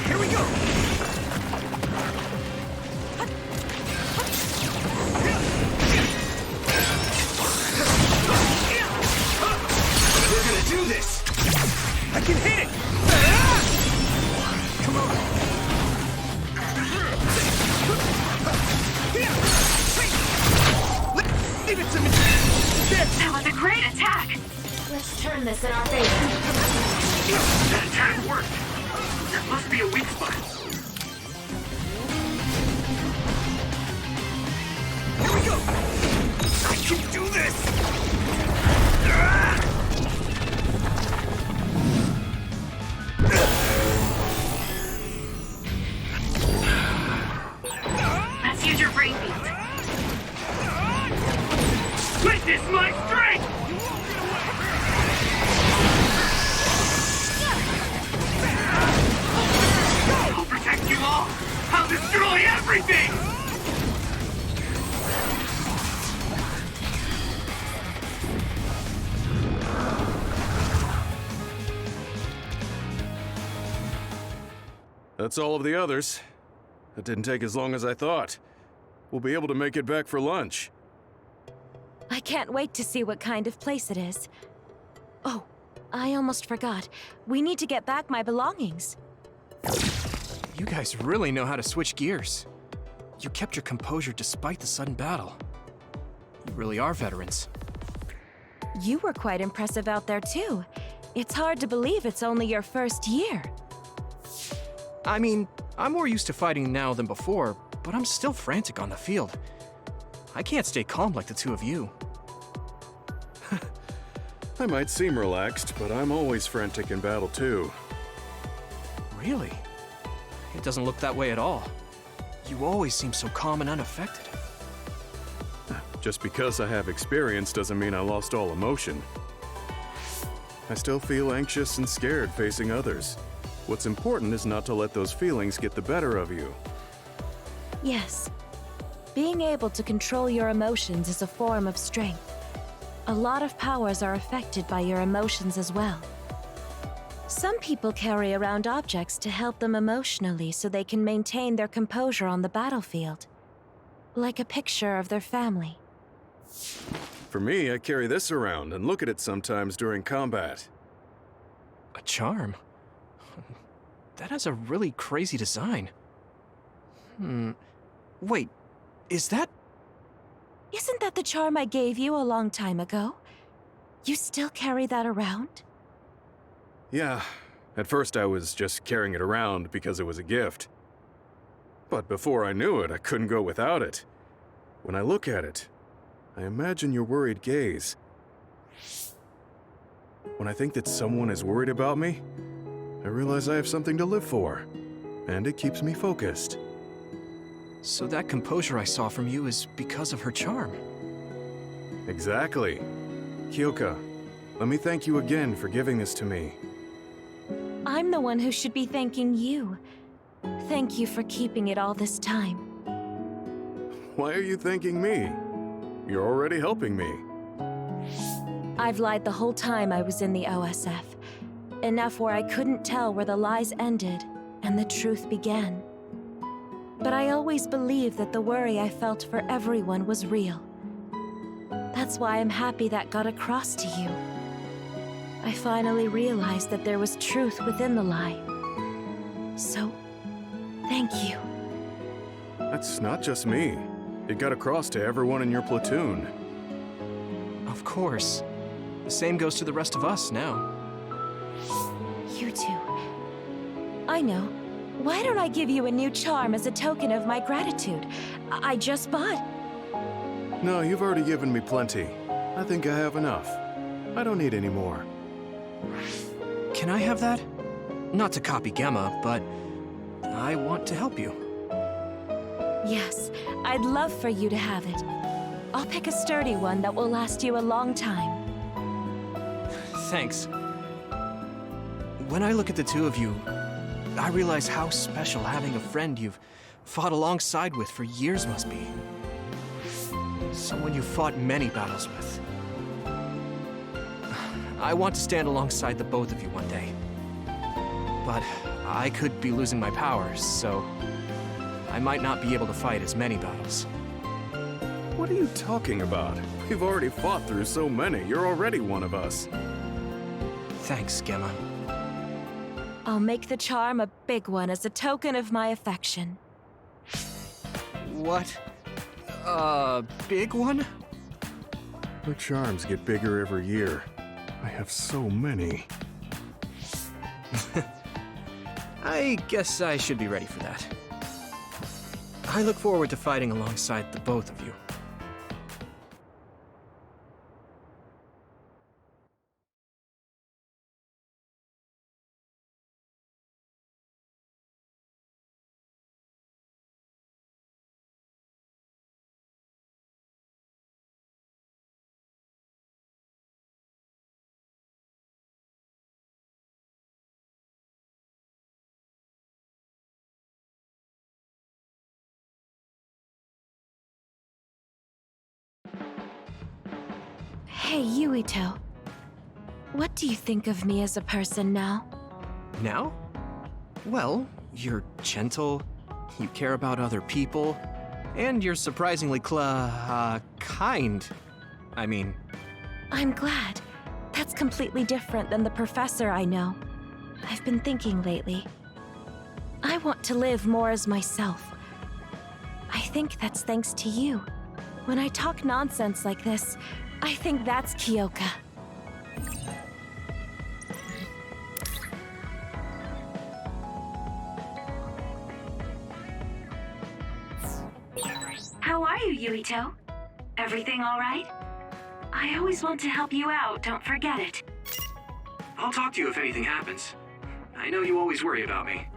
Here we go! We're gonna do this! I can hit it! Come on! Leave it to me! That was a great attack! Let's turn this in our favor. That attack worked! There must be a weak spot. Here we go! I can do this! Let's use your brain field. Witness my strength! I'll protect you all! I'll destroy everything! That's all of the others. That didn't take as long as I thought. We'll be able to make it back for lunch. I can't wait to see what kind of place it is. Oh, I almost forgot. We need to get back my belongings. You guys really know how to switch gears. You kept your composure despite the sudden battle. You really are veterans. You were quite impressive out there, too. It's hard to believe it's only your first year. I mean, I'm more used to fighting now than before, but I'm still frantic on the field. I can't stay calm like the two of you. I might seem relaxed, but I'm always frantic in battle too. Really? It doesn't look that way at all. You always seem so calm and unaffected. Just because I have experience doesn't mean I lost all emotion. I still feel anxious and scared facing others. What's important is not to let those feelings get the better of you. Yes. Being able to control your emotions is a form of strength. A lot of powers are affected by your emotions as well. Some people carry around objects to help them emotionally so they can maintain their composure on the battlefield. Like a picture of their family. For me, I carry this around and look at it sometimes during combat. A charm? That has a really crazy design. Wait, is that... Isn't that the charm I gave you a long time ago? You still carry that around? Yeah, at first I was just carrying it around because it was a gift. But before I knew it, I couldn't go without it. When I look at it, I imagine your worried gaze, When I think that someone is worried about me, I realize I have something to live for, and it keeps me focused. So that composure I saw from you is because of her charm. Exactly. Kyoka, let me thank you again for giving this to me. I'm the one who should be thanking you. Thank you for keeping it all this time. Why are you thanking me? You're already helping me. I've lied the whole time I was in the OSF. Enough where I couldn't tell where the lies ended and the truth began. But I always believed that the worry I felt for everyone was real. That's why I'm happy that got across to you. I finally realized that there was truth within the lie. So, thank you. That's not just me. It got across to everyone in your platoon. Of course. The same goes to the rest of us now. You too. I know. Why don't I give you a new charm as a token of my gratitude? I just bought. No, you've already given me plenty. I think I have enough. I don't need any more. Can I have that? Not to copy Gemma, but I want to help you. Yes, I'd love for you to have it. I'll pick a sturdy one that will last you a long time. Thanks. When I look at the two of you, I realize how special having a friend you've fought alongside with for years must be. Someone you fought many battles with. I want to stand alongside the both of you one day. But I could be losing my powers, so I might not be able to fight as many battles. What are you talking about? We've already fought through so many. You're already one of us. Thanks, Gemma. I'll make the charm a big one as a token of my affection. What? Big one? The charms get bigger every year. I have so many. I guess I should be ready for that. I look forward to fighting alongside the both of you. Hey, Yuito. What do you think of me as a person now? Now? Well, you're gentle, you care about other people, and you're surprisingly kind. I mean... I'm glad. That's completely different than the professor I know. I've been thinking lately. I want to live more as myself. I think that's thanks to you. When I talk nonsense like this, I think that's Kyoka. How are you, Yuito? Everything all right? I always want to help you out, don't forget it. I'll talk to you if anything happens. I know you always worry about me.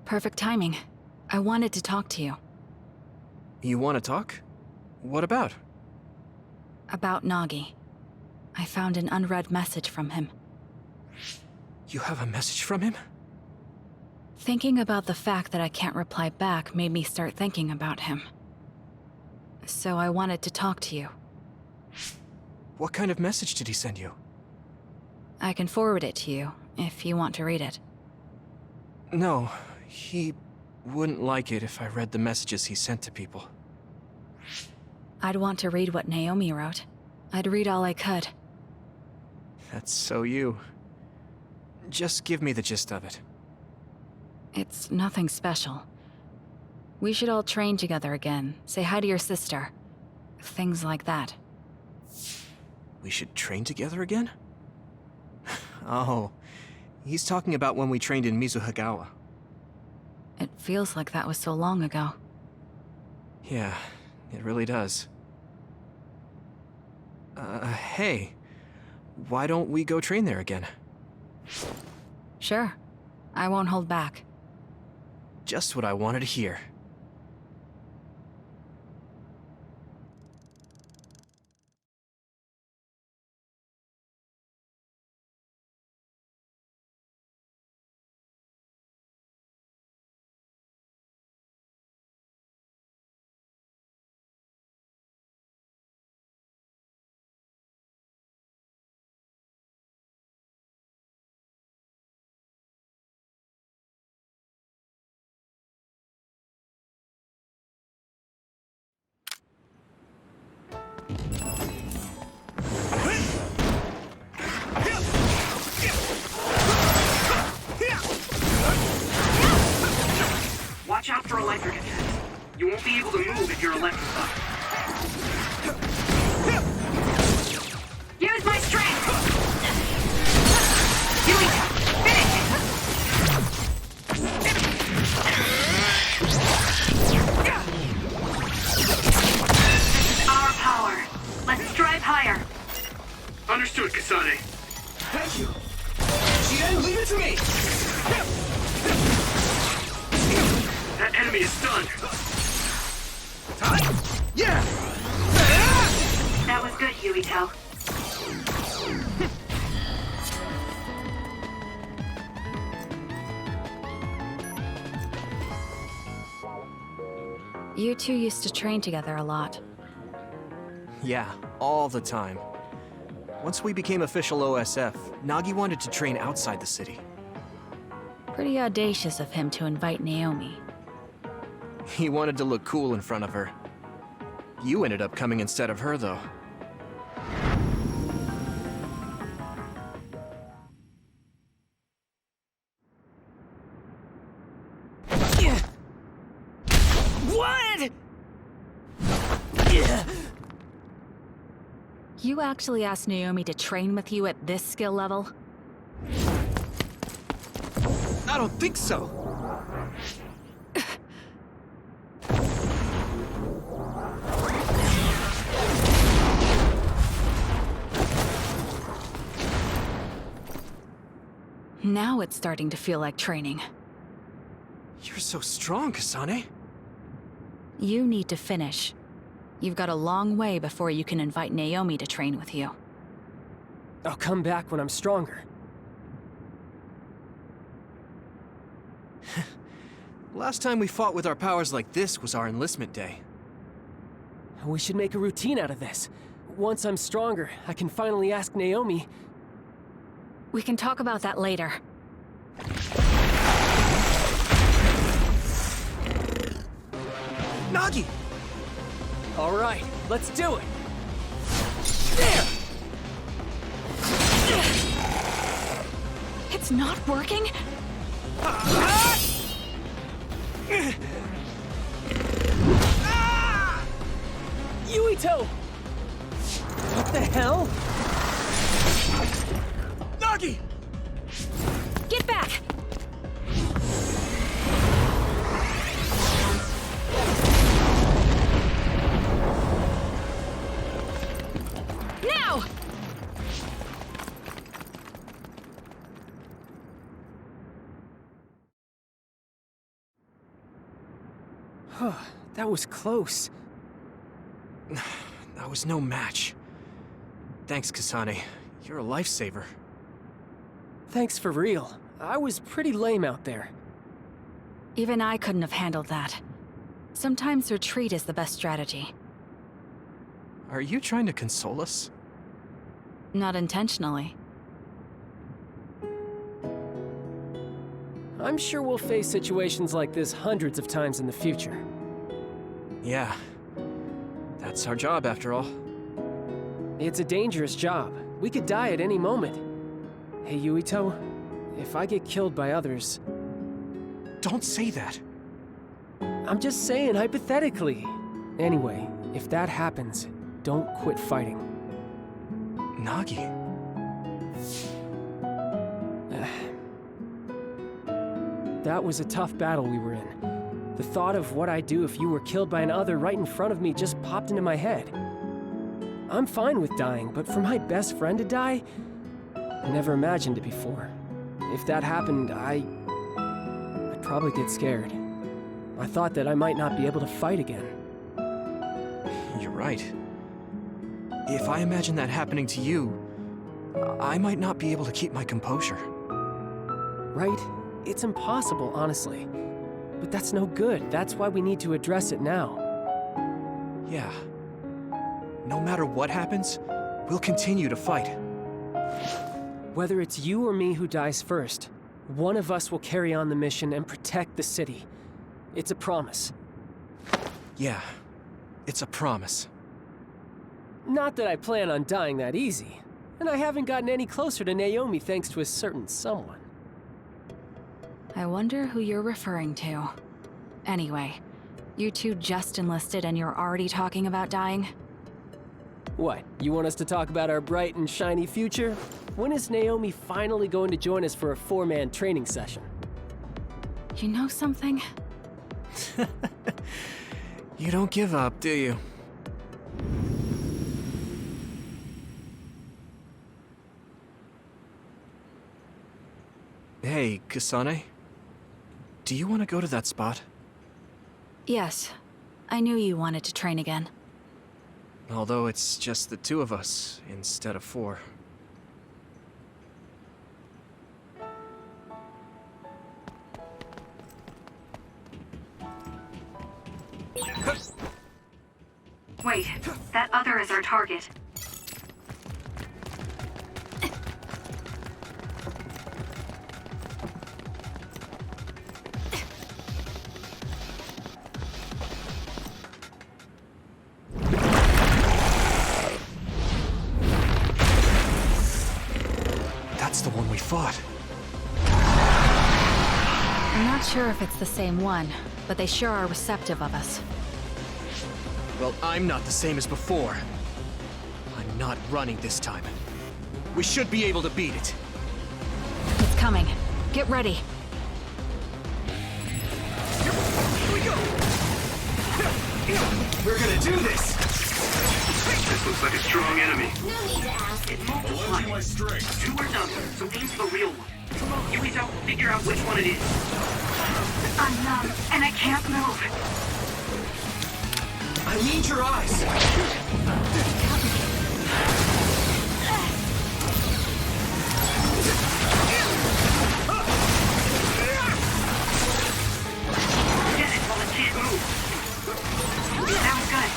Perfect timing. I wanted to talk to you. You want to talk? What about? About Nagi. I found an unread message from him. You have a message from him? Thinking about the fact that I can't reply back made me start thinking about him. So I wanted to talk to you. What kind of message did he send you? I can forward it to you, if you want to read it. No, he wouldn't like it if I read the messages he sent to people. I'd want to read what Naomi wrote. I'd read all I could. That's so you. Just give me the gist of it. It's nothing special. We should all train together again, say hi to your sister. Things like that. We should train together again? Oh, he's talking about when we trained in Mizuhagawa. It feels like that was so long ago. Yeah, it really does. Hey, why don't we go train there again? Sure. I won't hold back. Just what I wanted to hear. Watch out for electric attacks. You won't be able to move if you're electrified. Use my strength! Eureka! This is our power. Let's strive higher. Understood, Kasane. Thank you. Jien, leave it to me! That enemy is stunned. Time? Yeah! That was good, Yuito. You two used to train together a lot. Yeah, all the time. Once we became official OSF, Nagi wanted to train outside the city. Pretty audacious of him to invite Naomi. He wanted to look cool in front of her. You ended up coming instead of her, though. What? You actually asked Naomi to train with you at this skill level? I don't think so. Now it's starting to feel like training. You're so strong, Kasane. You need to finish. You've got a long way before you can invite Naomi to train with you. I'll come back when I'm stronger. Last time we fought with our powers like this was our enlistment day. We should make a routine out of this. Once I'm stronger, I can finally ask Naomi. We can talk about that later. Nagi! All right, let's do it! It's not working? Yuito! What the hell? Nagi! Get back! Now! That was close. That was no match. Thanks, Kasane. You're a lifesaver. Thanks for real. I was pretty lame out there. Even I couldn't have handled that. Sometimes retreat is the best strategy. Are you trying to console us? Not intentionally. I'm sure we'll face situations like this hundreds of times in the future. Yeah. That's our job, after all. It's a dangerous job. We could die at any moment. Hey, Yuito, if I get killed by others... Don't say that. I'm just saying, hypothetically. Anyway, if that happens, don't quit fighting. Nagi. That was a tough battle we were in. The thought of what I'd do if you were killed by another right in front of me just popped into my head. I'm fine with dying, but for my best friend to die? I never imagined it before. If that happened, I'd probably get scared. I thought that I might not be able to fight again. You're right. If I imagine that happening to you, I might not be able to keep my composure. Right? It's impossible, honestly. But that's no good. That's why we need to address it now. Yeah. No matter what happens, we'll continue to fight. Whether it's you or me who dies first, one of us will carry on the mission and protect the city. It's a promise. Yeah, it's a promise. Not that I plan on dying that easy. And I haven't gotten any closer to Naomi thanks to a certain someone. I wonder who you're referring to. Anyway, you two just enlisted and you're already talking about dying? What, you want us to talk about our bright and shiny future? When is Naomi finally going to join us for a 4-man training session? You know something? You don't give up, do you? Hey, Kasane. Do you want to go to that spot? Yes. I knew you wanted to train again. Although it's just the 2 of us instead of 4. Wait, that other is our target. That's the one we fought. I'm not sure if it's the same one, but they sure are receptive of us. Well, I'm not the same as before. I'm not running this time. We should be able to beat it. It's coming. Get ready. Here we go! We're gonna do this! This looks like a strong enemy. No need to ask. It multiplied. My strength. 2 are done, so aim for the real one. Come on, Yuito, figure out which one it is. I'm numb, and I can't move. I need your eyes! Get it while it can't move. Sounds good.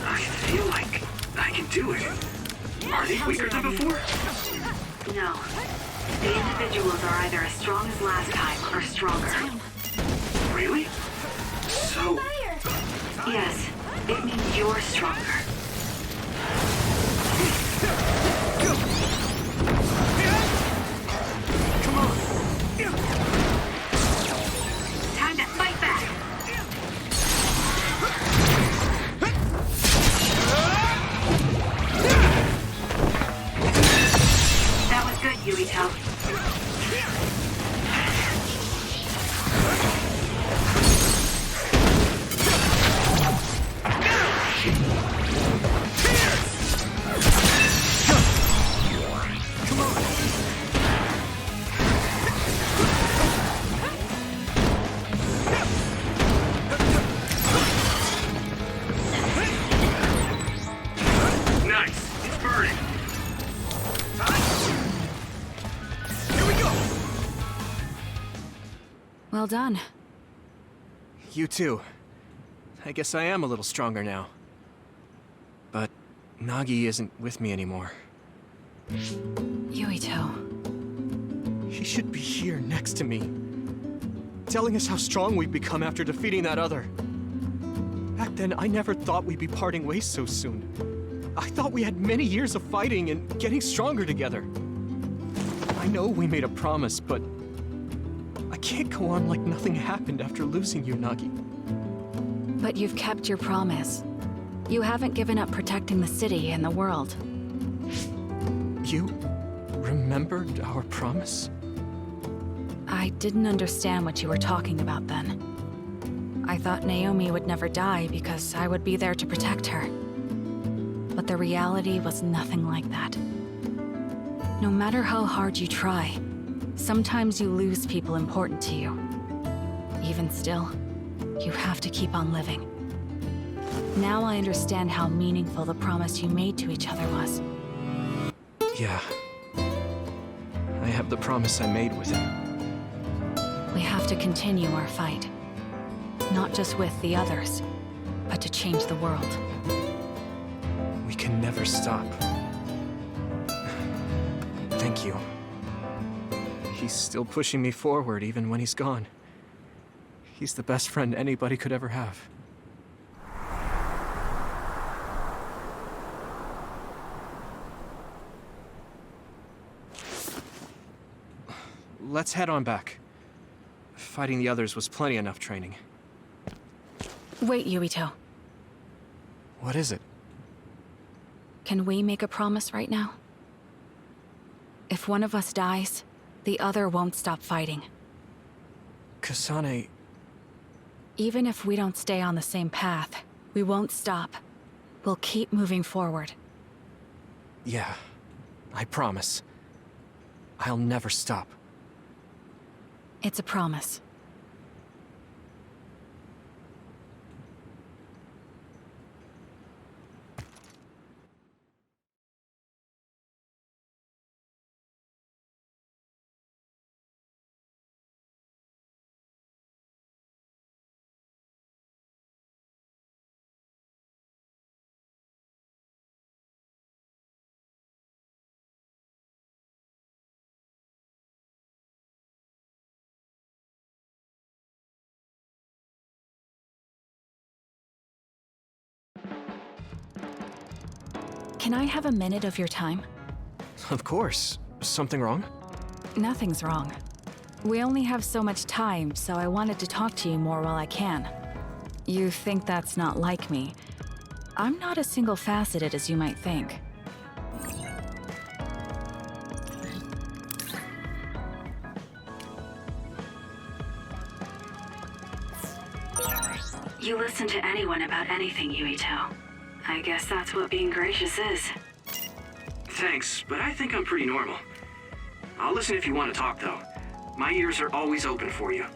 I feel like I can do it. Are they weaker than before? No. The individuals are either as strong as last time or stronger. Really? So... Yes, it means you're stronger. Come on! Time to fight back! That was good, Yuito. Nice! It's burning! Well done. You too. I guess I am a little stronger now. But Nagi isn't with me anymore. Yuito. He should be here next to me, telling us how strong we've become after defeating that other. Back then, I never thought we'd be parting ways so soon. I thought we had many years of fighting and getting stronger together. I know we made a promise, but I can't go on like nothing happened after losing you, Nagi. But you've kept your promise. You haven't given up protecting the city and the world. You remembered our promise? I didn't understand what you were talking about then. I thought Naomi would never die because I would be there to protect her. But the reality was nothing like that. No matter how hard you try, sometimes you lose people important to you. Even still, you have to keep on living. Now I understand how meaningful the promise you made to each other was. Yeah. I have the promise I made with him. We have to continue our fight. Not just with the others, but to change the world. We can never stop. Thank you. He's still pushing me forward even when he's gone. He's the best friend anybody could ever have. Let's head on back. Fighting the others was plenty enough training. Wait, Yuito. What is it? Can we make a promise right now? If one of us dies, the other won't stop fighting. Kasane... Even if we don't stay on the same path, we won't stop. We'll keep moving forward. Yeah, I promise. I'll never stop. It's a promise. Can I have a minute of your time? Of course. Something wrong? Nothing's wrong. We only have so much time, so I wanted to talk to you more while I can. You think that's not like me. I'm not as single-faceted as you might think. You listen to anyone about anything, Yuito. I guess that's what being gracious is. Thanks, but I think I'm pretty normal. I'll listen if you want to talk, though. My ears are always open for you.